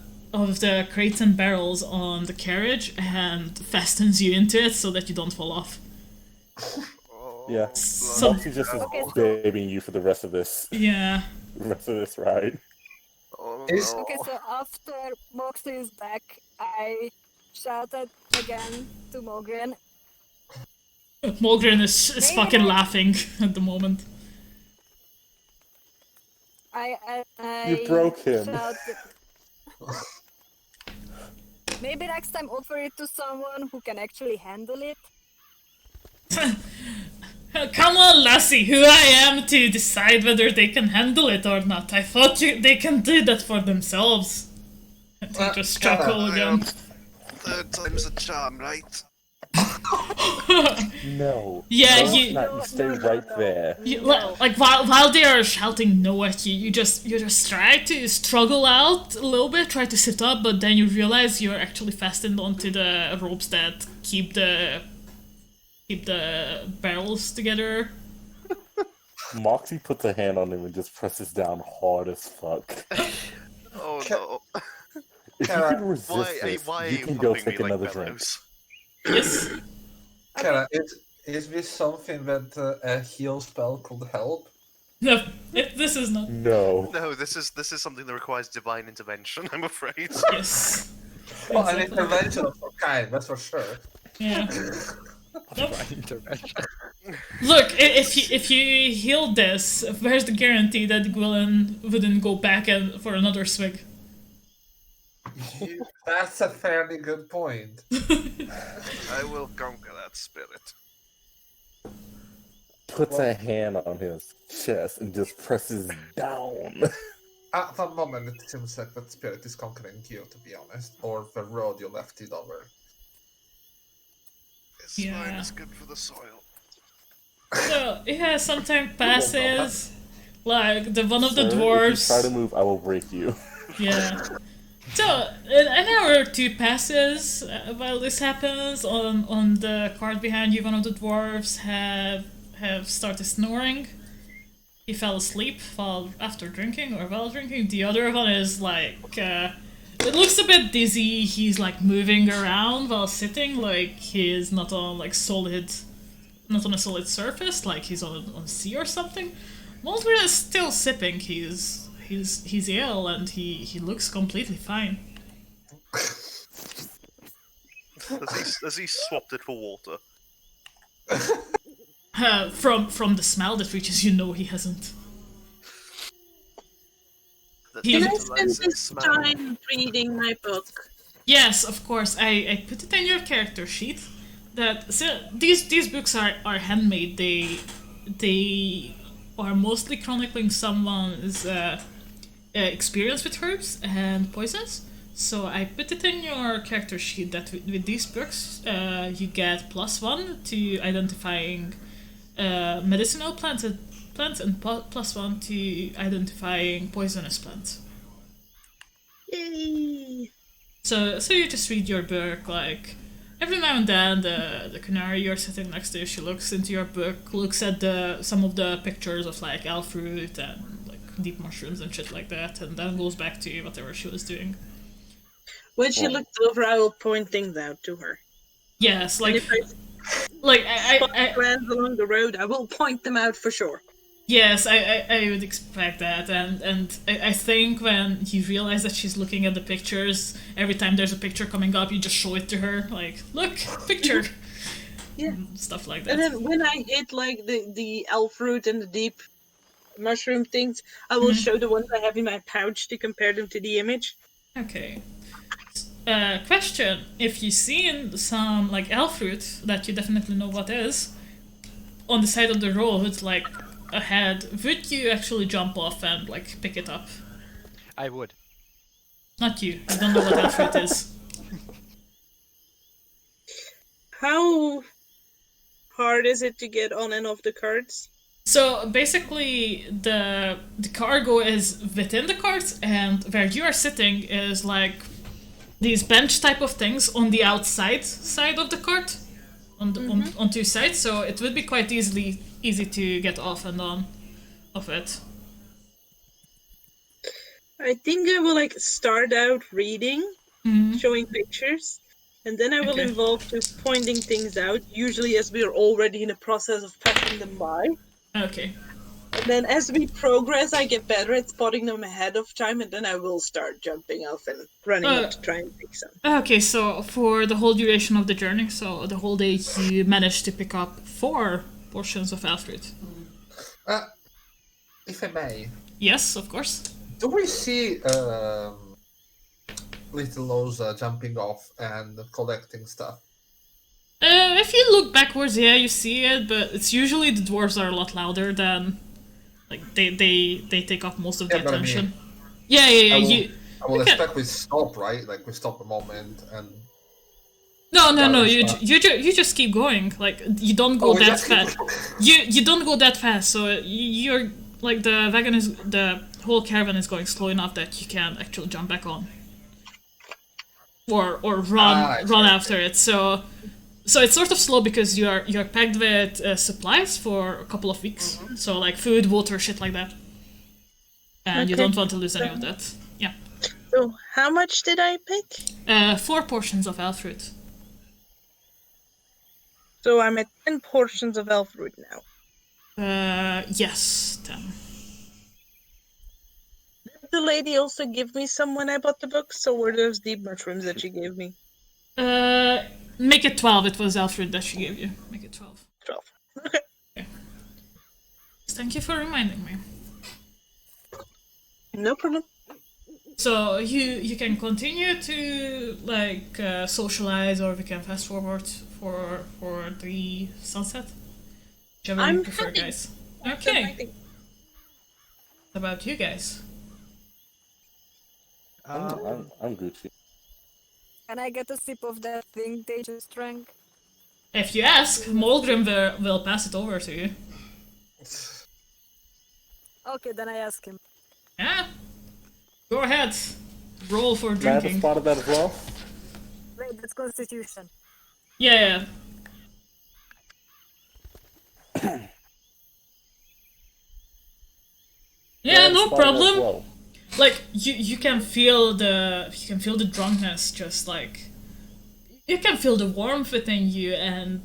A: crates and barrels on the carriage and fastens you into it so that you don't fall off.
D: Yeah.
A: So-
D: Moxie just is
G: Okay, so-
D: babying you for the rest of this
A: Yeah.
D: ride.
H: Oh,
C: Is-
H: no.
G: Okay, so after Moxie is back, I shouted again to Mogren.
A: Mogren is fucking laughing at the moment.
G: I
D: You broke him.
G: shouted- Maybe next time offer it to someone who can actually handle it.
A: Come on, lassie, who I am to decide whether they can handle it or not. I thought they can do that for themselves. And he just chuckle again.
F: Third time's a charm, right?
D: No.
A: Yeah,
D: no,
A: you-
D: it's not. You stay right there.
A: Like while they are shouting no at you, you just try to struggle out a little bit, try to sit up, but then you realize you're actually fastened onto the ropes that keep the barrels together.
D: Moxie puts a hand on him and just presses down hard as fuck.
H: Oh no.
D: If you
C: Kara,
D: can resist this,
H: Why are
D: you
H: you
D: can go
H: pumping
D: take
H: me like
D: another drink.
H: bellows?
A: Yes.
C: Kara, Is this something that a heal spell could help?
A: No, this is not.
D: No.
H: No, this is something that requires divine intervention, I'm afraid.
A: Yes.
C: Well, an
A: Exactly.
C: intervention of some kind, that's for sure.
A: Yeah. Nope.
J: Right intervention.
A: Look, if you heal this, where's the guarantee that Gwylin wouldn't go back for another swig?
C: That's a fairly good point.
H: I will conquer that spirit.
D: Puts a hand on his chest and just presses down.
C: At the moment, it seems like that spirit is conquering you, to be honest, or the road you left it over.
H: This
A: Yeah.
H: wine is good for the soil.
A: So yeah, some time passes. Like one of the
D: Sir,
A: dwarves.
D: If you try to move, I will break you.
A: Yeah. So an hour or two passes while this happens. On the cart behind you, one of the dwarves have started snoring. He fell asleep while after drinking or while drinking. The other one is like it looks a bit dizzy. He's like moving around while sitting, like he's not on like not on a solid surface, like he's on sea or something. Mulder is still sipping. He's ill and he looks completely fine.
H: Has he swapped it for water?
A: From the smell that reaches you, no, he hasn't. He-
E: Can I
H: tantalizing
E: spend this
H: smell.
E: time reading my book?
A: Yes, of course. I put it in your character sheet. That so these books are handmade. They are mostly chronicling someone's experience with herbs and poisons. So I put it in your character sheet that with these books you get +1 to identifying medicinal plants and +1 to identifying poisonous plants.
E: Yay!
A: So you just read your book, like every now and then the canary you're sitting next to, she looks into your book, looks at some of the pictures of like elf fruit and like deep mushrooms and shit like that, and then goes back to whatever she was doing.
E: When she looks over, I will point things out to her.
A: Yes,
E: And
A: like
E: if I
A: like
E: spot
A: I
E: plants along the road, I will point them out for sure.
A: yes, I would expect that, and I think when you realize that she's looking at the pictures, every time there's a picture coming up, you just show it to her, like, look, picture.
E: Yeah.
A: Stuff like
E: And
A: that.
E: then when I hit like the elf fruit and the deep mushroom things, I will show the ones I have in my pouch to compare them to the image.
A: Okay. Question: if you've seen some like elf fruit that you definitely know what is on the side of the road, like ahead, would you actually jump off and like pick it up?
J: I would.
A: Not you. You don't know what elf fruit is.
E: How hard is it to get on and off the carts?
A: So basically, the cargo is within the cart, and where you are sitting is like these bench type of things on the outside side of the cart, on two sides. So it would be quite easy to get off and on of it.
E: I think I will like start out reading,
A: Mhm.
E: showing pictures, and then I will
A: Okay.
E: involve just pointing things out, usually as we are already in the process of passing them by.
A: Okay.
E: And then as we progress, I get better at spotting them ahead of time, and then I will start jumping off and running up to try and pick some.
A: Okay, so for the whole duration of the journey, so the whole day, you managed to pick up 4 portions of elf fruit.
C: If I may,
A: Yes, of course.
C: do we see little Loza jumping off and collecting stuff?
A: If you look backwards, yeah, you see it, but it's usually the dwarves are a lot louder than, like, they take up most of the
C: Yeah, but I
A: attention.
C: mean,
A: Yeah.
C: I will,
A: You
C: I will
A: okay.
C: expect we stop, right? Like we stop a moment and.
A: No.
C: Balance
A: You just keep going. Like you don't go
C: we
A: that
C: just keep
A: fast.
C: going.
A: You don't go that fast. So you're like the whole caravan is going slow enough that you can actually jump back on. Or run after it. So it's sort of slow because you're packed with supplies for a couple of weeks. So like food, water, shit like that. And you
E: Okay.
A: don't want to lose any of that. Yeah.
E: So, how much did I pick?
A: 4 portions of elf fruit.
E: So I'm at 10 portions of elf root now.
A: Yes, 10.
E: Did the lady also give me some when I bought the books, or were those deep mushrooms that she gave me?
A: Make it 12. It was Alfred that she gave you. Make it 12.
E: 12. Okay.
A: Thank you for reminding me.
E: No problem.
A: So you can continue to like socialize, or we can fast forward for the sunset. Whichever you
E: I'm
A: prefer,
E: happy.
A: guys.
E: So I
A: Okay.
E: think-
A: What about you guys?
D: I'm Gucci.
G: Can I get a sip of that thing they just drank?
A: If you ask, Molgrim will pass it over to you.
G: Okay, then I ask him.
A: Yeah. Go ahead. Roll for
D: Can I have a
A: drinking.
D: spot of that as well?
G: Wait, that's Constitution.
A: Yeah. Yeah, no problem.
D: Well.
A: Like you can feel the drunkenness, just like you can feel the warmth within you, and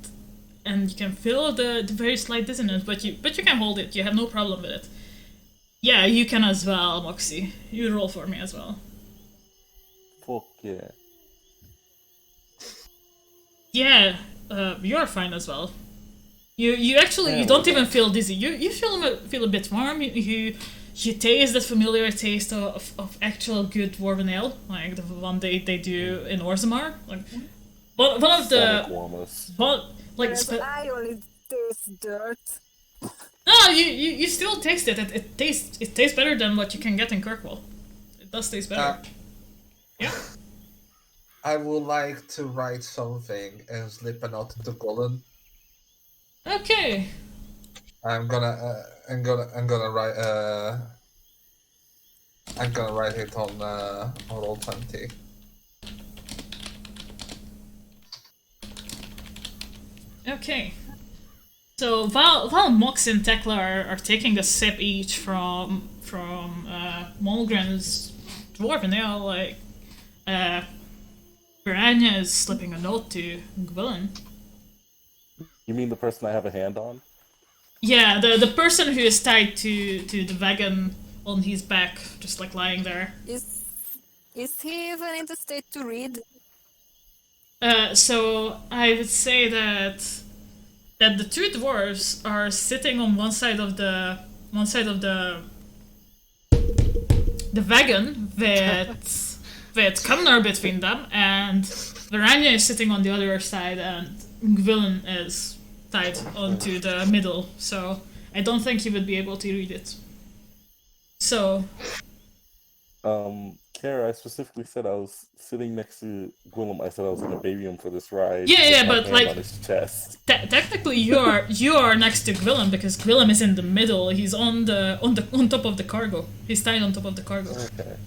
A: you can feel the very slight dissonance, but you can hold it. You have no problem with it. Yeah, you can as well, Moxie. You roll for me as well.
D: Fuck yeah.
A: Yeah, you're fine as well. You actually you don't even feel dizzy. You feel a bit warm. You taste the familiar taste of actual good Dwarven Ale, like the one they do in Orzammar. Like one of the like
G: Whereas I only taste dirt.
A: no, you still taste it. It tastes better than what you can get in Kirkwall. It does taste better. Yeah.
C: I would like to write something and slip a note to Gwylin.
A: Okay.
C: I'm gonna write it on Roll20.
A: Okay. So while Mox and Tekla are taking a sip each from Molgren's Dwarven Ale, like Piranha is slipping a note to Gwylin.
D: You mean the person I have a hand on?
A: Yeah, the person who is tied to the wagon on his back, just like lying there.
G: Is he even in the state to read?
A: So I would say that the two dwarves are sitting on one side of the wagon with Kamnar between them, and Varanya is sitting on the other side, and Gwylin is tied onto the middle. So I don't think he would be able to read it. So.
D: Kara, I specifically said I was sitting next to Gwylin. I said I was gonna baby him for this ride.
A: Yeah,
D: with my
A: but
D: hand
A: like
D: on his chest.
A: Technically you are next to Gwylin because Gwylin is in the middle. He's on top of the cargo. He's tied on top of the cargo.
D: Okay.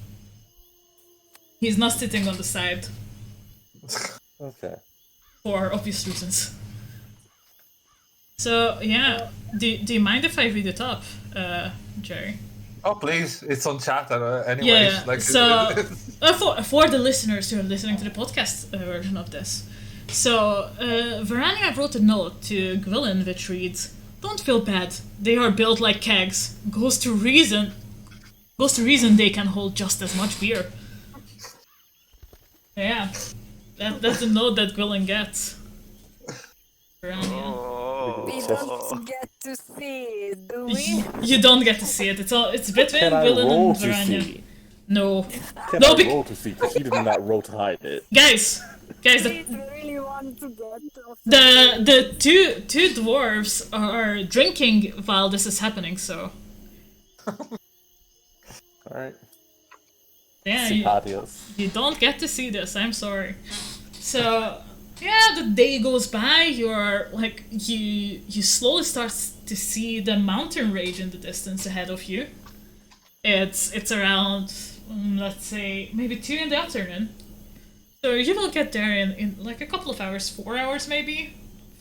A: He's not sitting on the side.
D: Okay.
A: For obvious reasons. So yeah, do you mind if I read it up, Jerry?
C: Oh please, it's on chat anyways.
A: Yeah.
C: Like,
A: So for the listeners who are listening to the podcast version of this, so Varania wrote a note to Gwylin which reads, "Don't feel bad. They are built like kegs. Goes to reason they can hold just as much beer." Yeah, that's the note that Gwylin gets. Varania.
G: We don't get to see it, do we?
A: You don't get to see it. It's between
D: Can I
A: Gwylin
D: roll
A: and
D: to
A: Varania.
D: see?
A: No.
D: Can
A: No,
D: I roll to see? Because he did not roll to hide it.
A: Guys,
G: I really want to get off
A: the two dwarves are drinking while this is happening. So
D: Alright.
A: yeah,
D: Simpatios.
A: you don't get to see this. I'm sorry. So yeah, the day goes by. You're like you slowly start to see the mountain range in the distance ahead of you. It's around let's say maybe 2 in the afternoon. So you will get there in like a couple of hours, 4 hours maybe,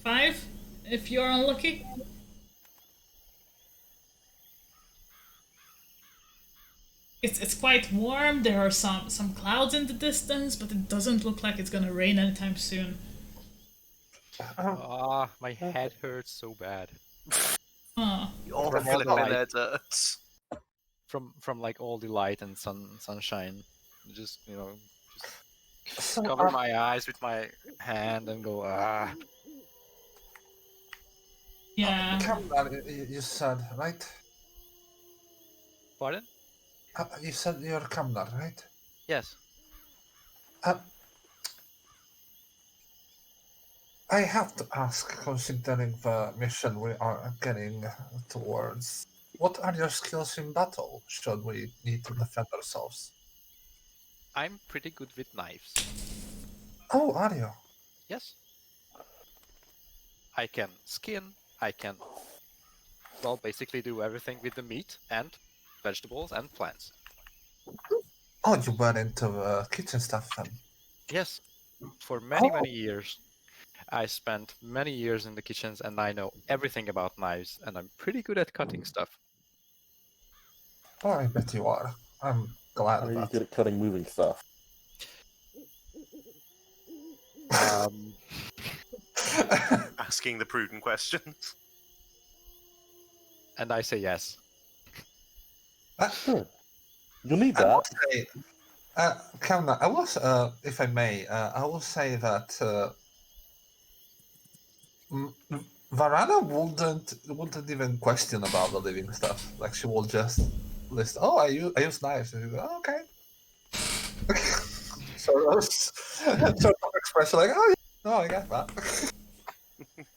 A: 5 if you're unlucky. It's quite warm. There are some clouds in the distance, but it doesn't look like it's gonna rain anytime soon.
J: Ah, my head hurts so bad.
A: Oh.
F: Your
J: From all the
F: flipping
J: light.
F: head hurts.
J: From like all the light and sunshine. Just just
C: So,
J: cover my eyes with my hand and go
A: Yeah.
C: Kamnar, you said, right?
J: Pardon?
C: You said you're Kamnar, right?
J: Yes.
C: I have to ask, considering the mission we are getting towards, what are your skills in battle, should we need to defend ourselves?
J: I'm pretty good with knives.
C: Oh, are you?
J: Yes. I can skin, I can basically do everything with the meat and vegetables and plants.
C: Oh, you were into kitchen stuff then?
J: Yes. For many,
C: Oh.
J: many years. I spent many years in the kitchens and I know everything about knives and I'm pretty good at cutting stuff.
C: Oh, I bet you are. I'm glad
D: How are you
C: about
D: good
C: it.
D: at cutting moving stuff?
I: Asking the prudent questions.
J: And I say yes.
D: Good. You'll need
C: I will
D: that.
C: say, Kamnar, if I may, I will say that Varana wouldn't even question about the living stuff. Like, she will just list, oh, I use knives. And you go, oh, okay. sort of expression like, oh, yeah, no, I get that.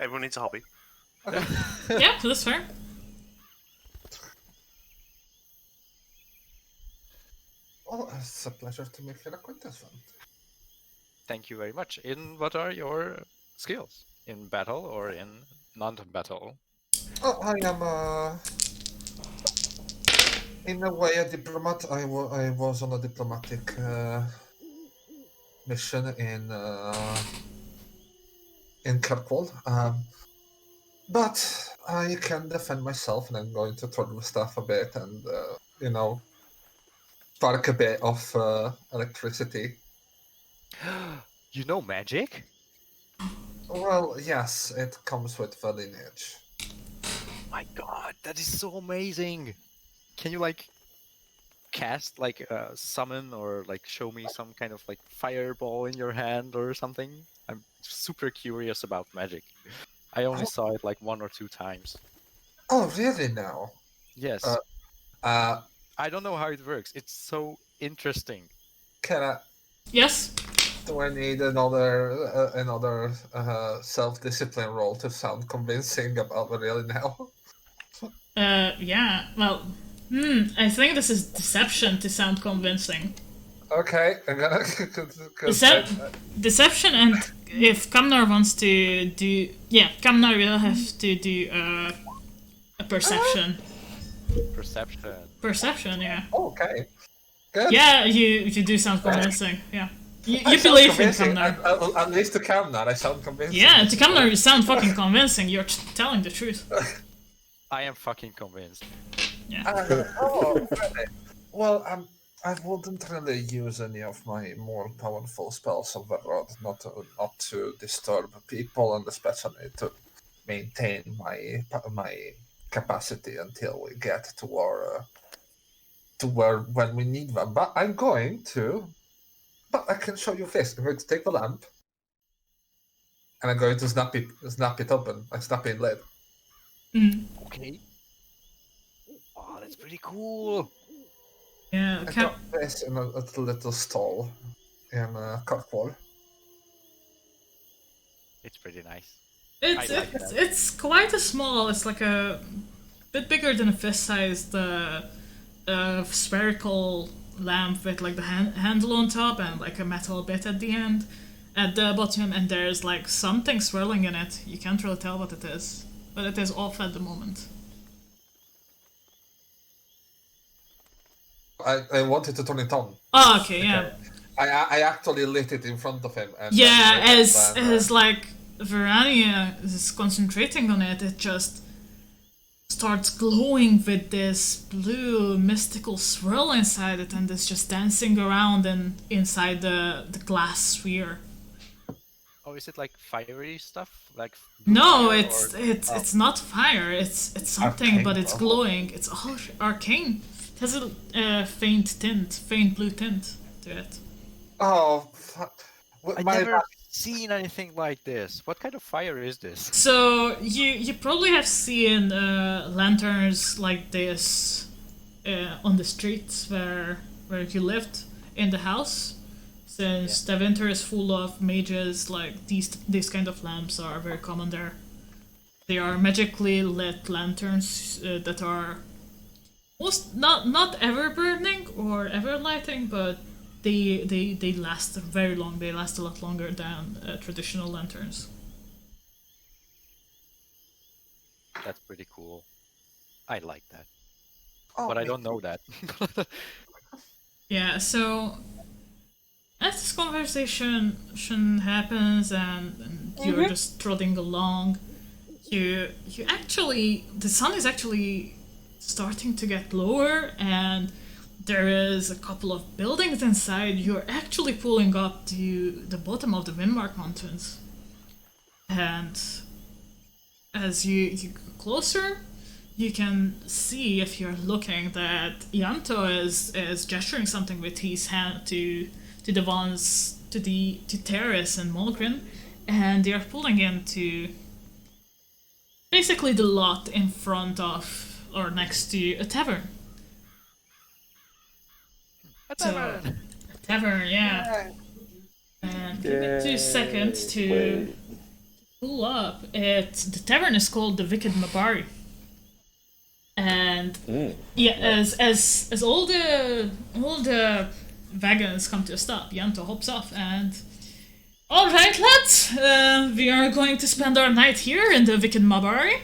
I: Everyone needs a hobby.
A: Yeah, that's fair.
C: Well, it's a pleasure to make your acquaintance, then.
J: Thank you very much. What are your skills? In battle or in non-battle?
C: Oh, I am, in a way, a diplomat. I was on a diplomatic mission in Kirkwall. But I can defend myself, and I'm going to throw the stuff a bit and, spark a bit of electricity.
J: You know magic?
C: Well, yes, it comes with the lineage.
J: My god, that is so amazing! Can you cast summon or show me some kind of fireball in your hand or something? I'm super curious about magic. I only saw it 1 or 2 times.
C: Oh, really now?
J: Yes. I don't know how it works. It's so interesting.
C: Can I...
A: Yes?
C: Do I need another self-discipline roll to sound convincing about the really now?
A: Yeah, well, I think this is deception to sound convincing.
C: Okay, I'm gonna...
A: Deception, and if Kamnar wants to do... Yeah, Kamnar will have to do a perception.
J: Perception.
A: Perception, yeah.
C: Okay. Good.
A: Yeah, you do sound convincing, yeah. You
C: I sound
A: believe in
C: convincing.
A: Kamnar.
C: At least to Kamnar, I sound convincing.
A: Yeah, to Kamnar you sound fucking convincing, you're telling the truth.
J: I am fucking convinced.
A: Yeah.
C: Really? Well, I wouldn't really use any of my more powerful spells on the road, not to disturb people, and especially to maintain my capacity until we get to where when we need them. But I'm going to. But I can show you this. I'm going to take the lamp, and I'm going to snap it open. I snap it lid.
J: Okay. Oh, that's pretty cool.
A: Yeah,
C: I got this in a little stall in Kirkwall.
J: It's pretty nice.
A: It's quite a small. It's like a bit bigger than a fist-sized spherical lamp with the handle on top and a metal bit at the end, at the bottom, and there's something swirling in it. You can't really tell what it is, but it is off at the moment.
C: I wanted to turn it on.
A: Oh, okay, yeah.
C: I actually lit it in front of him. And
A: yeah, as Verania is concentrating on it, it just starts glowing with this blue mystical swirl inside it, and it's just dancing around inside the glass sphere.
J: Oh, is it like fiery stuff? Like
A: No,
J: fire,
A: it's
J: or-
A: it's
J: oh.
A: it's not fire. It's something,
C: Arcane,
A: but it's
C: oh.
A: glowing. It's all arcane. It has a faint blue tint to it.
C: Oh, fuck.
J: I never seen anything like this. What kind of fire is this?
A: So you probably have seen lanterns like this on the streets where you lived in the house. Since the winter is full of mages, like these kind of lamps are very common there. They are magically lit lanterns that are not ever burning or ever lighting, but they last very long. They last a lot longer than traditional lanterns.
J: That's pretty cool. I like that,
C: Oh,
J: but I
C: me
J: don't
C: too.
J: know that.
A: Yeah, so as this conversation happens and you're just trotting along, you actually, the sun is actually starting to get lower, and there is a couple of buildings inside. You're actually pulling up to the bottom of the Windmark Mountains, and as you go closer, you can see, if you're looking, that Yanto is gesturing something with his hand to the ones to Terrace and Molgrin, and they are pulling into basically the lot in front of or next to a tavern.
J: A
A: So,
J: tavern!
A: a tavern, yeah. And give me 2 seconds to pull up. The tavern is called the Wicked Mabari. And yeah, as all the wagons come to a stop, Yanto hops off and, all right, lads, we are going to spend our night here in the Wicked Mabari.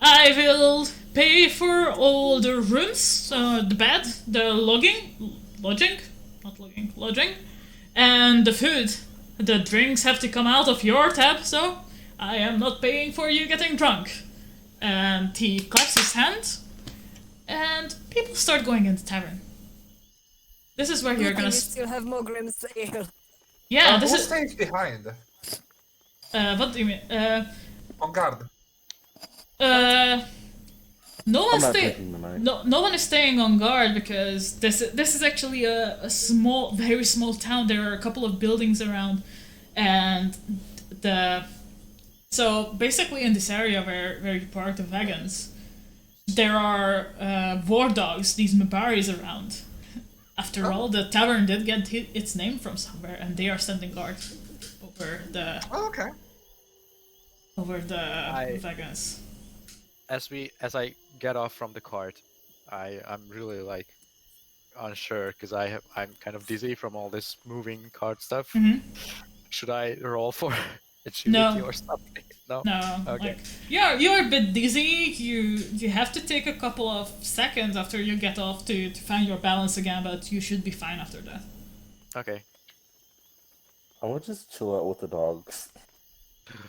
A: I will pay for all the rooms, the bed, the lodging, and the food. The drinks have to come out of your tab, so I am not paying for you getting drunk. And he claps his hand, and people start going in the tavern. This is where you're gonna.
G: You still have Mogrim's ale.
A: Yeah,
C: Who
A: this is.
C: stays behind?
A: What do you mean?
C: On guard.
A: No
D: I'm
A: one's
D: not
A: staying.
D: drinking tonight.
A: No one is staying on guard because this is actually a small, very small town. There are a couple of buildings around, and so basically in this area where you park the wagons, there are war dogs, these Mabaris around. After all, the tavern did get its name from somewhere, and they are standing guard over the
C: Oh, okay.
A: wagons.
J: As I get off from the cart, I'm really like unsure because I'm kind of dizzy from all this moving cart stuff.
A: Mhm.
J: Should I roll for agility or something? No.
A: No,
J: Okay.
A: like you're a bit dizzy. You have to take a couple of seconds after you get off to find your balance again, but you should be fine after that.
J: Okay.
D: I want to just chill out with the dogs.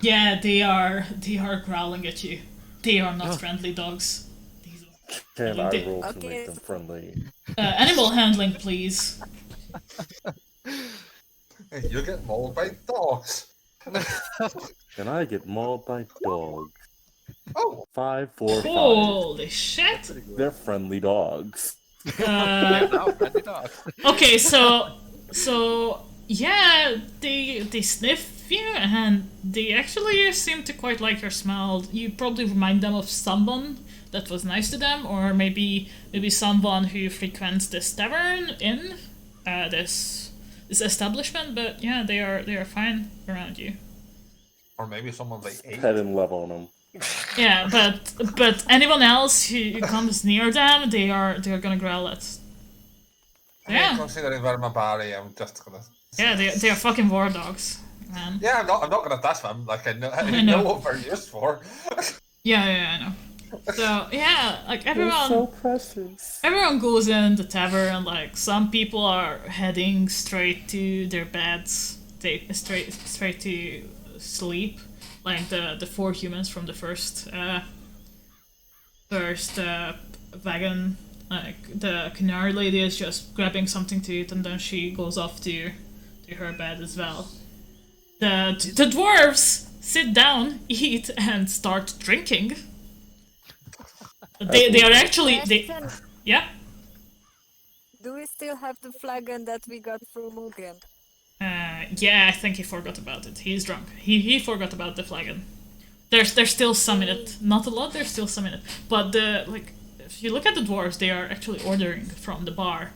A: Yeah, they are growling at you. They are not friendly dogs. These
D: Can I
A: They-
D: roll to
G: Okay.
D: make them friendly?
A: animal handling, please.
C: Hey, you get mauled by dogs.
D: Can I get mauled by dogs?
C: Oh,
D: 5, 4, 5.
A: Holy shit!
D: They're friendly dogs.
J: No, friendly dog.
A: Okay, so yeah, they sniff you, and they actually seem to quite like your smell. You probably remind them of someone that was nice to them, or maybe someone who frequents this tavern in this establishment. But yeah, they are fine around you.
C: or maybe someone they ate.
D: Pet and love on them.
A: Yeah, but anyone else who comes near them, they're gonna growl at.
C: I mean,
A: Yeah.
C: considering where Mabari, I'm just gonna.
A: Yeah, they are fucking war dogs, man.
C: Yeah, I'm not gonna touch them. Like I
A: I
C: know
A: know.
C: what they're used for.
A: Yeah, I know. So yeah, like
D: They're so
A: everyone
D: precious.
A: goes in the tavern. Like some people are heading straight to their beds. They straight to sleep. Like the 4 humans from the first wagon. Like the canary lady is just grabbing something to eat, and then she goes off to her bed as well. The dwarves sit down, eat, and start drinking. They are actually
G: Question,
A: yeah.
G: do we still have the flagon that we got from Mugen?
A: Yeah, I think he forgot about it. He's drunk. He forgot about the flagon. There's still some in it. Not a lot. There's still some in it. But if you look at the dwarves, they are actually ordering from the bar.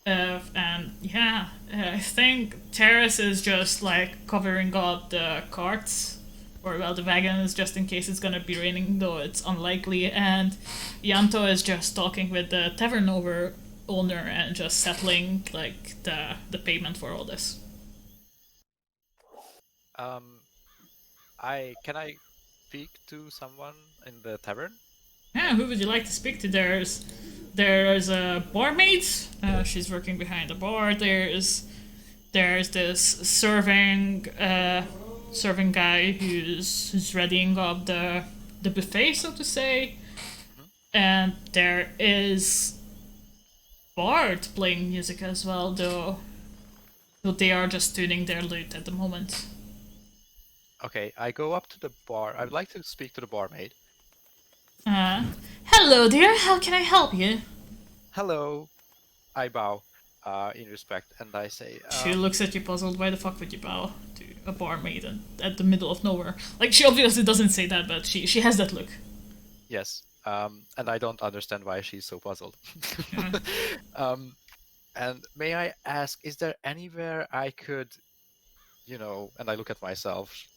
A: And yeah, I think Terrace is just like covering up the carts, or well, the wagons, just in case it's gonna be raining, though it's unlikely. And Yanto is just talking with the tavern owner and just settling like the payment for all this.
J: Can I speak to someone in the tavern?
A: Yeah, who would you like to speak to? There's a barmaid. She's working behind the bar. There's this serving guy who's readying up the buffet, so to say. And there is Bard playing music as well, though they are just tuning their lute at the moment.
J: Okay, I go up to the bar. I would like to speak to the barmaid.
A: Hello dear, how can I help you?
J: Hello. I bow in respect, and I say...
A: She looks at you puzzled. Why the fuck would you bow to a barmaid at the middle of nowhere? Like, she obviously doesn't say that, but she has that look.
J: Yes, and I don't understand why she's so puzzled.
A: Yeah.
J: And may I ask, is there anywhere I could, and I look at myself,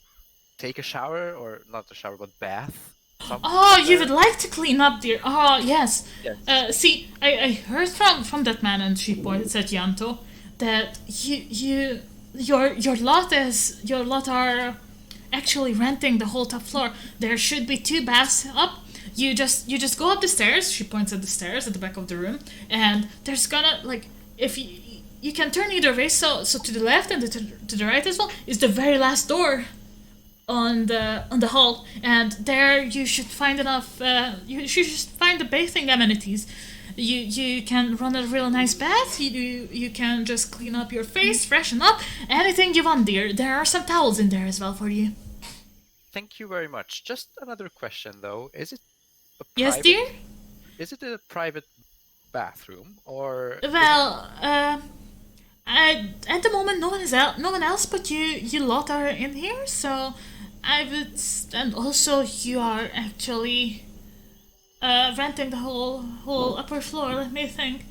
J: take a shower, or not a shower, but bath?
A: Oh, you would like to clean up, dear. Oh, yes.
J: Yes.
A: See, I heard from that man, and she pointed at Yanto, that your lot are actually renting the whole top floor. There should be 2 baths up. You just go up the stairs. She points at the stairs at the back of the room, and there's gonna, like, if you can turn either way. So to the left and to the right as well is the very last door on the hall, and there you should find enough. You should find the bathing amenities. You can run a real nice bath. You can just clean up your face, freshen up, anything you want, dear. There are some towels in there as well for you.
J: Thank you very much. Just another question, though. Is it a
A: Yes,
J: private,
A: dear?
J: Is it a private bathroom, or...
A: Well, at the moment, no one else but you lot are in here, so I would... And also, you are actually renting the whole upper floor, let me think.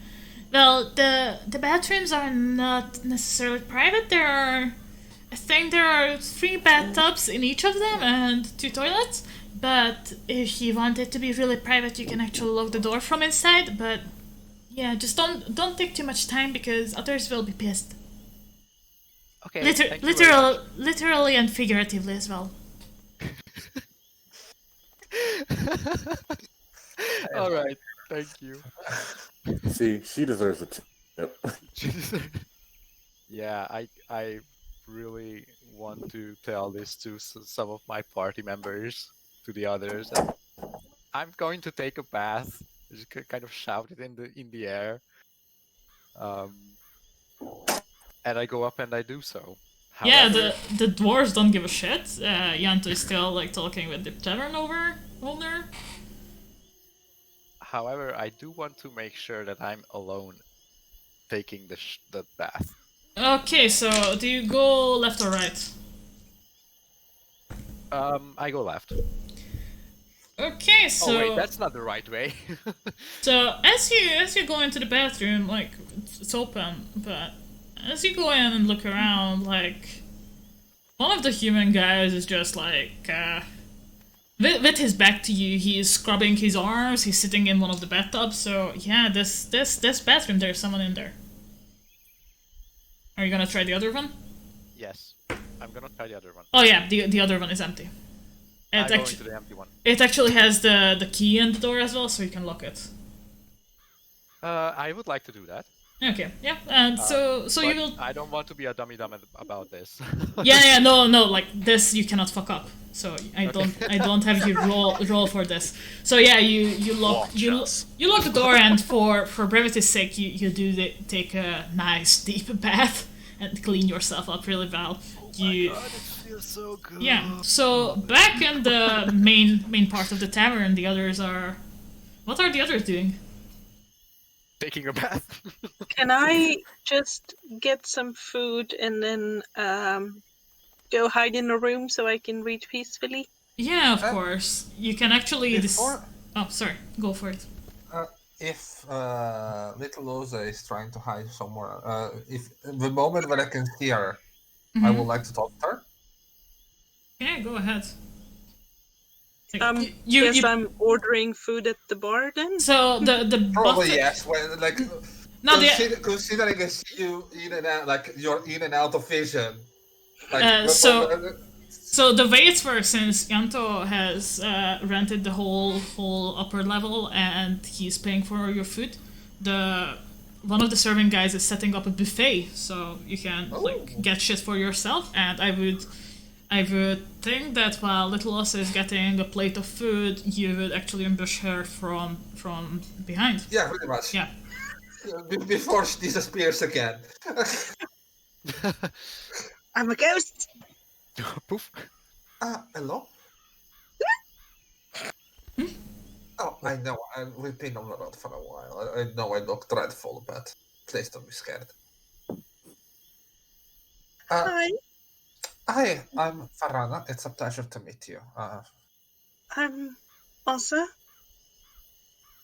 A: Well, the bathrooms are not necessarily private. I think there are 3 bathtubs in each of them and 2 toilets. But if you want it to be really private, you can actually lock the door from inside. But yeah, just don't take too much time, because others will be pissed.
J: Okay. Thank you very much.
A: Literally and figuratively as well.
J: All right. Thank you.
D: See, she deserves a tip.
J: Yeah, I really want to tell this to some of my party members, to the others. And I'm going to take a bath. Just kind of shout it in the air. And I go up and I do so. However,
A: Yeah, the dwarves don't give a shit. Yanto is still like talking with the tavern owner.
J: However, I do want to make sure that I'm alone taking the bath.
A: Okay, so do you go left or right?
J: I go left.
A: Okay, so
J: Oh wait, that's not the right way.
A: so as you go into the bathroom, like it's open, but as you go in and look around, like one of the human guys is just like with his back to you. He's scrubbing his arms. He's sitting in one of the bathtubs. So yeah, this bathroom, there's someone in there. Are you gonna try the other one?
J: Yes, I'm gonna try the other one.
A: Oh yeah, the other one is empty.
J: I'm going to the empty one.
A: It actually has the key in the door as well, so you can lock it.
J: I would like to do that.
A: Okay, yeah, and so you will.
J: I don't want to be a dummy about this.
A: Yeah, no, like this you cannot fuck up. So I don't have you roll for this. So yeah, you lock the door, and for brevity's sake, you do take a nice deep bath, and clean yourself up really well. You
J: God, it feels so good.
A: yeah. So back in the main part of the tavern, the others are. What are the others doing?
J: Taking a bath.
E: Can I just get some food and then go hide in a room so I can read peacefully?
A: Yeah, of course. You can actually.
C: Before,
A: Oh, sorry. Go for it.
C: if Little Rosa is trying to hide somewhere, if the moment when I can see her, I would like to talk to her.
A: Yeah, go ahead.
E: Yes, I'm ordering food at the bar then.
A: So the
C: Probably
A: button-
C: yes. When like
A: No,
C: considering I see you in and out, like you're in and out of vision. Like,
A: So the waits were, since Yanto has rented the whole upper level and he's paying for your food, one of the serving guys is setting up a buffet, so you can like get shit for yourself. And I would think that while Little Ossa is getting a plate of food, you would actually ambush her from behind.
C: Yeah, pretty much.
A: Yeah.
C: Before she disappears again.
E: I'm a ghost.
J: Poof.
C: Hello? Oh, I know. We've been on the road for a while. I know I look dreadful, but please don't be scared.
E: Hi.
C: Hi, I'm Farana. It's a pleasure to meet you.
E: I'm Ossa.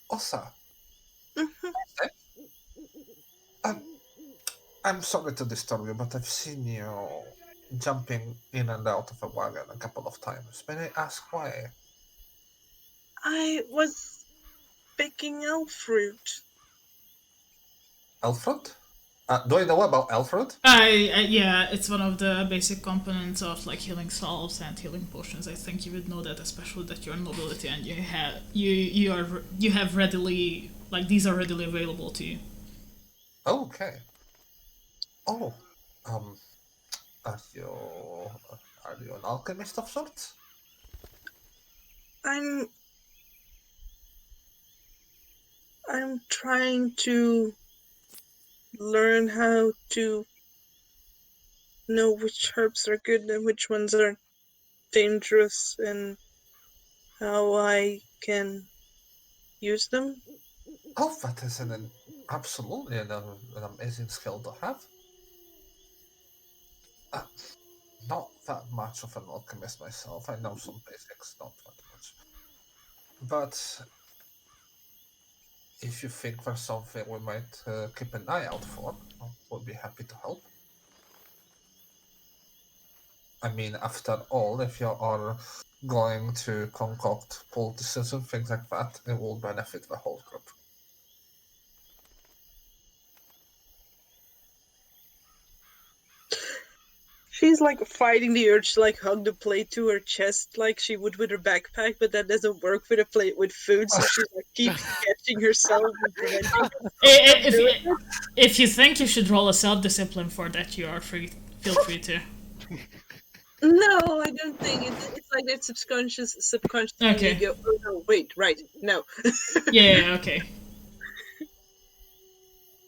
C: Ossa.
E: Mhm.
C: I'm sorry to disturb you, but I've seen you jumping in and out of a wagon a couple of times. May I ask why?
E: I was picking elf fruit.
C: Elf fruit? Do I know about elf fruit?
A: Yeah, it's one of the basic components of like healing salves and healing potions. I think you would know that, especially that you're nobility and you have readily, like, these are readily available to you.
C: Okay. Oh, are you an alchemist of sorts?
E: I'm trying to learn how to know which herbs are good and which ones are dangerous and how I can use them.
C: Oh, that is absolutely an amazing skill to have. Not that much of an alchemist myself. I know some basics, not that much. But if you think there's something we might keep an eye out for, we'll be happy to help. I mean, after all, if you are going to concoct politicism, things like that, it will benefit the whole group.
E: She's like fighting the urge to like hug the plate to her chest like she would with her backpack, but that doesn't work with a plate with food, so she like keeps catching herself and preventing herself.
A: If you think you should roll a self-discipline for that, you are free. Feel free to.
E: No, I don't think it's like that subconscious
A: Okay.
E: you go, oh no, wait, right, no.
A: Yeah, okay.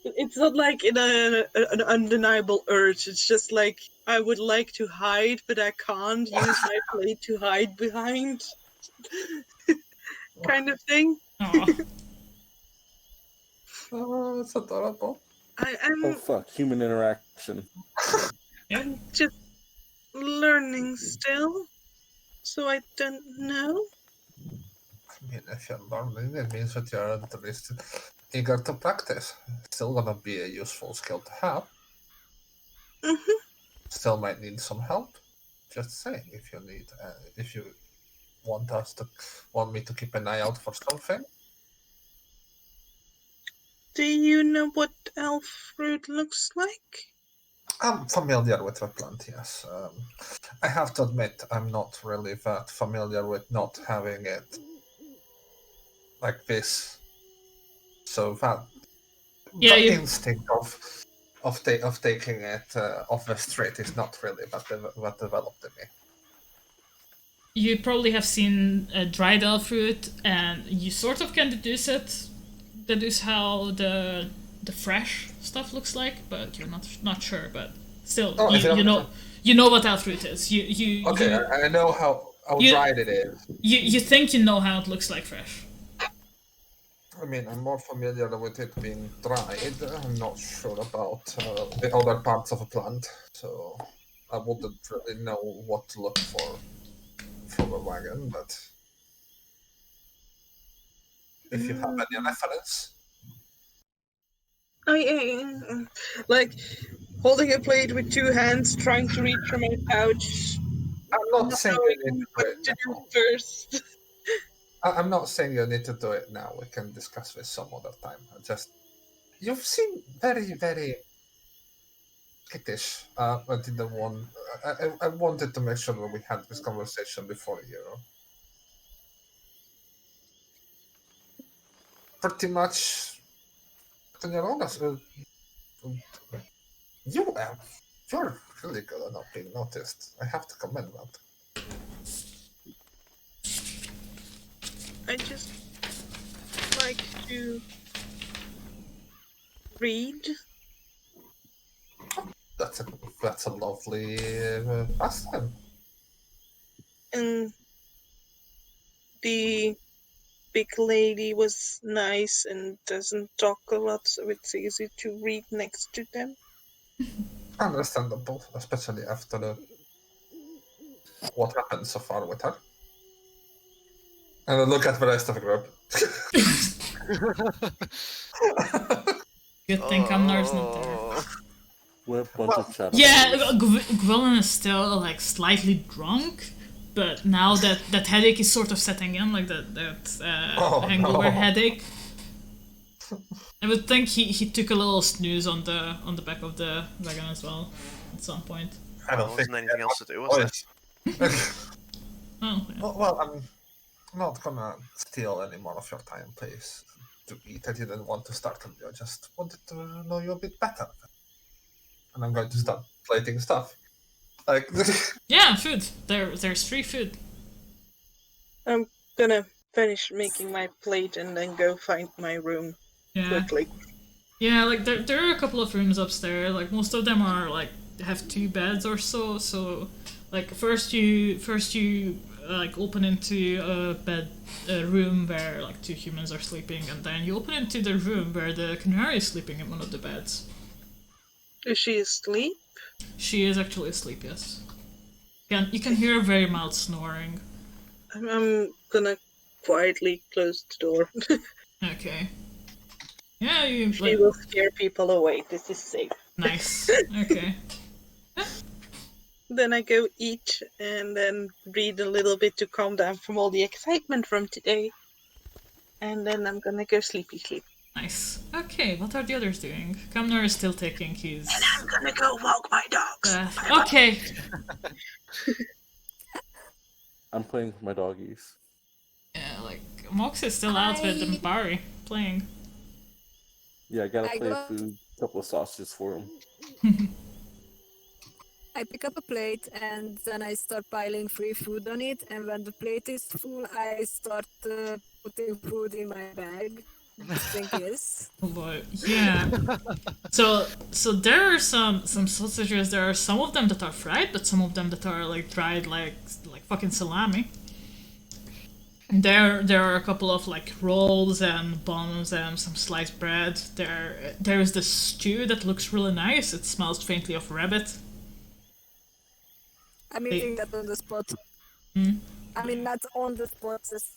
E: It's not like an undeniable urge, it's just like I would like to hide, but I can't use my plate to hide behind. Kind of thing.
A: Aw.
C: Oh, that's adorable.
D: Oh fuck, human interaction.
E: I'm just learning still, so I don't know.
C: I mean, if you're learning, it means that you're at least eager to practice. Still gonna be a useful skill to have.
E: Mm-hmm.
C: Still might need some help. Just saying, if you need, if you want me to keep an eye out for something.
E: Do you know what elf fruit looks like?
C: I'm familiar with the plant, yes. I have to admit, I'm not really that familiar with not having it like this. So that the instinct of taking it off the street is not really what developed in me.
A: You probably have seen dried elf fruit, and you sort of can deduce how the fresh stuff looks like, but you're not sure. But Still,
C: Oh, if
A: you know what elfroot is.
C: Okay, I know how dried it is.
A: You think you know how it looks like fresh.
C: I mean, I'm more familiar with it being dried. I'm not sure about the other parts of a plant, so I wouldn't really know what to look for from a wagon, but if you have any reference.
E: Like holding a plate with two hands, trying to reach from my pouch.
C: I'm not saying you need to do it
E: to do
C: now.
E: first.
C: I'm not saying you need to do it now. We can discuss this some other time. You seem very, very kittish. I didn't want. I wanted to make sure that we had this conversation before you. Pretty much on your own. You're really good at not being noticed. I have to commend that.
E: I just like to read.
C: That's a lovely pastime.
E: And the big lady was nice and doesn't talk a lot, so it's easy to read next to them.
C: Understandable, especially after what happened so far with her. And I look at the rest of the group.
A: Good thing Kamnar's not there.
D: We're a bunch of shadows.
A: Yeah, Gwylin is still like slightly drunk, but now that headache is sort of setting in, like that hangover headache. I would think he took a little snooze on the back of the wagon as well at some point.
C: I don't think
H: wasn't anything else to do, was there?
A: Oh, yeah.
C: Well, I'm not gonna steal any more of your time, please. To eat, I didn't want to startle you. I just wanted to know you a bit better. And I'm going to start plating stuff. Like
A: Yeah, food. There's free food.
E: I'm gonna finish making my plate and then go find my room quickly.
A: Yeah, like there are a couple of rooms upstairs. Like most of them are like have 2 beds or so. So like first you like open into a room where like 2 humans are sleeping, and then you open into the room where the canary is sleeping in one of the beds.
E: Is she asleep?
A: She is actually asleep, yes. You can hear very mild snoring.
E: I'm gonna quietly close the door.
A: Okay. Yeah, you
E: She will scare people away. This is safe.
A: Nice. Okay.
E: Then I go eat and then read a little bit to calm down from all the excitement from today. And then I'm gonna go sleep.
A: Nice. Okay, what are the others doing? Kamnar is still taking his...
E: And I'm gonna go walk my dogs.
A: Okay.
D: I'm playing with my doggies.
A: Yeah, like, Mox is still out with Mabari playing.
D: Yeah, I gotta play food, a couple of sausages for him.
G: I pick up a plate and then I start piling free food on it, and when the plate is full I start putting food in my bag. Thank you.
A: Oh boy, yeah. So there are some sausages. There are some of them that are fried, but some of them that are like dried, like fucking salami. There are a couple of like rolls and buns and some sliced bread. There is this stew that looks really nice. It smells faintly of rabbit.
G: I'm eating that on the spot. I mean, not on the spot, just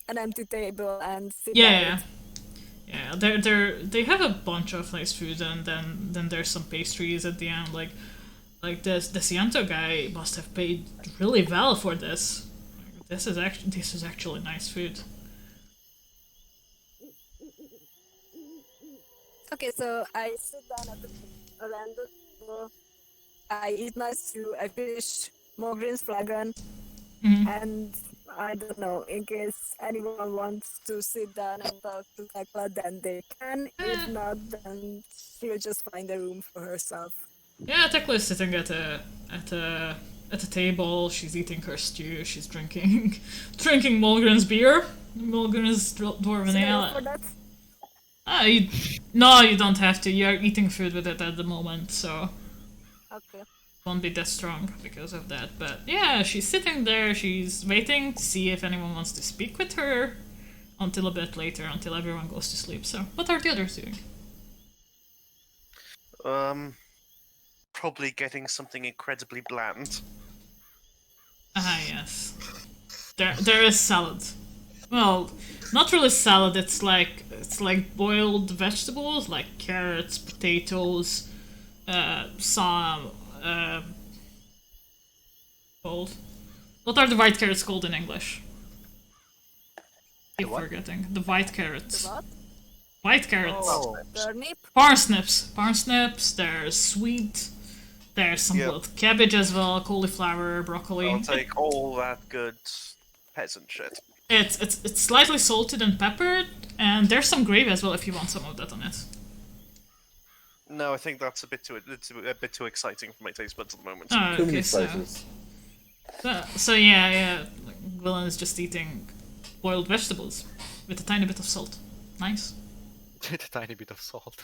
G: an empty table and sit down.
A: Yeah. They have a bunch of nice food, and then there's some pastries at the end. Like the Ciento guy must have paid really well for this. This is actually nice food.
G: Okay, so I sit down at the random table. I eat my stew. I finish Mogrin's flagon, and I don't know, in case anyone wants to sit down and talk to Tekla, then they can. If not, then she'll just find a room for herself.
A: Yeah, Tekla is sitting at a table. She's eating her stew. She's drinking Mulgren's beer, Mulgren's Dwarven Ale. No, you don't have to. You're eating food with it at the moment, so
G: Okay.
A: won't be that strong because of that. But yeah, she's sitting there. She's waiting to see if anyone wants to speak with her until a bit later, until everyone goes to sleep. So, what are the others doing?
H: Probably getting something incredibly bland.
A: Yes. There is salad. Well, not really salad. It's like boiled vegetables, like carrots, potatoes, some called. What are the white carrots called in English? Keep forgetting the white carrots.
G: The what?
A: White carrots.
H: Oh,
G: Turnip?
A: Parsnips. There's sweet. There's some
H: Yep.
A: boiled cabbage as well, cauliflower, broccoli.
H: I'll take all that good peasant shit.
A: It's slightly salted and peppered, and there's some gravy as well if you want some of that on it.
H: No, I think that's a bit too exciting for my taste buds at the moment.
A: Oh,
D: Too many
A: okay,
D: spices.
A: so yeah. Gwylin is just eating boiled vegetables with a tiny bit of salt. Nice.
J: With a tiny bit of salt.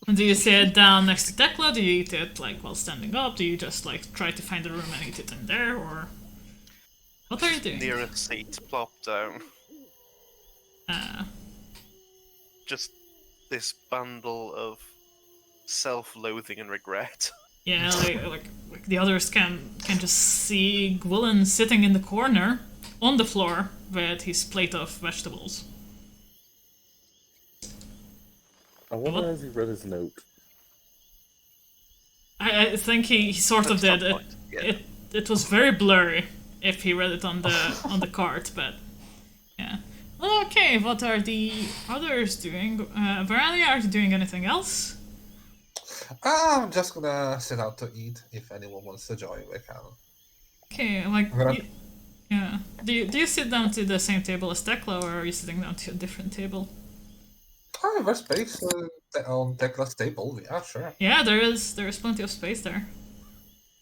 A: And do you sit down next to Tekla? Do you eat it like while standing up? Do you just like try to find a room and eat it in there, or what are you doing?
H: Near a seat, plop down. Just this bundle of self-loathing and regret.
A: Yeah, like the others can just see Gwylin sitting in the corner on the floor with his plate of vegetables.
D: I wonder as he read his note.
A: I think he sort of did. It was very blurry if he read it on the card, but yeah. Okay, what are the others doing? Veralia, are you doing anything else?
C: I'm just gonna sit out to eat. If anyone wants to join, we can.
A: Okay, like
C: Alright.
A: yeah. Do you sit down to the same table as Tekla, or are you sitting down to a different table?
C: Oh, there's space on Tekla's table. Yeah, sure.
A: Yeah, there is plenty of space there.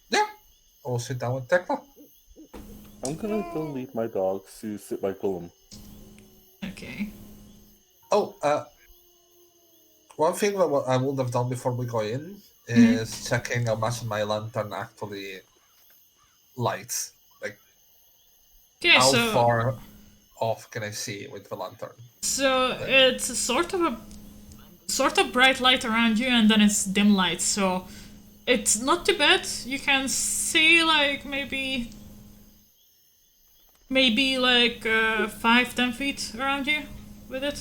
C: Yeah, I'll sit down with Tekla.
D: I'm gonna go leave my dogs to sit by Gwylin.
A: Okay.
C: Oh, one thing that I would have done before we go in is checking how much my lantern actually lights. Like,
A: Okay,
C: how
A: so
C: far off can I see with the lantern?
A: so it's a sort of bright light around you, and then it's dim light. So it's not too bad. You can see like maybe like 5-10 feet around you with it.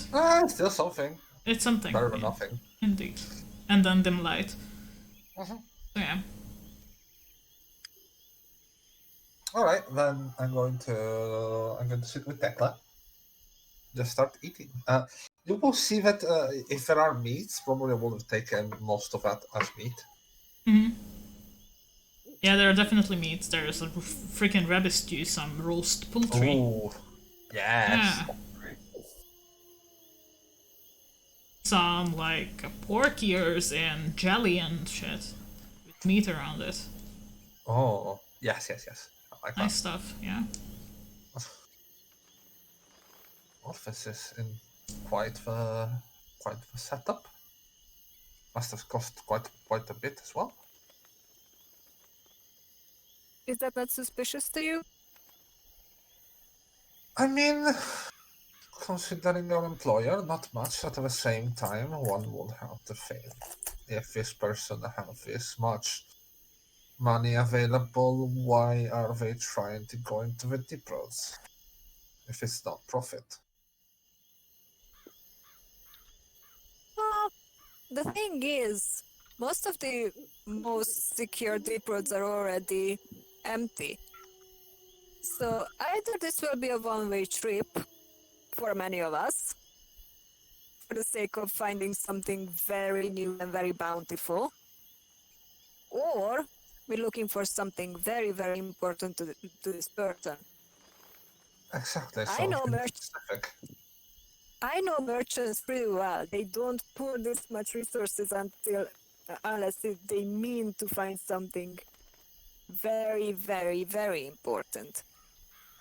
C: Still something.
A: It's something.
C: Better than
A: Yeah,
C: nothing.
A: indeed. And then dim light.
C: Mhm.
A: So yeah.
C: Alright, then I'm going to sit with Tekla. Just start eating. You will see that if there are meats, probably I would have taken most of that as meat.
A: hmm Yeah, there are definitely meats. There's a freaking rabbit stew, some roast poultry.
C: Ooh, yes.
A: Yeah. Some like pork ears and jelly and shit with meat around it.
C: Oh, yes. I like
A: Nice stuff, yeah.
C: that. Well, this is in quite the setup. Must have cost quite a bit as well.
G: Is that not suspicious to you?
C: I mean, considering your employer, not much. At the same time, one would have to think if this person has this much money available, why are they trying to go into the deep roads if it's not profit?
G: Well, the thing is, most of the most secure deep roads are already empty. So either this will be a one-way trip for many of us, for the sake of finding something very new and very bountiful, or we're looking for something very, very important to this person.
C: Exactly.
G: I know
C: something
G: merch-
C: specific.
G: I know merchants pretty well. They don't pour this much resources unless they mean to find something very, very, very important.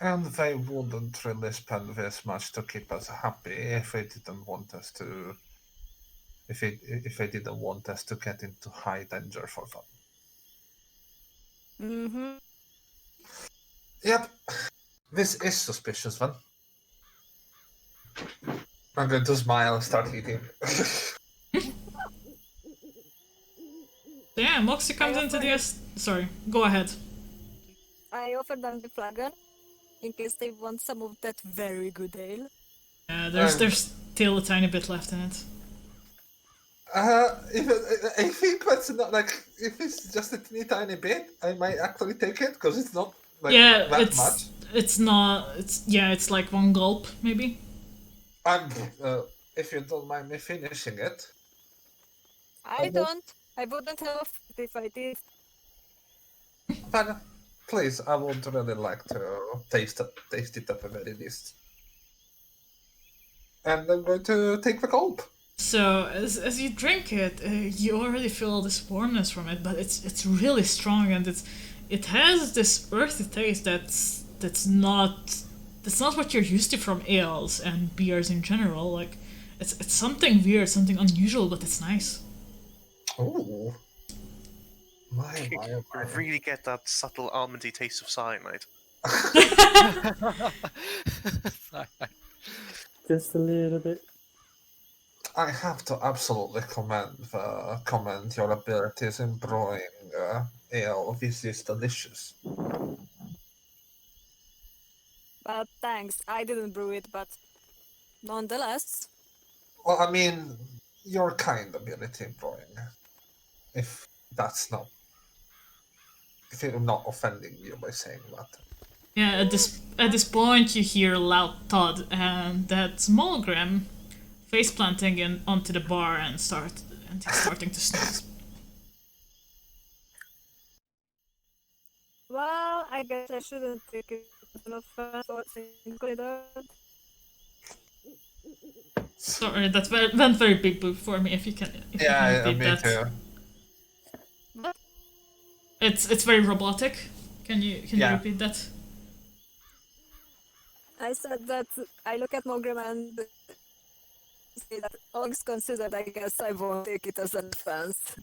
C: And they wouldn't really spend this much to keep us happy if they didn't want us to if I didn't want us to get into high danger for fun.
G: Mm-hmm.
C: Yep, this is suspicious one. I'm going to smile and start eating.
A: Yeah, Moxie comes into the... Sorry, go ahead.
G: I offered them the flagon in case they want some of that very good ale.
A: Yeah, there's still a tiny bit left in it.
C: I think that's not like, if it's just a tiny bit, I might actually take it because it's not like that much.
A: It's not. It's like one gulp maybe.
C: If you don't mind me finishing it.
G: I don't. I wouldn't have if I did.
C: But please, I would really like to taste it at the very least. And I'm going to take the gulp.
A: So as you drink it, you already feel this warmness from it, but it's really strong, and it has this earthy taste that's not what you're used to from ales and beers in general. Like it's something weird, something unusual, but it's nice.
C: Ooh.
H: I really get that subtle almondy taste of cyanide.
D: Just a little bit.
C: I have to absolutely commend your abilities in brewing ale. This is delicious.
G: But thanks. I didn't brew it, but nonetheless.
C: Well, I mean, your kind ability in brewing. If I'm not offending you by saying that.
A: Yeah, at this point you hear a loud thud, and that's Mulgrim face planting onto the bar and he's starting to snooze.
G: Well, I guess I shouldn't take it as an offense or single that.
A: Sorry, that went very big boop for me. If you can repeat that.
C: Too.
G: What?
A: It's very robotic. Can you repeat that?
G: I said that I look at Mogrim and say that all things considered, I guess I won't take it as an offense.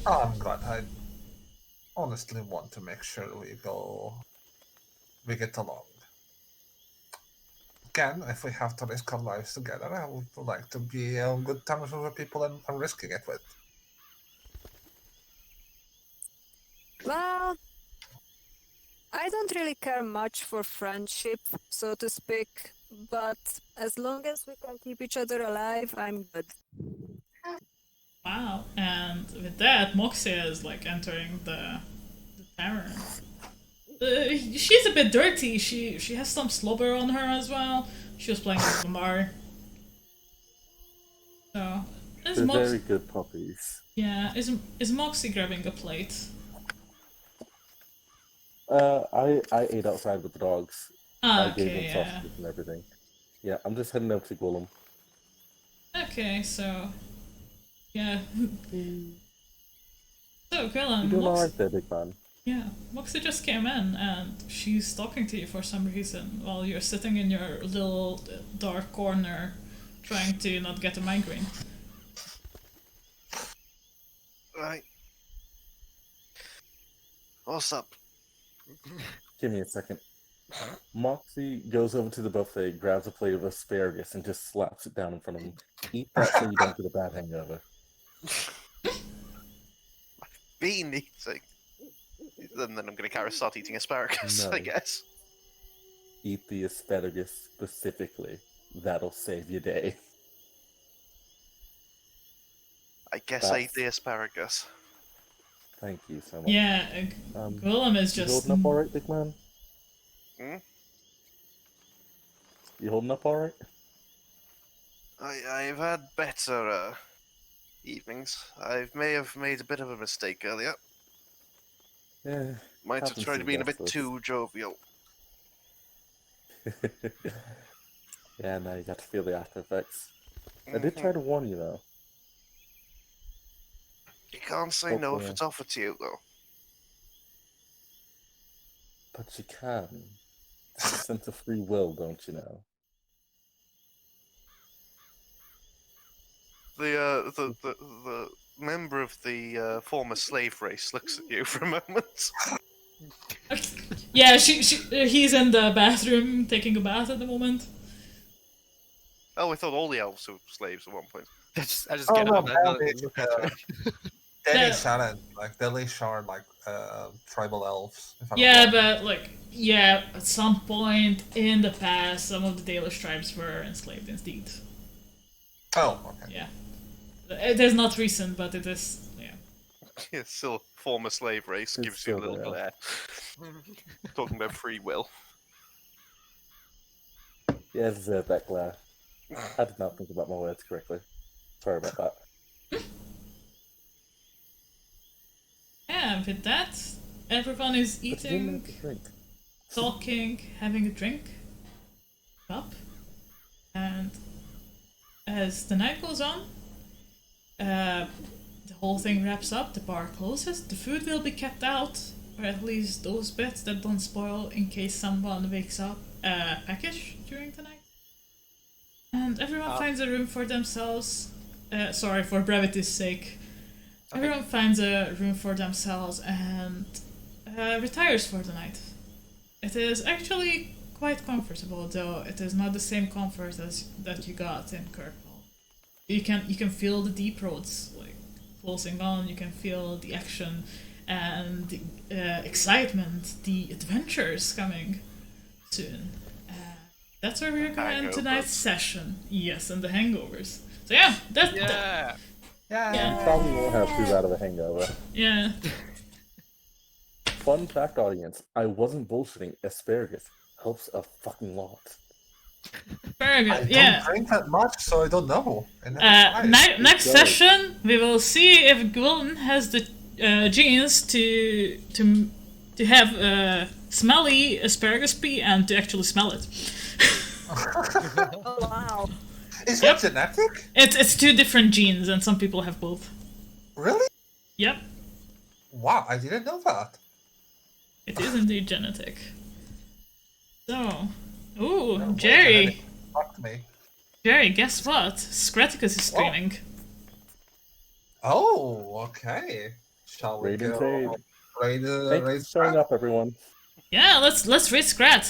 C: Oh, I'm glad. I honestly want to make sure we get along. Again, if we have to risk our lives together, I would like to be on good terms with the people I'm risking it with.
G: Well, I don't really care much for friendship, so to speak, but as long as we can keep each other alive, I'm good.
A: Wow, and with that, Moxie is like entering the tavern. She's a bit dirty. She has some slobber on her as well. She was playing with Lamar. So
D: They're very good puppies.
A: Yeah, is Moxie grabbing a plate?
D: I ate outside with the dogs. I gave them
A: Okay,
D: sausages and everything. Yeah, I'm just heading up to Gwylin.
A: Okay, so yeah. So Gwylin,
D: You doing alright there, big man?
A: Yeah, Moxie just came in and she's talking to you for some reason while you're sitting in your little dark corner trying to not get a migraine.
H: Right. What's up?
D: Give me a second. Moxie goes over to the buffet, grabs a plate of asparagus, and just slaps it down in front of him. Eat that so you don't get a bad hangover.
H: Been eating. And then I'm going to start eating asparagus,
D: No.
H: I guess.
D: Eat the asparagus specifically. That'll save your day.
H: I guess I eat the asparagus.
D: Thank you so much.
A: Yeah, Gwylin is
D: You
A: just...
D: holding up alright, big man?
H: Hmm?
D: You holding up alright?
H: I've had better evenings. I may have made a bit of a mistake earlier.
D: Yeah.
H: Might have
D: happens
H: tried
D: to
H: to be a
D: the
H: bit
D: best of us.
H: too jovial.
D: Yeah, now you got to feel the after effects. I did try to warn you though.
H: You can't say no if
D: Hopefully.
H: it's offered to you, though.
D: But you can. It's a sense of free will, don't you know?
H: The member of the former slave race looks at you for a moment.
A: Yeah, he's in the bathroom taking a bath at the moment.
H: Oh, I thought all the elves were slaves at one point.
J: I just
C: Oh,
J: get
C: no,
J: out and
C: Elvish,
J: look at her.
C: Danish aren't, like, Danish are, like, tribal elves. If I'm
A: Yeah,
C: not wrong.
A: but at some point in the past, some of the Dalish tribes were enslaved indeed.
C: Oh, okay.
A: Yeah. It is not recent, but it is, yeah.
H: Yeah, still former slave race
D: It's
H: gives you a
D: still
H: little
D: there.
H: glare. Talking about free will.
D: Yes, that glare. I did not think about my words correctly. Sorry about that.
A: Yeah, with that, everyone is
D: But you didn't
A: eating,
D: have to drink.
A: talking, having a drink, up, and as the night goes on, the whole thing wraps up, the bar closes, the food will be kept out, or at least those bits that don't spoil in case someone wakes up peckish during the night. And everyone finds a room for themselves. Sorry, for brevity's sake.
J: Okay.
A: Everyone finds a room for themselves and retires for the night. It is actually quite comfortable, though it is not the same comfort as that you got in Kirkwall. You can feel the deep roads closing on. You can feel the action and the excitement, the adventures coming soon. That's where we're going to end tonight's session. Yes, and the hangovers. So yeah,
J: Yeah.
A: Yeah.
D: Probably won't have too bad of a hangover.
A: Yeah.
D: Fun fact, audience, I wasn't bullshitting. Asparagus helps a fucking lot.
A: Very
C: I
A: good. Yeah.
C: don't drink that much, so I don't know. And that's nice.
A: Next
D: It does.
A: session, we will see if Gwylin has the genes to have smelly asparagus pea and to actually smell it.
G: Oh wow.
C: Is
A: Yep.
C: that genetic?
A: It's two different genes, and some people have both.
C: Really?
A: Yep,
C: Wow, I didn't know that.
A: it is indeed genetic. So, ooh,
C: No,
A: Jerry,
C: genetic fucked me.
A: Jerry, guess what? Scraticus is streaming.
C: Oh, okay. Shall we
D: Raid and
C: go
D: trade.
C: raid,
D: Thanks
C: raid
D: for showing
C: Scrat?
D: up, everyone.
A: Yeah, let's read Scrat.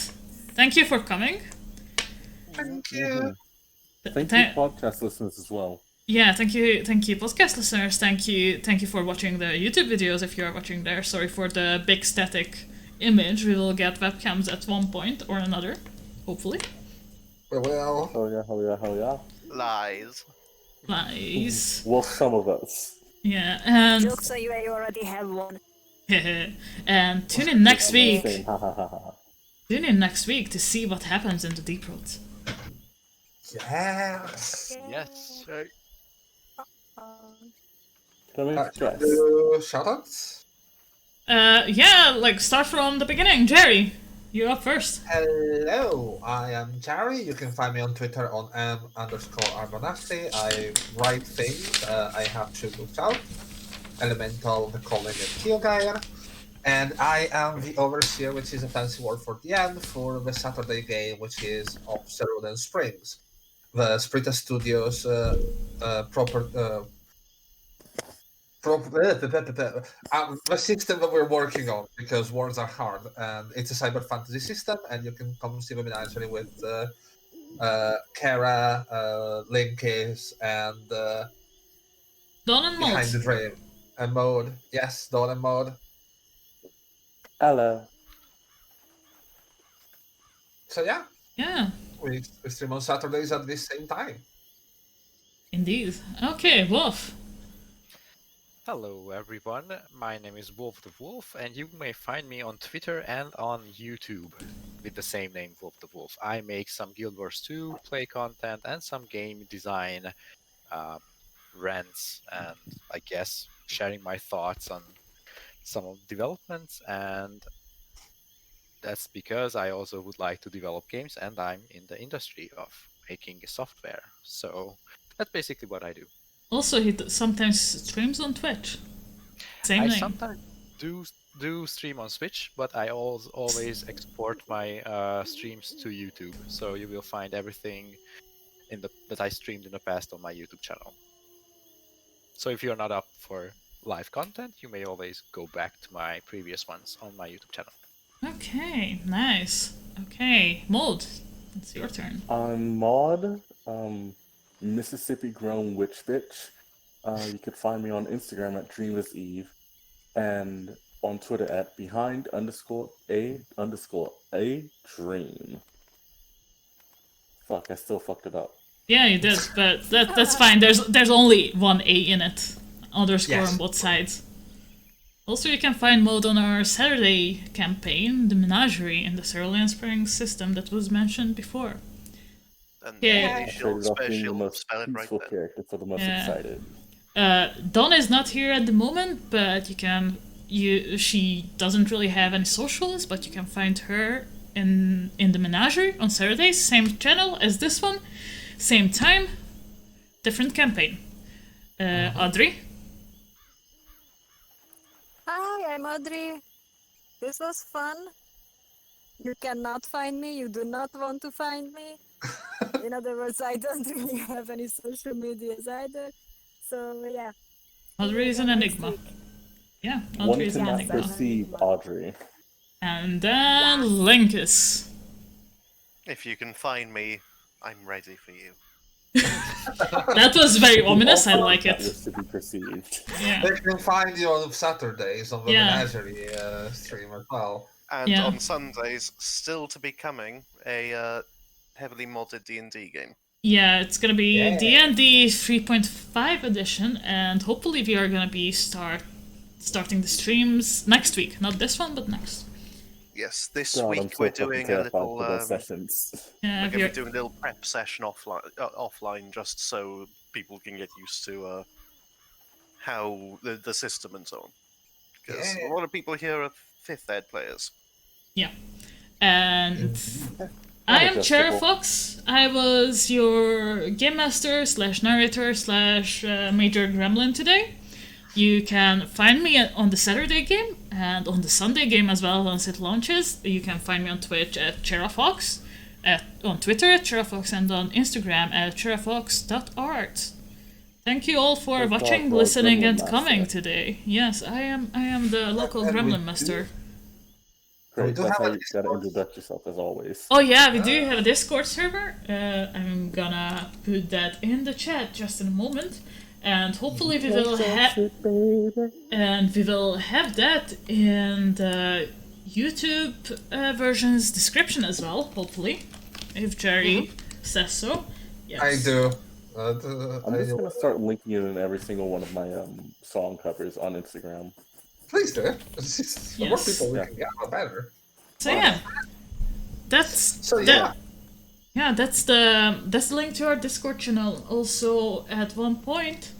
A: Thank you for coming.
C: Thank you.
D: Mhm. Thank you,
A: Tha-
D: podcast listeners, as well.
A: Yeah, thank you, podcast listeners. Thank you for watching the YouTube videos. If you are watching there, sorry for the big static image. We will get webcams at one point or another, hopefully.
C: We will.
D: Oh yeah, oh yeah, oh yeah.
H: Lies.
A: Nice.
D: Well, some of us.
A: Yeah, and
G: Jokes so you already have one.
A: and tune in next week.
D: Same, ha ha ha ha.
A: Tune in next week to see what happens in the deep roads.
C: Yes.
J: Yes.
D: Can we stress?
C: Do shoutouts?
A: Yeah, start from the beginning. Jerry, you're up first.
C: Hello, I am Jerry. You can find me on Twitter on m_argonasti. I write things. I have two books out: Elemental, The Calling, and Killgeir. And I am the overseer, which is a fancy word for the end, for the Saturday game, which is of Cerulean Springs, the Sprita Studios the system that we're working on, because words are hard, and it's a cyber fantasy system, and you can come see the Menagerie with Kara, Linkis, and
A: Dawn and
C: Behind the
A: Malt.
C: Dream. And Mode. Yes, Dawn and Mode.
D: Hello.
C: So yeah,
A: Yeah,
C: we stream on Saturdays at the same time.
A: indeed. Okay, Wolf.
J: Hello everyone, my name is Wolf the Wolf, and you may find me on Twitter and on YouTube with the same name, Wolf the Wolf. I make some Guild Wars 2 play content and some game design rants, and I guess sharing my thoughts on some of the developments, and that's because I also would like to develop games and I'm in the industry of making software. So that's basically what I do.
A: Also, he sometimes streams on Twitch. Same
J: I
A: name.
J: sometimes do stream on Switch, but I always export my streams to YouTube. So you will find everything that I streamed in the past on my YouTube channel. So if you're not up for live content, you may always go back to my previous ones on my YouTube channel.
A: Okay, nice. Okay, Mold, it's your turn.
D: On Mod, Mississippi Grown Witch Bitch. You can find me on Instagram at Dreamless Eve and on Twitter at behind_a_a dream. Fuck, I still fucked it up.
A: Yeah, you did, but that's fine. There's only one A in it. Underscore
C: Yes.
A: on both sides. Also, you can find Mode on our Saturday campaign, the Menagerie, in the Cerulean Springs system that was mentioned before.
H: And
A: Yeah.
D: I traded off being the
H: she'll
D: most
H: spell it right
D: peaceful
H: then.
D: character for the most
A: Yeah.
D: excited.
A: Dawn is not here at the moment, but she doesn't really have any socials, but you can find her in the Menagerie on Saturdays, same channel as this one, same time, different campaign. Audrey?
G: Hi, I'm Audrey. This was fun. You cannot find me. You do not want to find me. In other words, I don't really have any social medias either. So yeah.
A: Audrey is an
G: Next
A: enigma.
G: week.
A: Yeah,
D: One
A: Audrey is an
D: cannot
A: enigma.
D: perceive Audrey.
A: And then Linkus.
H: If you can find me, I'm ready for you.
A: That was very ominous, I
D: Also,
A: like
D: that
A: it.
D: was to be perceived.
A: Yeah.
C: They can find you on Saturdays on the
A: Yeah.
C: Menagerie stream as well.
H: And
A: Yeah.
H: on Sundays, still to be coming, a heavily modded D&D game.
A: Yeah, it's gonna be
C: Yeah.
A: D&D 3.5 edition, and hopefully we are gonna be starting the streams next week. Not this one, but next.
H: Yes, this
D: God, I'm
H: week
D: so
H: we're
D: fucking
H: doing a
D: terrified
H: little.
D: for those sessions.
A: Yeah,
H: We're
A: we
H: going
A: are-
H: to be doing a little prep session offline, just so people can get used to how the system and so on. Because
C: Yeah.
H: a lot of people here are 5th ed players.
A: and I am Chair Fox. I was your game master / narrator / major gremlin today. You can find me on the Saturday game and on the Sunday game as well once it launches. You can find me on Twitch at CheraFox, on Twitter at CheraFox, and on Instagram at cherafox.art. Thank you all for
D: Thank God
A: watching,
D: for our
A: listening,
D: gremlin
A: and
D: master.
A: coming today. Yes, I am the local
C: And we
A: gremlin
C: do-
A: master.
C: We
D: Great,
C: do
D: that's
C: have
D: how
C: a
D: you gotta
C: Discord.
D: introduce yourself as always.
A: Oh yeah, we do have a Discord server. I'm gonna put that in the chat just in a moment, and hopefully we will have that in the YouTube version's description as well. Hopefully, if Jerry says so. Yes.
C: I do.
D: I'm just gonna start linking it in every single one of my song covers on Instagram.
C: Please do. The more
A: Yes.
C: people we
D: Yeah.
C: can get, the better.
A: So yeah, that's
C: So
A: that-
C: yeah.
A: Yeah, that's the link to our Discord channel. Also, at one point,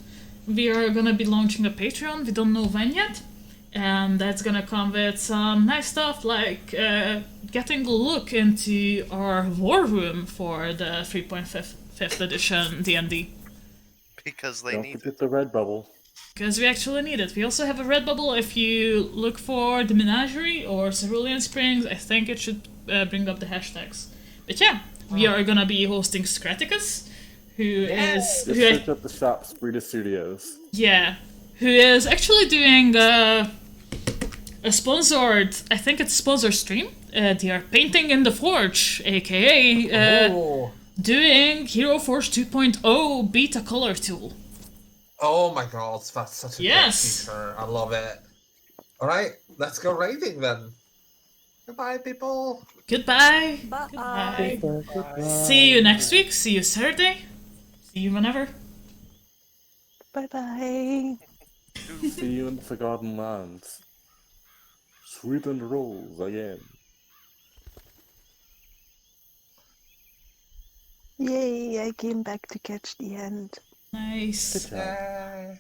A: we are gonna be launching a Patreon. We don't know when yet, and that's gonna come with some nice stuff like getting a look into our war room for the 3.5th edition D&D.
H: Because they
D: Don't
H: need
D: forget
H: it.
D: the red bubble.
A: Because we actually need it. We also have a Redbubble. If you look for the Menagerie or Cerulean Springs, I think it should bring up the hashtags. But yeah, we are gonna be hosting Scraticus, who is
D: Just
A: who
D: search up the shop, Sprita Studios.
A: who is actually doing a sponsored, I think it's sponsor stream. They are painting in the Forge, aka
C: Oh.
A: doing Hero Forge 2.0 beta color tool.
C: Oh my god, that's such a
A: Yes.
C: great feature. I love it. Alright, let's go raiding then. Goodbye, people.
A: Goodbye.
G: Bye.
A: See you next week. See you Saturday. See you whenever.
E: Bye-bye.
D: See you in the Forgotten Lands. Sweden rolls again.
E: Yay, I came back to catch the end.
A: Nice.
D: Good job.
C: Yay.